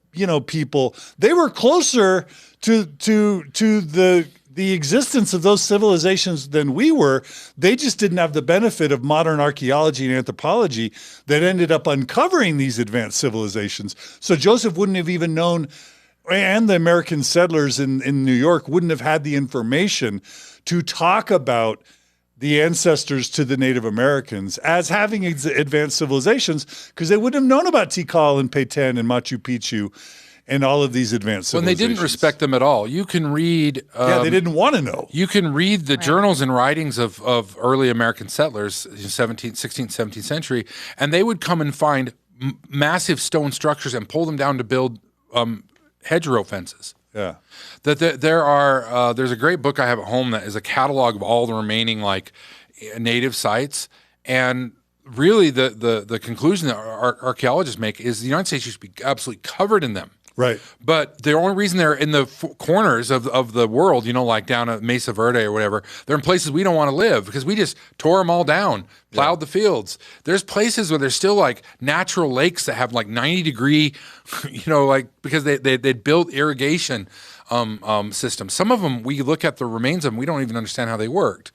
people, they were closer to the existence of those civilizations than we were. They just didn't have the benefit of modern archaeology and anthropology that ended up uncovering these advanced civilizations. So Joseph wouldn't have even known, and the American settlers in New York wouldn't have had the information to talk about the ancestors to the Native Americans as having advanced civilizations, because they wouldn't have known about Tikal and Petén and Machu Picchu and all of these advanced civilizations. When they didn't respect them at all. You can read... they didn't want to know. You can read the journals and writings of early American settlers, 17th, 16th, 17th century, and they would come and find massive stone structures and pull them down to build... hedgerow fences. Yeah. That there's a great book I have at home that is a catalog of all the remaining like native sites, and really the conclusion that archaeologists make is the United States used to be absolutely covered in them. Right. But the only reason they're in the corners of the world, like down at Mesa Verde or whatever, they're in places we don't want to live because we just tore them all down, plowed the fields. There's places where there's still like natural lakes that have like 90-degree, like because they'd built irrigation systems. Some of them, we look at the remains of them, we don't even understand how they worked.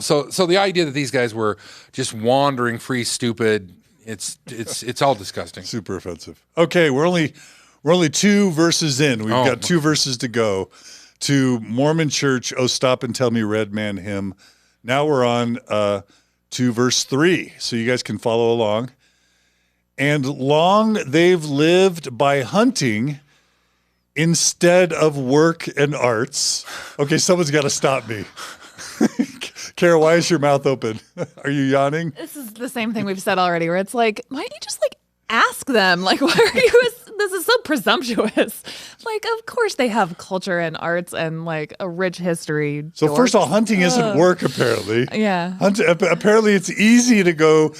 So the idea that these guys were just wandering free, stupid, it's all disgusting. Super offensive. Okay, we're only 2 verses in. We've got 2 verses to go to Mormon Church, Oh Stop and Tell Me Red Man Hymn. Now we're on to verse 3, so you guys can follow along. And long they've lived by hunting instead of work and arts. Okay, someone's got to stop me. Carah, why is your mouth open? Are you yawning? This is the same thing we've said already, where it's like, why don't you just like ask them? Like, why are you? This is so presumptuous. Like, of course they have culture and arts and like a rich history. So first of all, hunting isn't work apparently. Yeah. Apparently it's easy to go.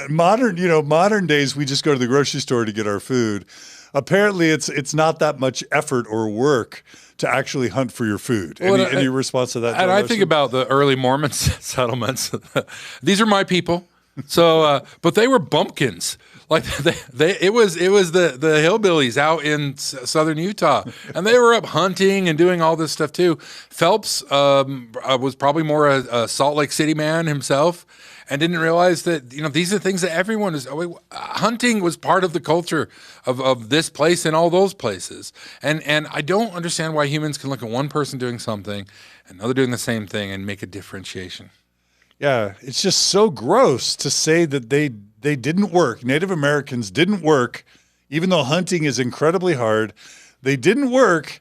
Modern days we just go to the grocery store to get our food. Apparently it's not that much effort or work to actually hunt for your food. Any response to that? And I think about the early Mormon settlements. These are my people. So, but they were bumpkins. Like it was the hillbillies out in southern Utah, and they were up hunting and doing all this stuff too. Phelps was probably more a Salt Lake City man himself, and didn't realize that these are things that everyone is. Hunting was part of the culture of this place and all those places, and I don't understand why humans can look at one person doing something, another doing the same thing, and make a differentiation. Yeah, it's just so gross to say that they didn't work. Native Americans didn't work, even though hunting is incredibly hard. They didn't work,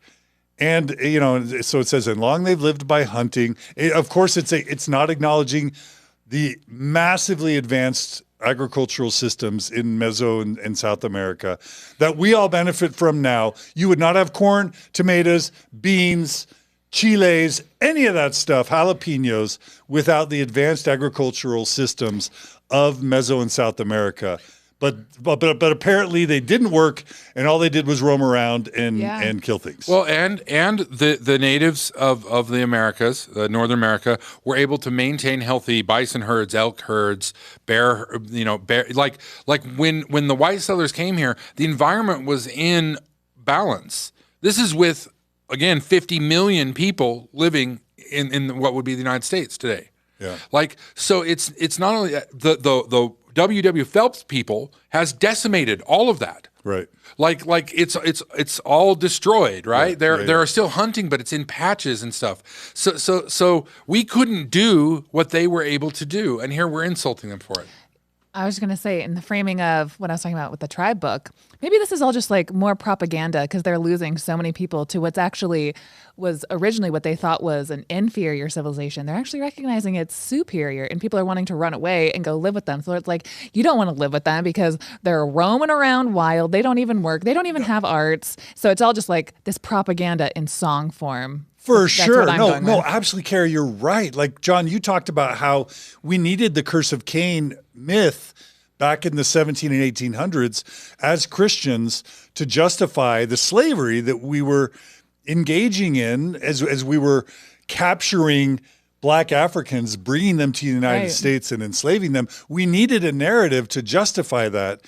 and so it says, and long they've lived by hunting. Of course, it's not acknowledging the massively advanced agricultural systems in Meso and South America that we all benefit from now. You would not have corn, tomatoes, beans, chiles, any of that stuff, jalapenos, without the advanced agricultural systems of Meso and South America. But apparently they didn't work, and all they did was roam around and kill things. Well, and the natives of the Americas, Northern America, were able to maintain healthy bison herds, elk herds, bear. Like when the white settlers came here, the environment was in balance. This is with, again, 50 million people living in what would be the United States today. Yeah. So it's not only the W.W. Phelps people has decimated all of that. Right. Like it's all destroyed, right? There are still hunting, but it's in patches and stuff. So we couldn't do what they were able to do, and here we're insulting them for it. I was going to say, in the framing of what I was talking about with the tribe book, maybe this is all just like more propaganda because they're losing so many people to what's actually was originally what they thought was an inferior civilization. They're actually recognizing it's superior, and people are wanting to run away and go live with them. So it's like, you don't want to live with them because they're roaming around wild. They don't even work. They don't even have arts. So it's all just like this propaganda in song form. For sure. No, absolutely, Carah, you're right. Like, John, you talked about how we needed the Curse of Cain myth back in the 17 and 1800s as Christians to justify the slavery that we were engaging in as we were capturing Black Africans, bringing them to the United States and enslaving them. We needed a narrative to justify that.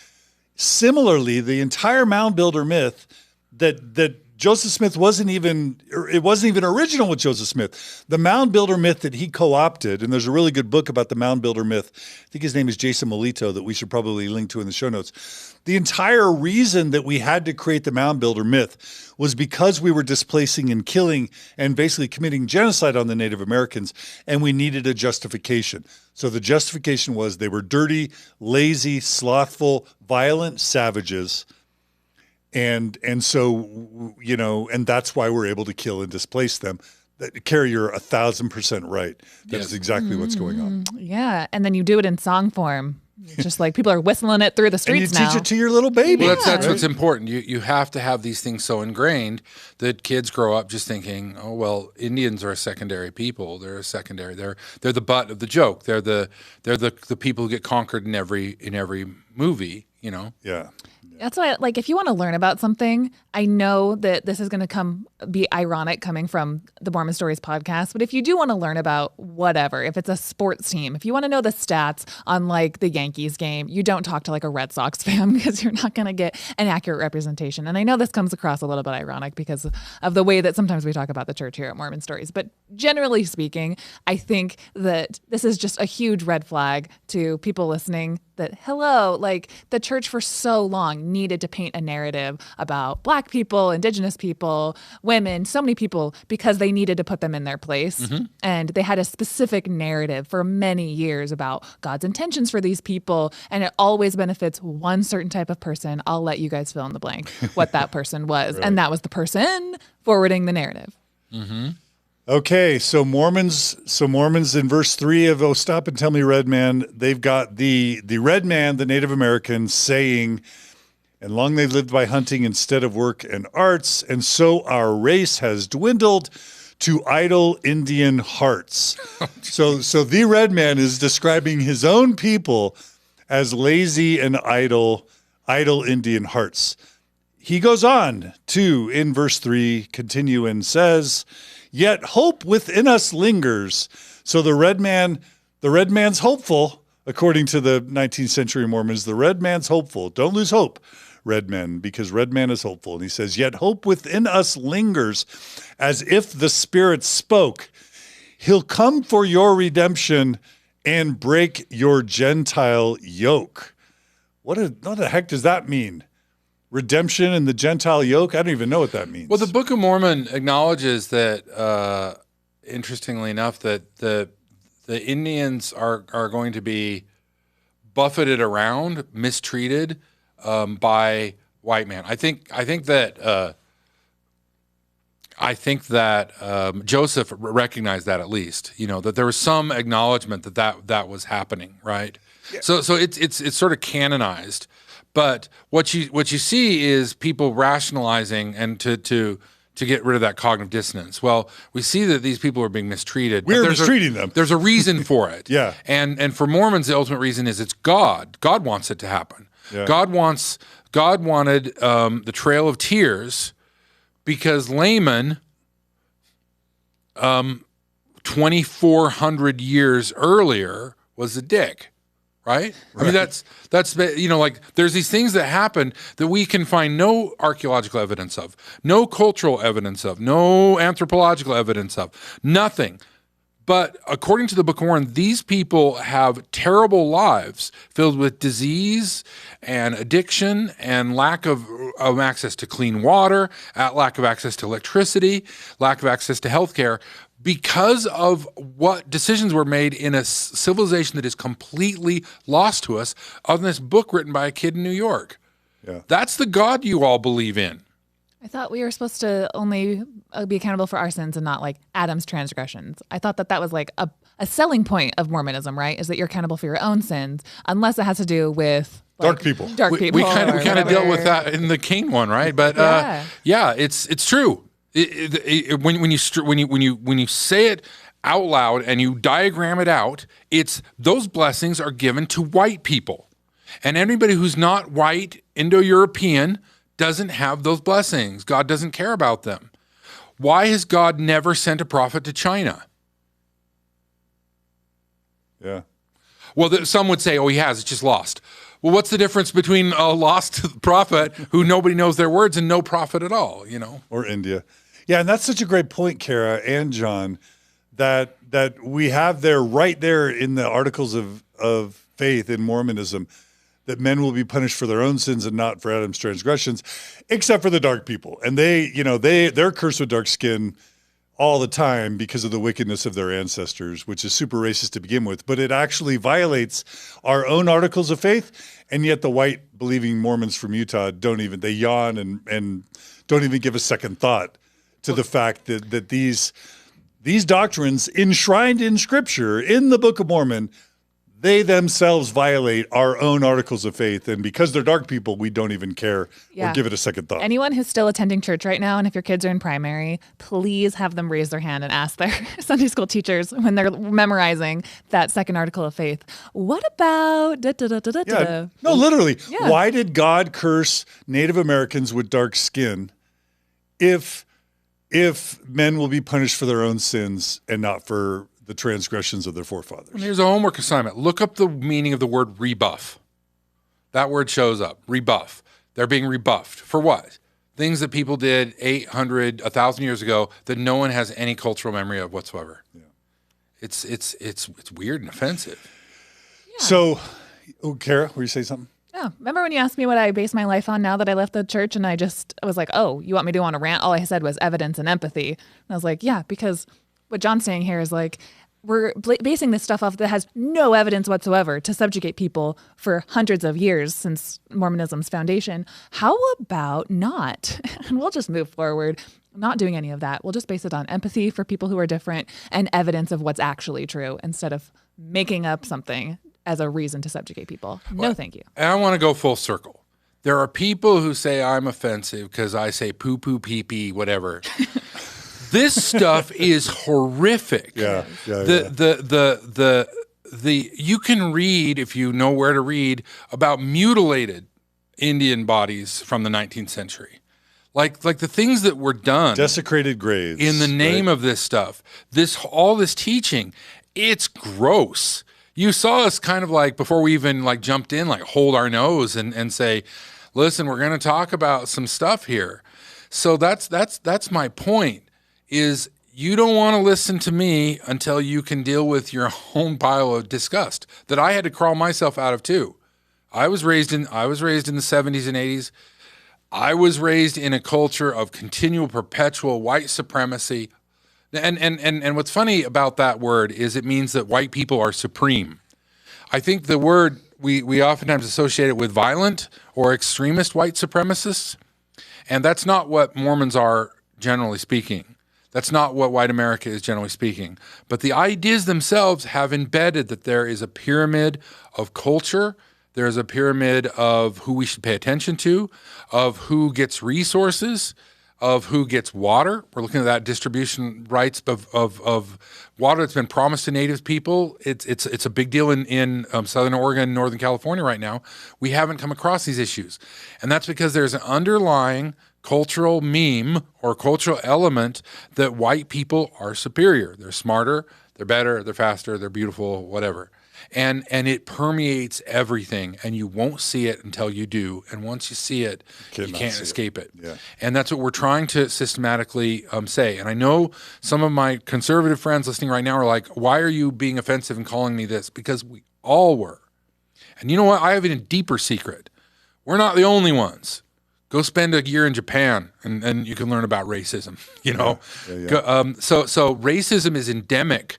Similarly, the entire mound builder myth that Joseph Smith wasn't even original with Joseph Smith. The mound builder myth that he co-opted, and there's a really good book about the mound builder myth. I think his name is Jason Melito that we should probably link to in the show notes. The entire reason that we had to create the mound builder myth was because we were displacing and killing and basically committing genocide on the Native Americans, and we needed a justification. So the justification was they were dirty, lazy, slothful, violent savages. And so, and that's why we're able to kill and displace them. Carah, you're 1,000% right. That is exactly what's going on. Yeah. And then you do it in song form. It's just like people are whistling it through the streets and you now. teach it to your little baby. Well, that's what's important. You have to have these things so ingrained that kids grow up just thinking, oh well, Indians are a secondary people. They're a secondary. They're the butt of the joke. They're the people who get conquered in every movie. You know. Yeah. That's why, like, if you want to learn about something, I know that this is going to be ironic coming from the Mormon Stories podcast, but if you do want to learn about whatever, if it's a sports team, if you want to know the stats on, like, the Yankees game, you don't talk to, like, a Red Sox fan because you're not going to get an accurate representation. And I know this comes across a little bit ironic because of the way that sometimes we talk about the church here at Mormon Stories. But generally speaking, I think that this is just a huge red flag to people listening that, hello, like, the church for so long needed to paint a narrative about Black people, Indigenous people, women, so many people, because they needed to put them in their place. Mm-hmm. And they had a specific narrative for many years about God's intentions for these people. And it always benefits one certain type of person. I'll let you guys fill in the blank what that person was. Right. And that was the person forwarding the narrative. Mm-hmm. Okay, so Mormons in verse 3 of "Oh, Stop and Tell Me, Red Man," they've got the red man, the Native American, saying, "And long they lived by hunting instead of work and arts, and so our race has dwindled to idle Indian hearts." So the red man is describing his own people as lazy and idle Indian hearts. He goes on to, in verse 3, continue and says, "Yet hope within us lingers." So the red man's hopeful, according to the 19th century Mormons. The red man's hopeful. Don't lose hope, red men, because red man is hopeful. And he says, "Yet hope within us lingers, as if the Spirit spoke. He'll come for your redemption and break your Gentile yoke." What the heck does that mean? Redemption and the Gentile yoke? I don't even know what that means. Well, the Book of Mormon acknowledges that, interestingly enough, that the Indians are going to be buffeted around, mistreated by white man. I think that Joseph recognized that, at least, that there was some acknowledgement that was happening, right? Yeah. So it's sort of canonized. But what you see is people rationalizing and to get rid of that cognitive dissonance. Well, we see that these people are being mistreated. We're mistreating them. There's a reason for it. Yeah. And for Mormons, the ultimate reason is it's God. God wants it to happen. Yeah. God wanted the Trail of Tears because Laman, 2,400 years earlier, was a dick. Right? I mean, that's like, there's these things that happen that we can find no archaeological evidence of, no cultural evidence of, no anthropological evidence of, nothing. But according to the Book of Mormon, these people have terrible lives filled with disease and addiction and lack of access to clean water, lack of access to electricity, lack of access to healthcare, because of what decisions were made in a civilization that is completely lost to us, other than this book written by a kid in New York. Yeah. That's the God you all believe in. I thought we were supposed to only be accountable for our sins and not, like, Adam's transgressions. I thought that was like a selling point of Mormonism, right? Is that you're accountable for your own sins, unless it has to do with, like, dark people. We kind of dealt with that in the Cain one, right? But yeah, it's true. When you say it out loud and you diagram it out, it's those blessings are given to white people, and anybody who's not white, Indo-European, doesn't have those blessings. God doesn't care about them. Why has God never sent a prophet to China? Yeah. Well, some would say, oh, he has. It's just lost. Well, what's the difference between a lost prophet who nobody knows their words and no prophet at all, Or India. Yeah, and that's such a great point, Carah and John, that we have there right there in the Articles of Faith in Mormonism, that men will be punished for their own sins and not for Adam's transgressions, except for the dark people. And they're cursed with dark skin all the time because of the wickedness of their ancestors, which is super racist to begin with. But it actually violates our own Articles of Faith, and yet the white believing Mormons from Utah they yawn and don't even give a second thought to the fact that these doctrines enshrined in Scripture, in the Book of Mormon, they themselves violate our own articles of faith. And because they're dark people, we don't even care or give it a second thought. Anyone who's still attending church right now, and if your kids are in primary, please have them raise their hand and ask their Sunday school teachers when they're memorizing that second article of faith, what about Yeah. No, literally. Yeah. Why did God curse Native Americans with dark skin if men will be punished for their own sins and not for the transgressions of their forefathers? And here's a homework assignment. Look up the meaning of the word rebuff. That word shows up, rebuff. They're being rebuffed. For what? Things that people did 800, 1,000 years ago that no one has any cultural memory of whatsoever. Yeah. It's weird and offensive. Yeah. So, Carah, were you saying something? Yeah. Remember when you asked me what I base my life on now that I left the church, and I was like, oh, you want me to go on a rant? All I said was evidence and empathy. And I was like, yeah, because what John's saying here is like, we're basing this stuff off that has no evidence whatsoever to subjugate people for hundreds of years since Mormonism's foundation. How about not? And we'll just move forward, not doing any of that. We'll just base it on empathy for people who are different and evidence of what's actually true instead of making up something as a reason to subjugate people. No, thank you. And I want to go full circle. There are people who say I'm offensive because I say poo poo pee pee, whatever. This stuff is horrific. Yeah. The you can read, if you know where to read, about mutilated Indian bodies from the 19th century. Like the things that were done. Desecrated graves. In the name of this stuff. All this teaching, it's gross. You saw us kind of like, before we even like jumped in, like hold our nose and say, listen, we're going to talk about some stuff here. So that's my point. Is you don't want to listen to me until you can deal with your own pile of disgust that I had to crawl myself out of too. I was raised in the 70s and 80s. I was raised in a culture of continual, perpetual white supremacy. And what's funny about that word is it means that white people are supreme. I think the word we oftentimes associate it with violent or extremist white supremacists, and that's not what Mormons are generally speaking. That's not what white America is generally speaking. But the ideas themselves have embedded that there is a pyramid of culture, there is a pyramid of who we should pay attention to, of who gets resources, of who gets water. We're looking at that distribution rights of water that's been promised to Native people. It's a big deal in Southern Oregon and Northern California right now. We haven't come across these issues. And that's because there's an underlying cultural meme or cultural element that white people are superior. They're smarter, they're better, they're faster, they're beautiful, whatever. And it permeates everything, and you won't see it until you do. And once you see it, you can't escape it. Yeah. And that's what we're trying to systematically say. And I know some of my conservative friends listening right now are like, why are you being offensive and calling me this? Because we all were. And you know what? I have a deeper secret. We're not the only ones. Go spend a year in Japan, and you can learn about racism. You know, so racism is endemic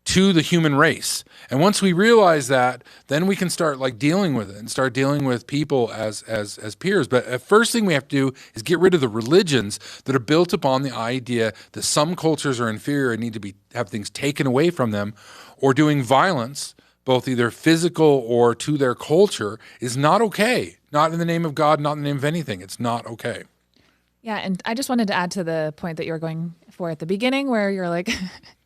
to the human race, and once we realize that, then we can start like dealing with it and start dealing with people as peers. But the first thing we have to do is get rid of the religions that are built upon the idea that some cultures are inferior and need to have things taken away from them, or doing violence, both either physical or to their culture, is not okay. Not in the name of God, not in the name of anything. It's not okay. Yeah, and I just wanted to add to the point that you were going for at the beginning, where you're like,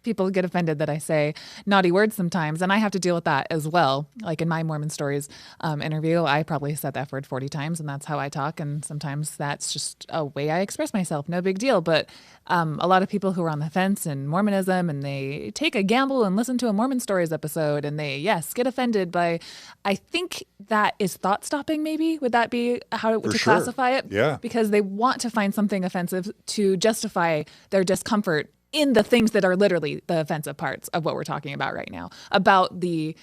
people get offended that I say naughty words sometimes, and I have to deal with that as well. Like in my Mormon Stories interview, I probably said that word 40 times, and that's how I talk, and sometimes that's just a way I express myself. No big deal, but a lot of people who are on the fence in Mormonism, and they take a gamble and listen to a Mormon Stories episode, and they, get offended by, I think that is thought-stopping maybe? Would that be how to classify it? Yeah. Because they want to find something offensive to justify their discomfort in the things that are literally the offensive parts of what we're talking about right now, about the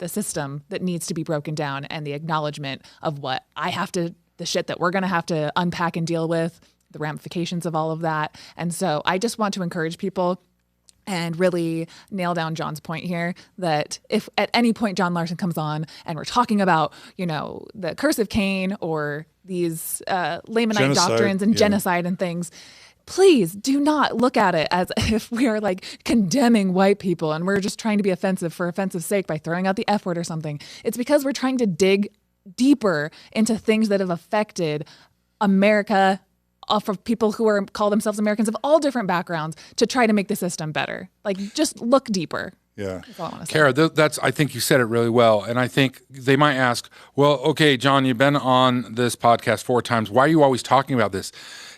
system that needs to be broken down and the acknowledgement of what the shit that we're going to have to unpack and deal with, the ramifications of all of that. And so I just want to encourage people and really nail down John's point here, that if at any point John Larsen comes on and we're talking about, the curse of Cain or these Lamanite doctrines and genocide and things, please do not look at it as if we are like condemning white people and we're just trying to be offensive for offensive sake by throwing out the F word or something. It's because we're trying to dig deeper into things that have affected America, for people who call themselves Americans of all different backgrounds, to try to make the system better. Like, just look deeper. Yeah. That's all I want to say. Carah, I think you said it really well. And I think they might ask, well, okay, John, you've been on this podcast 4 times. Why are you always talking about this?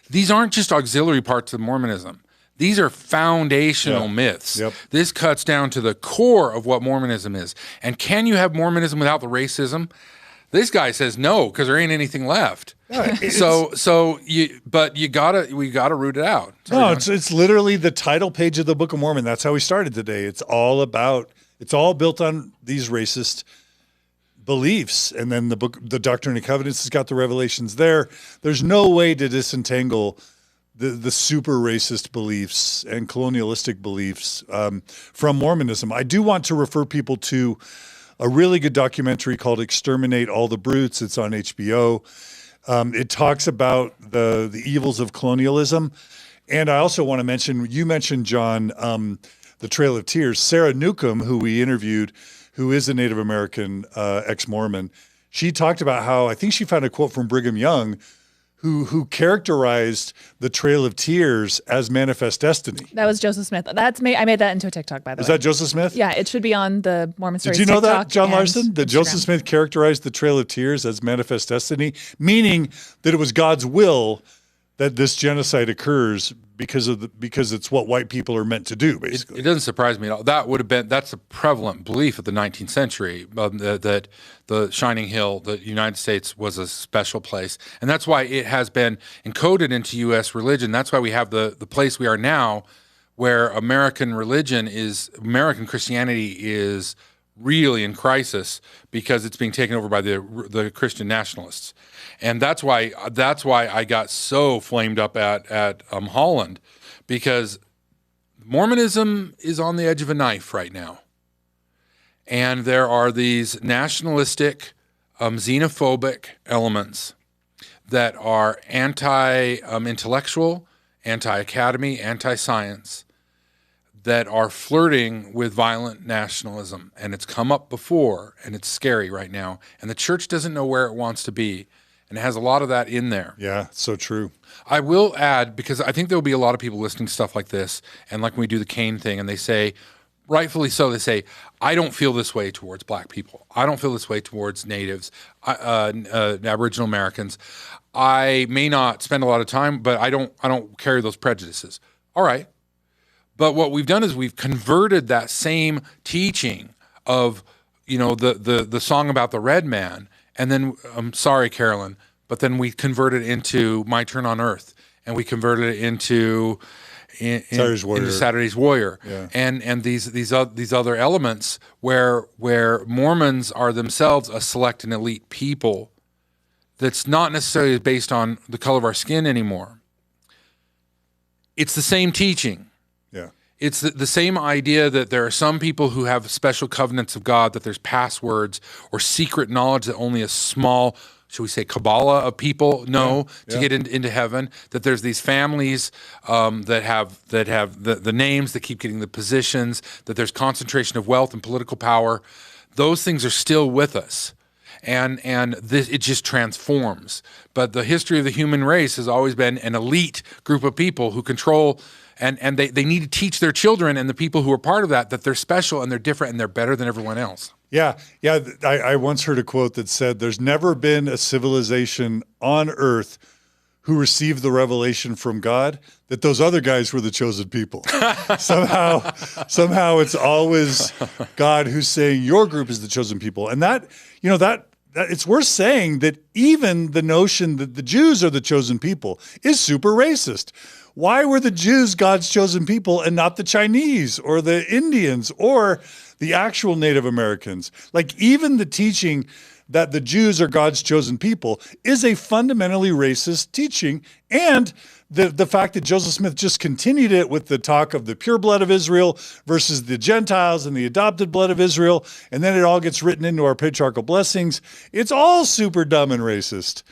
These aren't just auxiliary parts of Mormonism. These are foundational myths. Yep. This cuts down to the core of what Mormonism is. And can you have Mormonism without the racism? This guy says no, because there ain't anything left. Yeah, we gotta root it out. Sorry, it's literally the title page of the Book of Mormon. That's how we started today. It's all built on these racist beliefs, and then the Doctrine and Covenants has got the revelations there. There's no way to disentangle the super racist beliefs and colonialistic beliefs from Mormonism. I do want to refer people to a really good documentary called Exterminate All the Brutes. It's on HBO. It talks about the evils of colonialism. And I also want to mention, you mentioned, John, the Trail of Tears. Sarah Newcomb, who we interviewed, who is a Native American ex-Mormon, she talked about how, I think she found a quote from Brigham Young, who characterized the Trail of Tears as manifest destiny. That was Joseph Smith. That's me. I made that into a TikTok, by the way. Is that Joseph Smith? Yeah, it should be on the Mormon Stories TikTok. Did you know TikTok that, John Larsen? That Instagram. Joseph Smith characterized the Trail of Tears as manifest destiny, meaning that it was God's will that this genocide occurs because it's what white people are meant to do, basically. It doesn't surprise me at all. That's a prevalent belief of the 19th century, that the Shining Hill, the United States, was a special place. And that's why it has been encoded into U.S. religion. That's why we have the place we are now, where American Christianity is really in crisis because it's being taken over by the Christian nationalists. And that's why I got so flamed up at Holland, because Mormonism is on the edge of a knife right now. And there are these nationalistic, xenophobic elements that are anti-intellectual, anti-academy, anti-science, that are flirting with violent nationalism. And it's come up before, and it's scary right now. And the church doesn't know where it wants to be. And it has a lot of that in there. Yeah, so true. I will add, because I think there will be a lot of people listening to stuff like this, and like when we do the Cain thing, and they say, rightfully so, they say, I don't feel this way towards black people. I don't feel this way towards natives, Aboriginal Americans. I may not spend a lot of time, but I don't carry those prejudices. All right. But what we've done is we've converted that same teaching of, the song about the red man. And then, I'm sorry, Carolyn, but then we converted it into My Turn on Earth, and we converted it into Saturday's Warrior, yeah. and these other elements where Mormons are themselves a select and elite people that's not necessarily based on the color of our skin anymore. It's the same teaching. Yeah. It's the same idea that there are some people who have special covenants of God, that there's passwords or secret knowledge that only a small, should we say, Kabbalah of people know to get into heaven, that there's these families that have the names, that keep getting the positions, that there's concentration of wealth and political power. Those things are still with us. And it just transforms. But the history of the human race has always been an elite group of people who control. And they need to teach their children and the people who are part of that they're special and they're different and they're better than everyone else. Yeah. I once heard a quote that said, there's never been a civilization on earth who received the revelation from God that those other guys were the chosen people. somehow it's always God who's saying your group is the chosen people. And that it's worth saying that even the notion that the Jews are the chosen people is super racist. Why were the Jews God's chosen people and not the Chinese or the Indians or the actual Native Americans? Like, even the teaching that the Jews are God's chosen people is a fundamentally racist teaching. And the fact that Joseph Smith just continued it with the talk of the pure blood of Israel versus the Gentiles and the adopted blood of Israel, and then it all gets written into our patriarchal blessings. It's all super dumb and racist.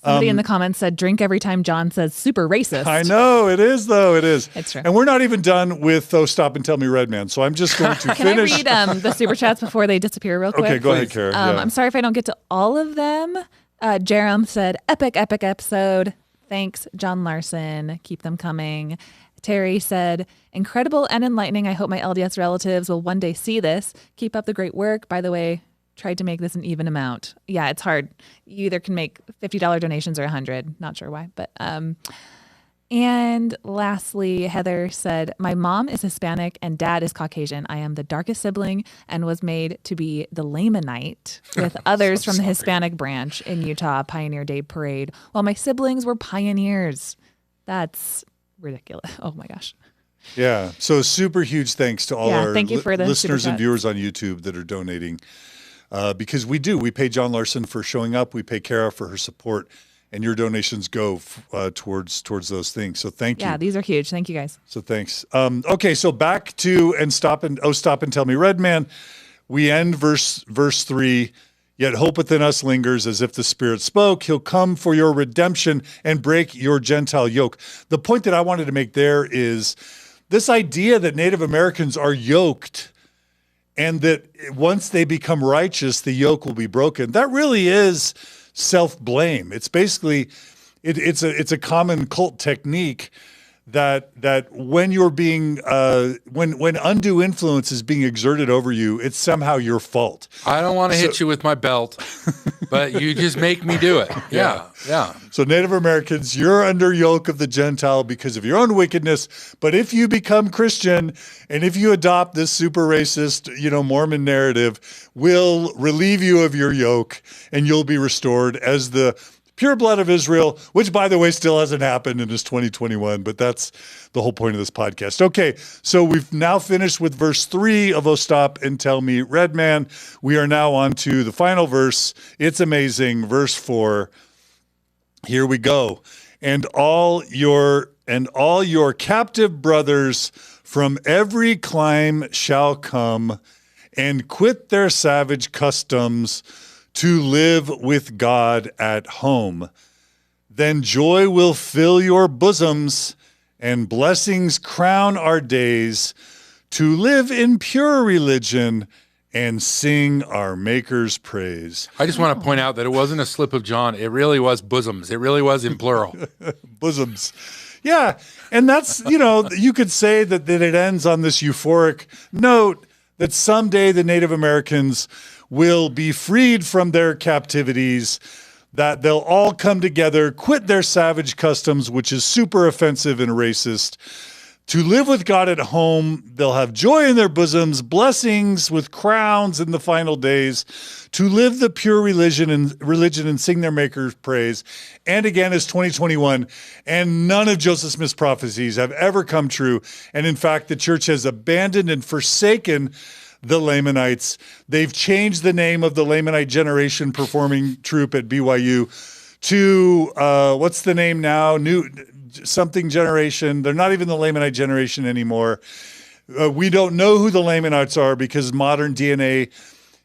Somebody in the comments said, drink every time John says super racist. I know, it is, though. It is. It's true. And we're not even done with Oh, Stop and Tell Me, Red Man. So I'm just going to Can finish. I read the super chats before they disappear real quick? Okay, go ahead, Carah. Yeah. I'm sorry if I don't get to all of them. Jerem said, epic episode. Thanks, John Larsen. Keep them coming. Terry said, incredible and enlightening. I hope my LDS relatives will one day see this. Keep up the great work. By the way, tried to make this an even amount. Yeah, it's hard. You either can make $50 donations or $100. Not sure why, but and lastly, Heather said, my mom is Hispanic and dad is Caucasian. I am the darkest sibling and was made to be the Lamanite with others from the Hispanic branch in Utah Pioneer Day Parade, while my siblings were pioneers. That's ridiculous. Oh my gosh. Yeah. So super huge thanks to all our thank you for the listeners super and chats. viewers on YouTube that are donating. Because we pay John Larsen for showing up. We pay Carah for her support. And your donations go towards those things. So thank you. Yeah, these are huge. Thank you guys. So thanks. Okay, so back to stop and tell me, Red Man. We end verse 3. Yet hope within us lingers as if the Spirit spoke. He'll come for your redemption and break your Gentile yoke. The point that I wanted to make there is this idea that Native Americans are yoked and that once they become righteous, the yoke will be broken. That really is self-blame. It's basically, it's a common cult technique that when you're being, when undue influence is being exerted over you, it's somehow your fault. I don't want to hit you with my belt, but you just make me do it. Yeah. So Native Americans, you're under yoke of the Gentile because of your own wickedness. But if you become Christian and if you adopt this super racist, Mormon narrative, we'll relieve you of your yoke and you'll be restored as the pure blood of Israel, which, by the way, still hasn't happened and is 2021, but that's the whole point of this podcast. Okay, so we've now finished with verse 3 of Oh Stop and Tell Me, Red Man. We are now on to the final verse. It's amazing. Verse 4. Here we go. And all your captive brothers from every clime shall come and quit their savage customs to live with God at home. Then joy will fill your bosoms and blessings crown our days to live in pure religion and sing our Maker's praise. I just want to point out that it wasn't a slip of John. It really was bosoms. It really was in plural. Bosoms. Yeah. And that's, you could say that it ends on this euphoric note that someday the Native Americans will be freed from their captivities, that they'll all come together, quit their savage customs, which is super offensive and racist, to live with God at home. They'll have joy in their bosoms, blessings with crowns in the final days, to live the pure religion and sing their Maker's praise. And again, it's 2021, and none of Joseph Smith's prophecies have ever come true. And in fact, the church has abandoned and forsaken the Lamanites. They've changed the name of the Lamanite generation performing troupe at BYU to, what's the name now? New something generation. They're not even the Lamanite generation anymore. We don't know who the Lamanites are because modern DNA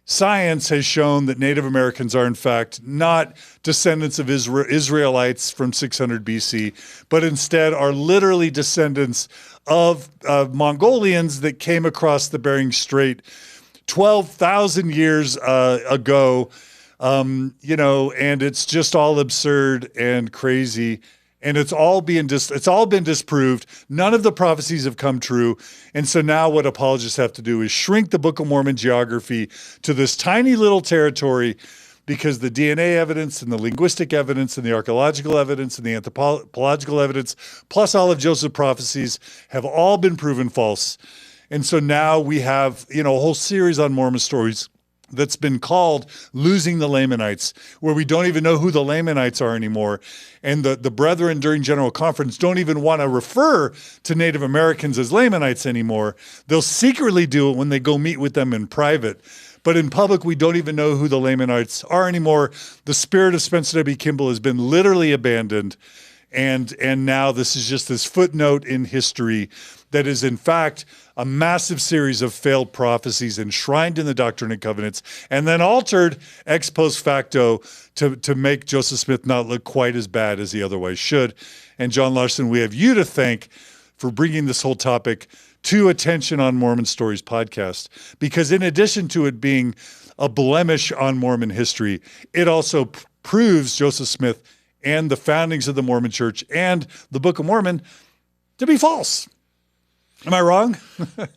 science has shown that Native Americans are in fact not descendants of Israelites from 600 BC, but instead are literally descendants of Mongolians that came across the Bering Strait 12,000 years ago, and it's just all absurd and crazy. And it's all been disproved. None of the prophecies have come true. And so now what apologists have to do is shrink the Book of Mormon geography to this tiny little territory, because the DNA evidence and the linguistic evidence and the archaeological evidence and the anthropological evidence, plus all of Joseph's prophecies, have all been proven false. And so now we have, a whole series on Mormon stories that's been called Losing the Lamanites, where we don't even know who the Lamanites are anymore. And the brethren during General Conference don't even want to refer to Native Americans as Lamanites anymore. They'll secretly do it when they go meet with them in private. But in public, we don't even know who the Lamanites are anymore. The spirit of Spencer W. Kimball has been literally abandoned. And now this is just this footnote in history that is in fact a massive series of failed prophecies enshrined in the Doctrine and Covenants and then altered ex post facto to make Joseph Smith not look quite as bad as he otherwise should. And John Larsen, we have you to thank for bringing this whole topic to Attention on Mormon Stories podcast, because in addition to it being a blemish on Mormon history, it also proves Joseph Smith and the foundings of the Mormon Church and the Book of Mormon to be false. Am I wrong?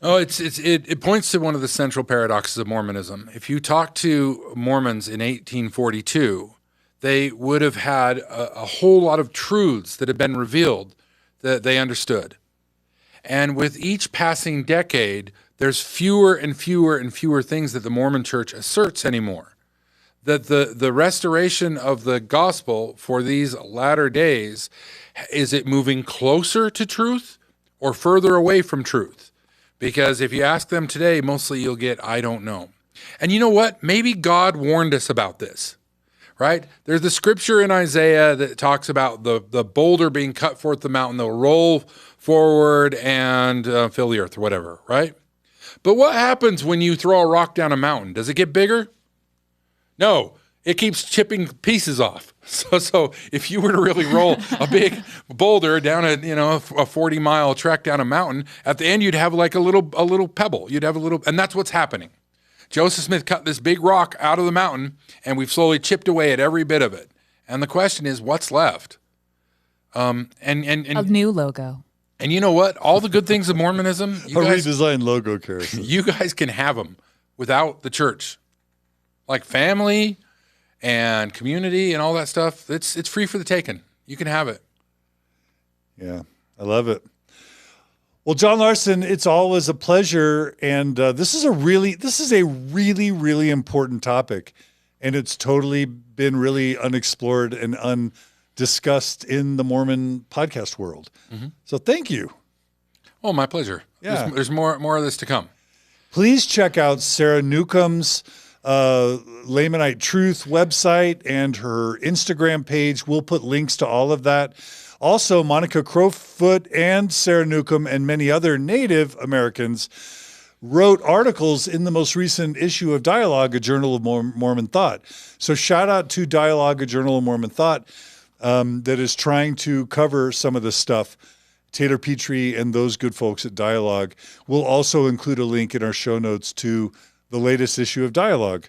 Oh, it points to one of the central paradoxes of Mormonism. If you talk to Mormons in 1842, they would have had a whole lot of truths that had been revealed that they understood. And with each passing decade, there's fewer and fewer and fewer things that the Mormon Church asserts anymore. That the restoration of the gospel for these latter days, is it moving closer to truth or further away from truth? Because if you ask them today, mostly you'll get, I don't know. And you know what? Maybe God warned us about this, right? There's the scripture in Isaiah that talks about the boulder being cut forth the mountain. They'll roll forward and fill the earth or whatever, right? But what happens when you throw a rock down a mountain? Does it get bigger? No, it keeps chipping pieces off. So if you were to really roll a big boulder down a 40-mile trek down a mountain, at the end you'd have like a little pebble. You'd have a little, and that's what's happening. Joseph Smith cut this big rock out of the mountain, and we've slowly chipped away at every bit of it. And the question is, what's left? And a new logo. And you know what? All the good things of Mormonism, redesigned logo, Carah. You guys can have them without the church. Like family and community and all that stuff, it's free for the taking. You can have it. Yeah, I love it. Well, John Larsen, it's always a pleasure, and this is a really, really important topic, and it's totally been really unexplored and undiscussed in the Mormon podcast world. Mm-hmm. So thank you. Oh, my pleasure. Yeah. There's more of this to come. Please check out Sarah Newcomb's Lamanite Truth website and her Instagram page. We'll put links to all of that. Also, Monica Crowfoot and Sarah Newcomb and many other Native Americans wrote articles in the most recent issue of Dialogue, a Journal of Mormon Thought. So shout out to Dialogue, a Journal of Mormon Thought, that is trying to cover some of this stuff. Taylor Petrie and those good folks at Dialogue. We'll also include a link in our show notes to the latest issue of Dialogue.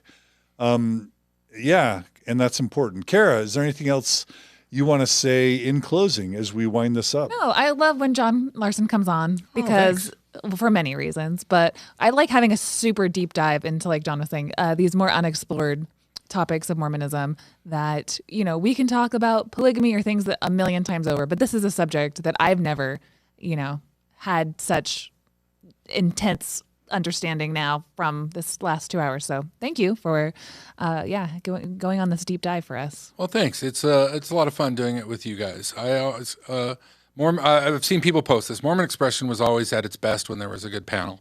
Yeah, and that's important. Carah, is there anything else you want to say in closing as we wind this up? No, I love when John Larsen comes on because for many reasons, but I like having a super deep dive into, like John was saying, these more unexplored topics of Mormonism that, we can talk about polygamy or things that a million times over, but this is a subject that I've never, had such intense understanding now from this last 2 hours. So thank you for, going on this deep dive for us. Well, thanks. It's a lot of fun doing it with you guys. I've seen people post this. Mormon Expression was always at its best when there was a good panel,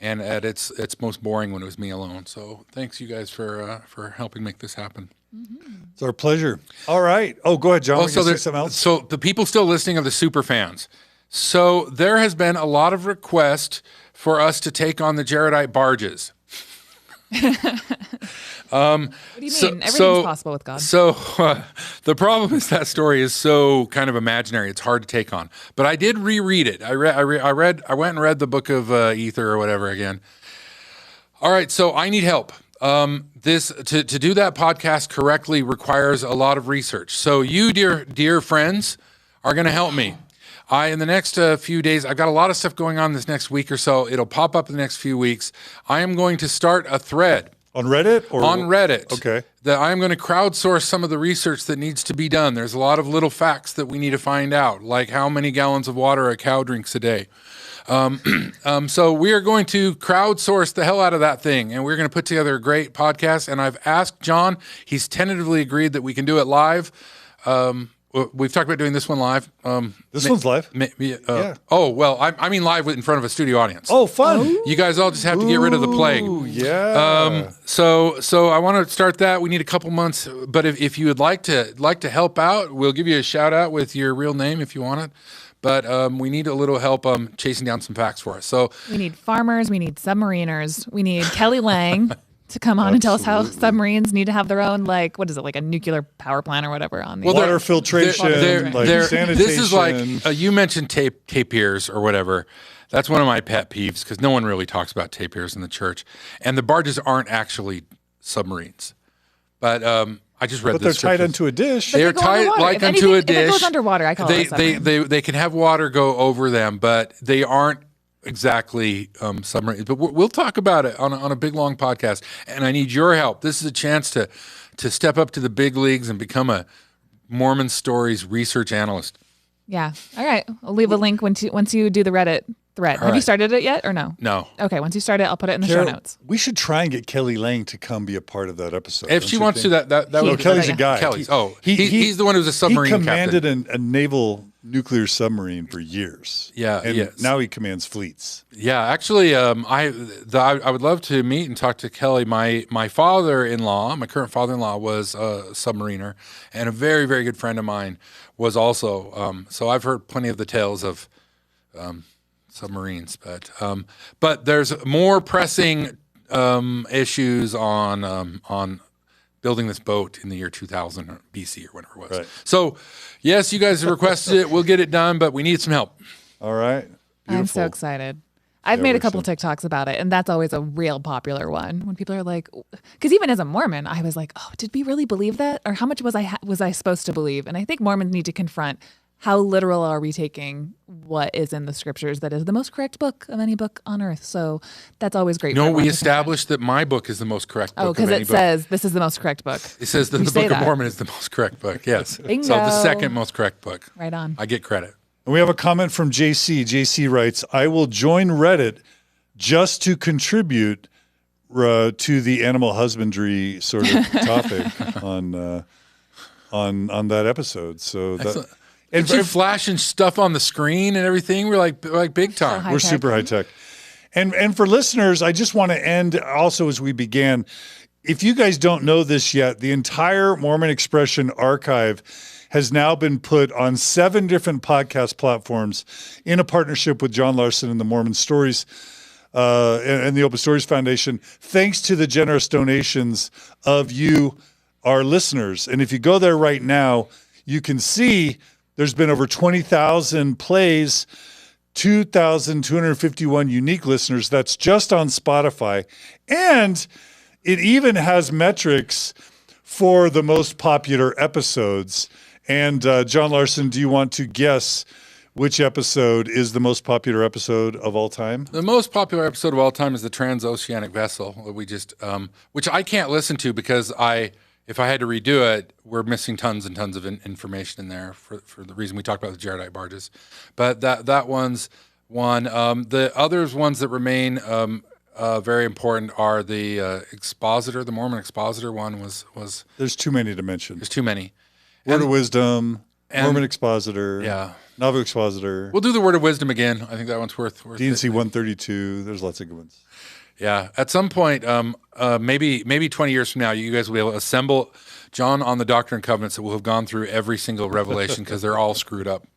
and at its most boring when it was me alone. So thanks you guys for helping make this happen. Mm-hmm. It's our pleasure. All right. Oh, go ahead, John. Oh, so, something else? So the people still listening are the super fans. So there has been a lot of requests for us to take on the Jaredite barges. What do you mean? Everything's possible with God. So the problem is that story is so kind of imaginary. It's hard to take on. But I did reread it. I went and read the Book of Ether or whatever again. All right, so I need help. This to do that podcast correctly requires a lot of research. So you, dear friends, are going to help me. In the next few days, I've got a lot of stuff going on this next week or so. It'll pop up in the next few weeks. I am going to start a thread. On Reddit? On Reddit. Okay. That I'm going to crowdsource some of the research that needs to be done. There's a lot of little facts that we need to find out, like how many gallons of water a cow drinks a day. So we are going to crowdsource the hell out of that thing, and we're going to put together a great podcast. And I've asked John. He's tentatively agreed that we can do it live. we've talked about doing this one live. This one's live. Yeah. Oh, well, I mean live in front of a studio audience. Oh, fun. You guys all just have to get rid of the plague. Yeah. So I want to start that. We need a couple months, but if you would like to help out, we'll give you a shout out with your real name if you want it. But we need a little help chasing down some facts for us. So we need farmers, we need submariners, we need Kelly Lang to come on and tell us how submarines need to have their own, like, what is it, like a nuclear power plant or whatever on the water filtration, sanitation. This is like you mentioned tapirs or whatever. That's one of my pet peeves because no one really talks about tapirs in the church, and the barges aren't actually submarines. But I just read. But they're tied onto a dish. They are tied like onto a dish. If it goes underwater, I call it a submarine. They can have water go over them, but they aren't exactly submarines. But we'll talk about it on a big long podcast. And I need your help. This is a chance to step up to the big leagues and become a Mormon Stories research analyst. Yeah. All right. I'll leave a link once you do the Reddit thread. Have you started it yet or no? No. Okay. Once you start it, I'll put it in the show notes. We should try and get Kelly Lang to come be a part of that episode. If she wants to, that would. Kelly's a guy. He's the one who's a submarine captain. He commanded a naval nuclear submarine for years. Yeah. And now he commands fleets. Yeah. Actually, I would love to meet and talk to Kelly. My father-in-law, my current father-in-law, was a submariner, and a very, very good friend of mine was also. So I've heard plenty of the tales of submarines, but there's more pressing issues on building this boat in the year 2000 BC or whatever it was. Right. So, yes, you guys have requested it. We'll get it done, but we need some help. All right. Beautiful. I'm so excited. I've made a couple TikToks about it, and that's always a real popular one when people are like, because even as a Mormon, I was like, oh, did we really believe that? Or how much was I supposed to believe? And I think Mormons need to confront how literal are we taking what is in the scriptures that is the most correct book of any book on earth. So that's always great. No, we established that my book is the most correct book. Oh, because it says this is the most correct book. It says that the Book of Mormon is the most correct book. Yes. Bingo. So the second most correct book. Right on. I get credit. And we have a comment from JC. JC writes, I will join Reddit just to contribute to the animal husbandry sort of topic on that episode. So that. And you're flashing stuff on the screen and everything. We're like big time. We're super high tech. And for listeners, I just want to end also as we began. If you guys don't know this yet, the entire Mormon Expression archive has now been put on 7 different podcast platforms in a partnership with John Larsen and the Mormon Stories and the Open Stories Foundation, thanks to the generous donations of you, our listeners. And if you go there right now, you can see there's been over 20,000 plays, 2,251 unique listeners. That's just on Spotify. And it even has metrics for the most popular episodes. And John Larsen, do you want to guess which episode is the most popular episode of all time? The most popular episode of all time is the Transoceanic Vessel that we just, which I can't listen to because if I had to redo it, we're missing tons and tons of information in there for the reason we talked about the Jaredite barges. But that one's one. The others ones that remain very important are the Expositor, the Mormon Expositor one was. There's too many to mention. There's too many. Word of Wisdom, Mormon Expositor, Nauvoo Expositor. We'll do the Word of Wisdom again. I think that one's worth D&C 132. There's lots of good ones. Yeah. At some point, maybe 20 years from now, you guys will be able to assemble John on the Doctrine and Covenants that will have gone through every single revelation because they're all screwed up.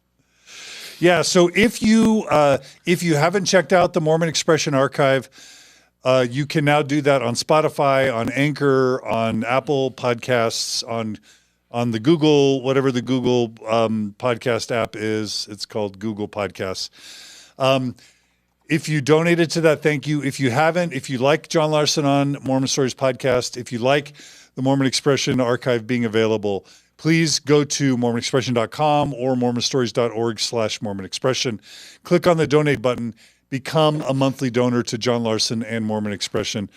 Yeah. So if you haven't checked out the Mormon Expression archive, you can now do that on Spotify, on Anchor, on Apple Podcasts, on the Google, whatever the Google podcast app is. It's called Google Podcasts. If you donated to that, thank you. If you haven't, if you like John Larsen on Mormon Stories podcast, if you like the Mormon Expression archive being available, please go to mormonexpression.com or mormonstories.org/Mormon Expression. Click on the donate button, become a monthly donor to John Larsen and Mormon Expression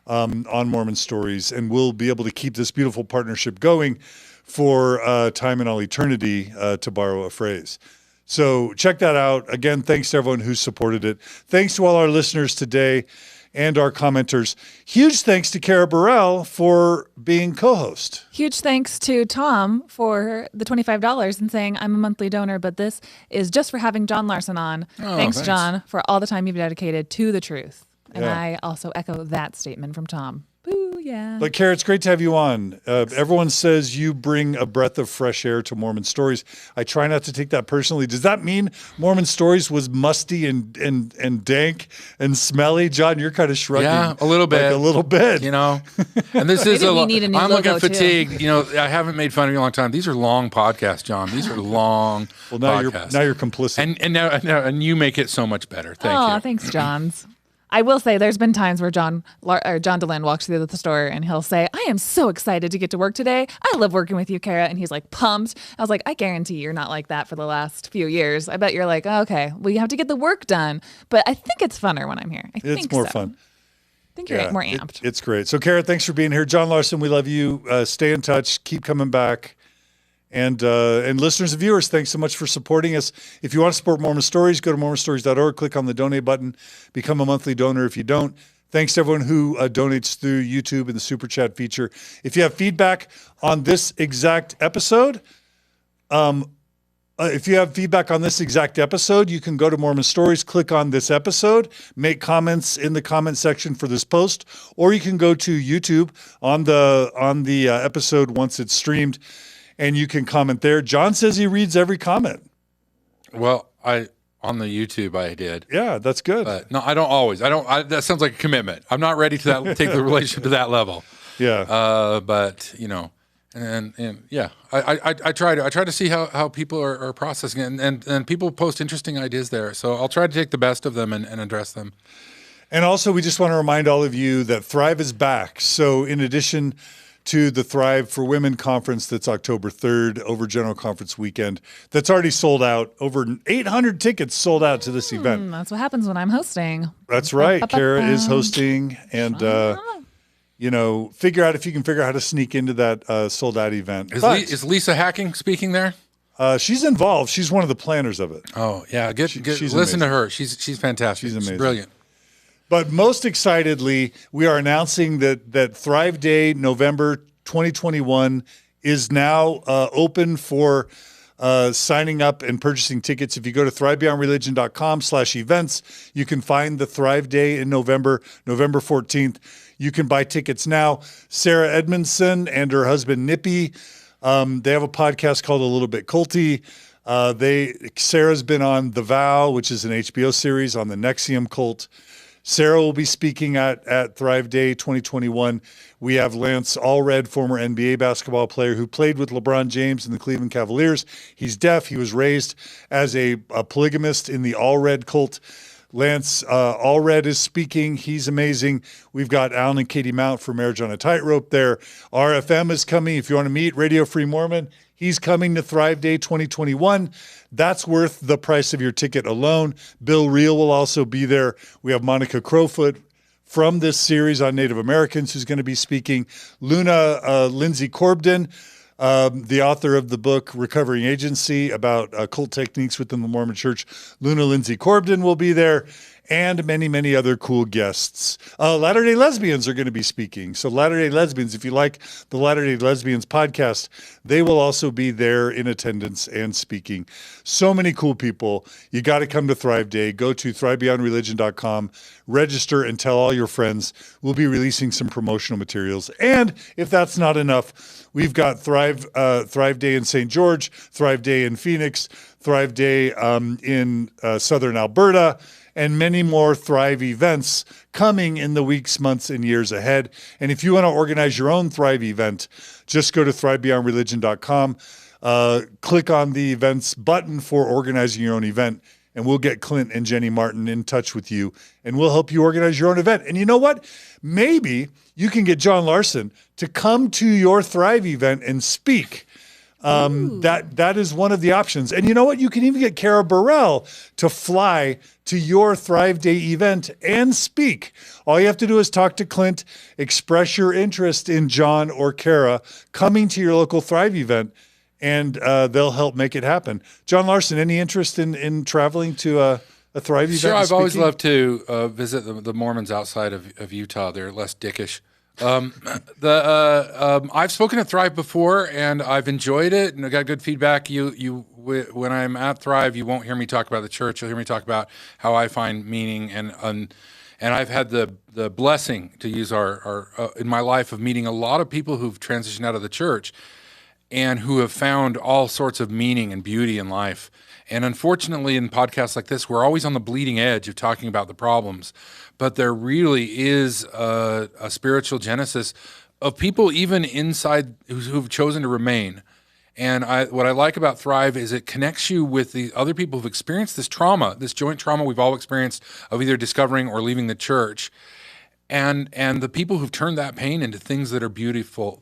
on Mormon Stories, and we'll be able to keep this beautiful partnership going for time and all eternity, to borrow a phrase. So check that out. Again, thanks to everyone who supported it. Thanks to all our listeners today. and our commenters. Huge thanks to Carah Burrell for being co-host. Huge thanks to Tom for the $25 and saying, I'm a monthly donor, but this is just for having John Larsen on. Thanks, John, for all the time you've dedicated to the truth. And I also echo that statement from Tom. Boo, yeah. But Carah, it's great to have you on. Everyone says you bring a breath of fresh air to Mormon Stories. I try not to take that personally. Does that mean Mormon Stories was musty and dank and smelly? John, you're kind of shrugging. Yeah, a little bit. Like a little bit. You know, and this is I'm looking fatigued. You know, I haven't made fun of you in a long time. These are long podcasts, John. These are long podcasts. Now you're complicit. And you make it so much better. Thank you. Oh, thanks, Johns. I will say there's been times where John DeLynn walks through the store and he'll say, I am so excited to get to work today. I love working with you, Carah. And he's like pumped. I was like, I guarantee you're not like that for the last few years. I bet you're like, oh, okay, well, you have to get the work done. But I think it's funner when I'm here. It's more fun. I think you're more amped. It's great. So, Carah, thanks for being here. John Larsen, we love you. Stay in touch. Keep coming back. And listeners and viewers, thanks so much for supporting us. If you want to support Mormon Stories, go to mormonstories.org, click on the donate button, become a monthly donor if you don't. Thanks to everyone who donates through YouTube and the Super Chat feature. If you have feedback on this exact episode, you can go to Mormon Stories, click on this episode, make comments in the comment section for this post, or you can go to YouTube on the episode once it's streamed, and you can comment there. John says he reads every comment. Well, on the YouTube I did. Yeah, that's good. But no, I don't always. That sounds like a commitment. I'm not ready to take the relationship to that level. Yeah. But you know, and yeah, I try to see how people are processing it, and people post interesting ideas there. So I'll try to take the best of them and address them. And also, we just want to remind all of you that Thrive is back. So in addition to the Thrive for Women conference that's October 3rd over General Conference weekend, that's already sold out. Over 800 tickets sold out to this event. That's what happens when I'm hosting. That's right. Carah is hosting, and figure out if you can figure out how to sneak into that sold out event. Is Lisa Hacking speaking there? She's involved. She's one of the planners of it. Oh yeah, she's listen to her. She's fantastic. She's amazing. She's brilliant. But most excitedly, we are announcing that Thrive Day, November 2021, is now open for signing up and purchasing tickets. If you go to thrivebeyondreligion.com/events, you can find the Thrive Day in November 14th. You can buy tickets now. Sarah Edmondson and her husband, Nippy, they have a podcast called A Little Bit Culty. Sarah's been on The Vow, which is an HBO series on the Nexium cult. Sarah will be speaking at Thrive Day 2021. We have Lance Allred, former NBA basketball player who played with LeBron James and the Cleveland Cavaliers. He's deaf. He was raised as a polygamist in the Allred cult. Lance Allred is speaking. He's amazing. We've got Alan and Katie Mount for Marriage on a Tightrope there. RFM is coming. If you want to meet Radio Free Mormon, he's coming to Thrive Day 2021. That's worth the price of your ticket alone. Bill Reel will also be there. We have Monica Crowfoot from this series on Native Americans who's going to be speaking. Luna Lindsay Corbden, the author of the book Recovering Agency about cult techniques within the Mormon Church. Luna Lindsay Corbden will be there, and many, many other cool guests. Latter-day Lesbians are going to be speaking. So Latter-day Lesbians, if you like the Latter-day Lesbians podcast, they will also be there in attendance and speaking. So many cool people. You got to come to Thrive Day. Go to thrivebeyondreligion.com, register, and tell all your friends. We'll be releasing some promotional materials. And if that's not enough, we've got Thrive Day in St. George, Thrive Day in Phoenix, Thrive Day in Southern Alberta, and many more Thrive events coming in the weeks, months, and years ahead. And if you want to organize your own Thrive event, just go to thrivebeyondreligion.com, click on the events button for organizing your own event, and we'll get Clint and Jenny Martin in touch with you, and we'll help you organize your own event. And you know what? Maybe you can get John Larsen to come to your Thrive event and speak. That is one of the options. And you know what? You can even get Carah Burrell to fly to your Thrive Day event and speak. All you have to do is talk to Clint, express your interest in John or Carah coming to your local Thrive event, and they'll help make it happen. John Larsen, any interest in traveling to a Thrive event? Sure, I've always speaking? loved to visit the Mormons outside of Utah. They're less dickish. I've spoken at Thrive before, and I've enjoyed it, and I got good feedback. When I'm at Thrive, you won't hear me talk about the church. You'll hear me talk about how I find meaning, and I've had the blessing to use our in my life of meeting a lot of people who've transitioned out of the church and who have found all sorts of meaning and beauty in life. And unfortunately, in podcasts like this, we're always on the bleeding edge of talking about the problems. But there really is a spiritual genesis of people even inside who've chosen to remain. And what I like about Thrive is it connects you with the other people who've experienced this trauma, this joint trauma we've all experienced of either discovering or leaving the church. And the people who've turned that pain into things that are beautiful.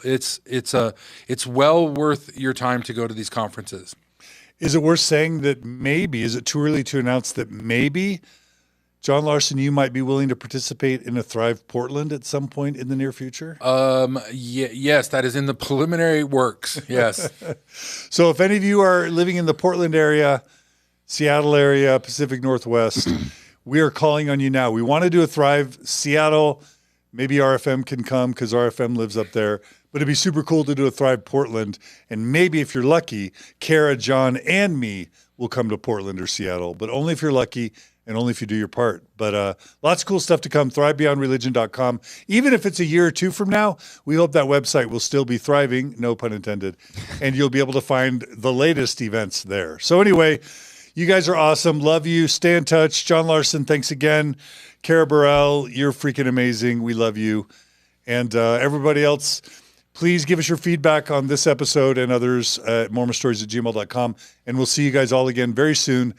It's well worth your time to go to these conferences. Is it worth saying that maybe, is it too early to announce that maybe, John Larsen, you might be willing to participate in a Thrive Portland at some point in the near future? Yes, that is in the preliminary works, yes. So if any of you are living in the Portland area, Seattle area, Pacific Northwest, we are calling on you now. We want to do a Thrive Seattle. Maybe RFM can come because RFM lives up there. But it'd be super cool to do a Thrive Portland. And maybe if you're lucky, Carah, John, and me will come to Portland or Seattle. But only if you're lucky and only if you do your part. But lots of cool stuff to come. ThriveBeyondReligion.com. Even if it's a year or two from now, we hope that website will still be thriving, no pun intended. And you'll be able to find the latest events there. So anyway, you guys are awesome. Love you. Stay in touch. John Larsen, thanks again. Carah, Burrell, you're freaking amazing. We love you. And everybody else, please give us your feedback on this episode and others at mormonstories@gmail.com. And we'll see you guys all again very soon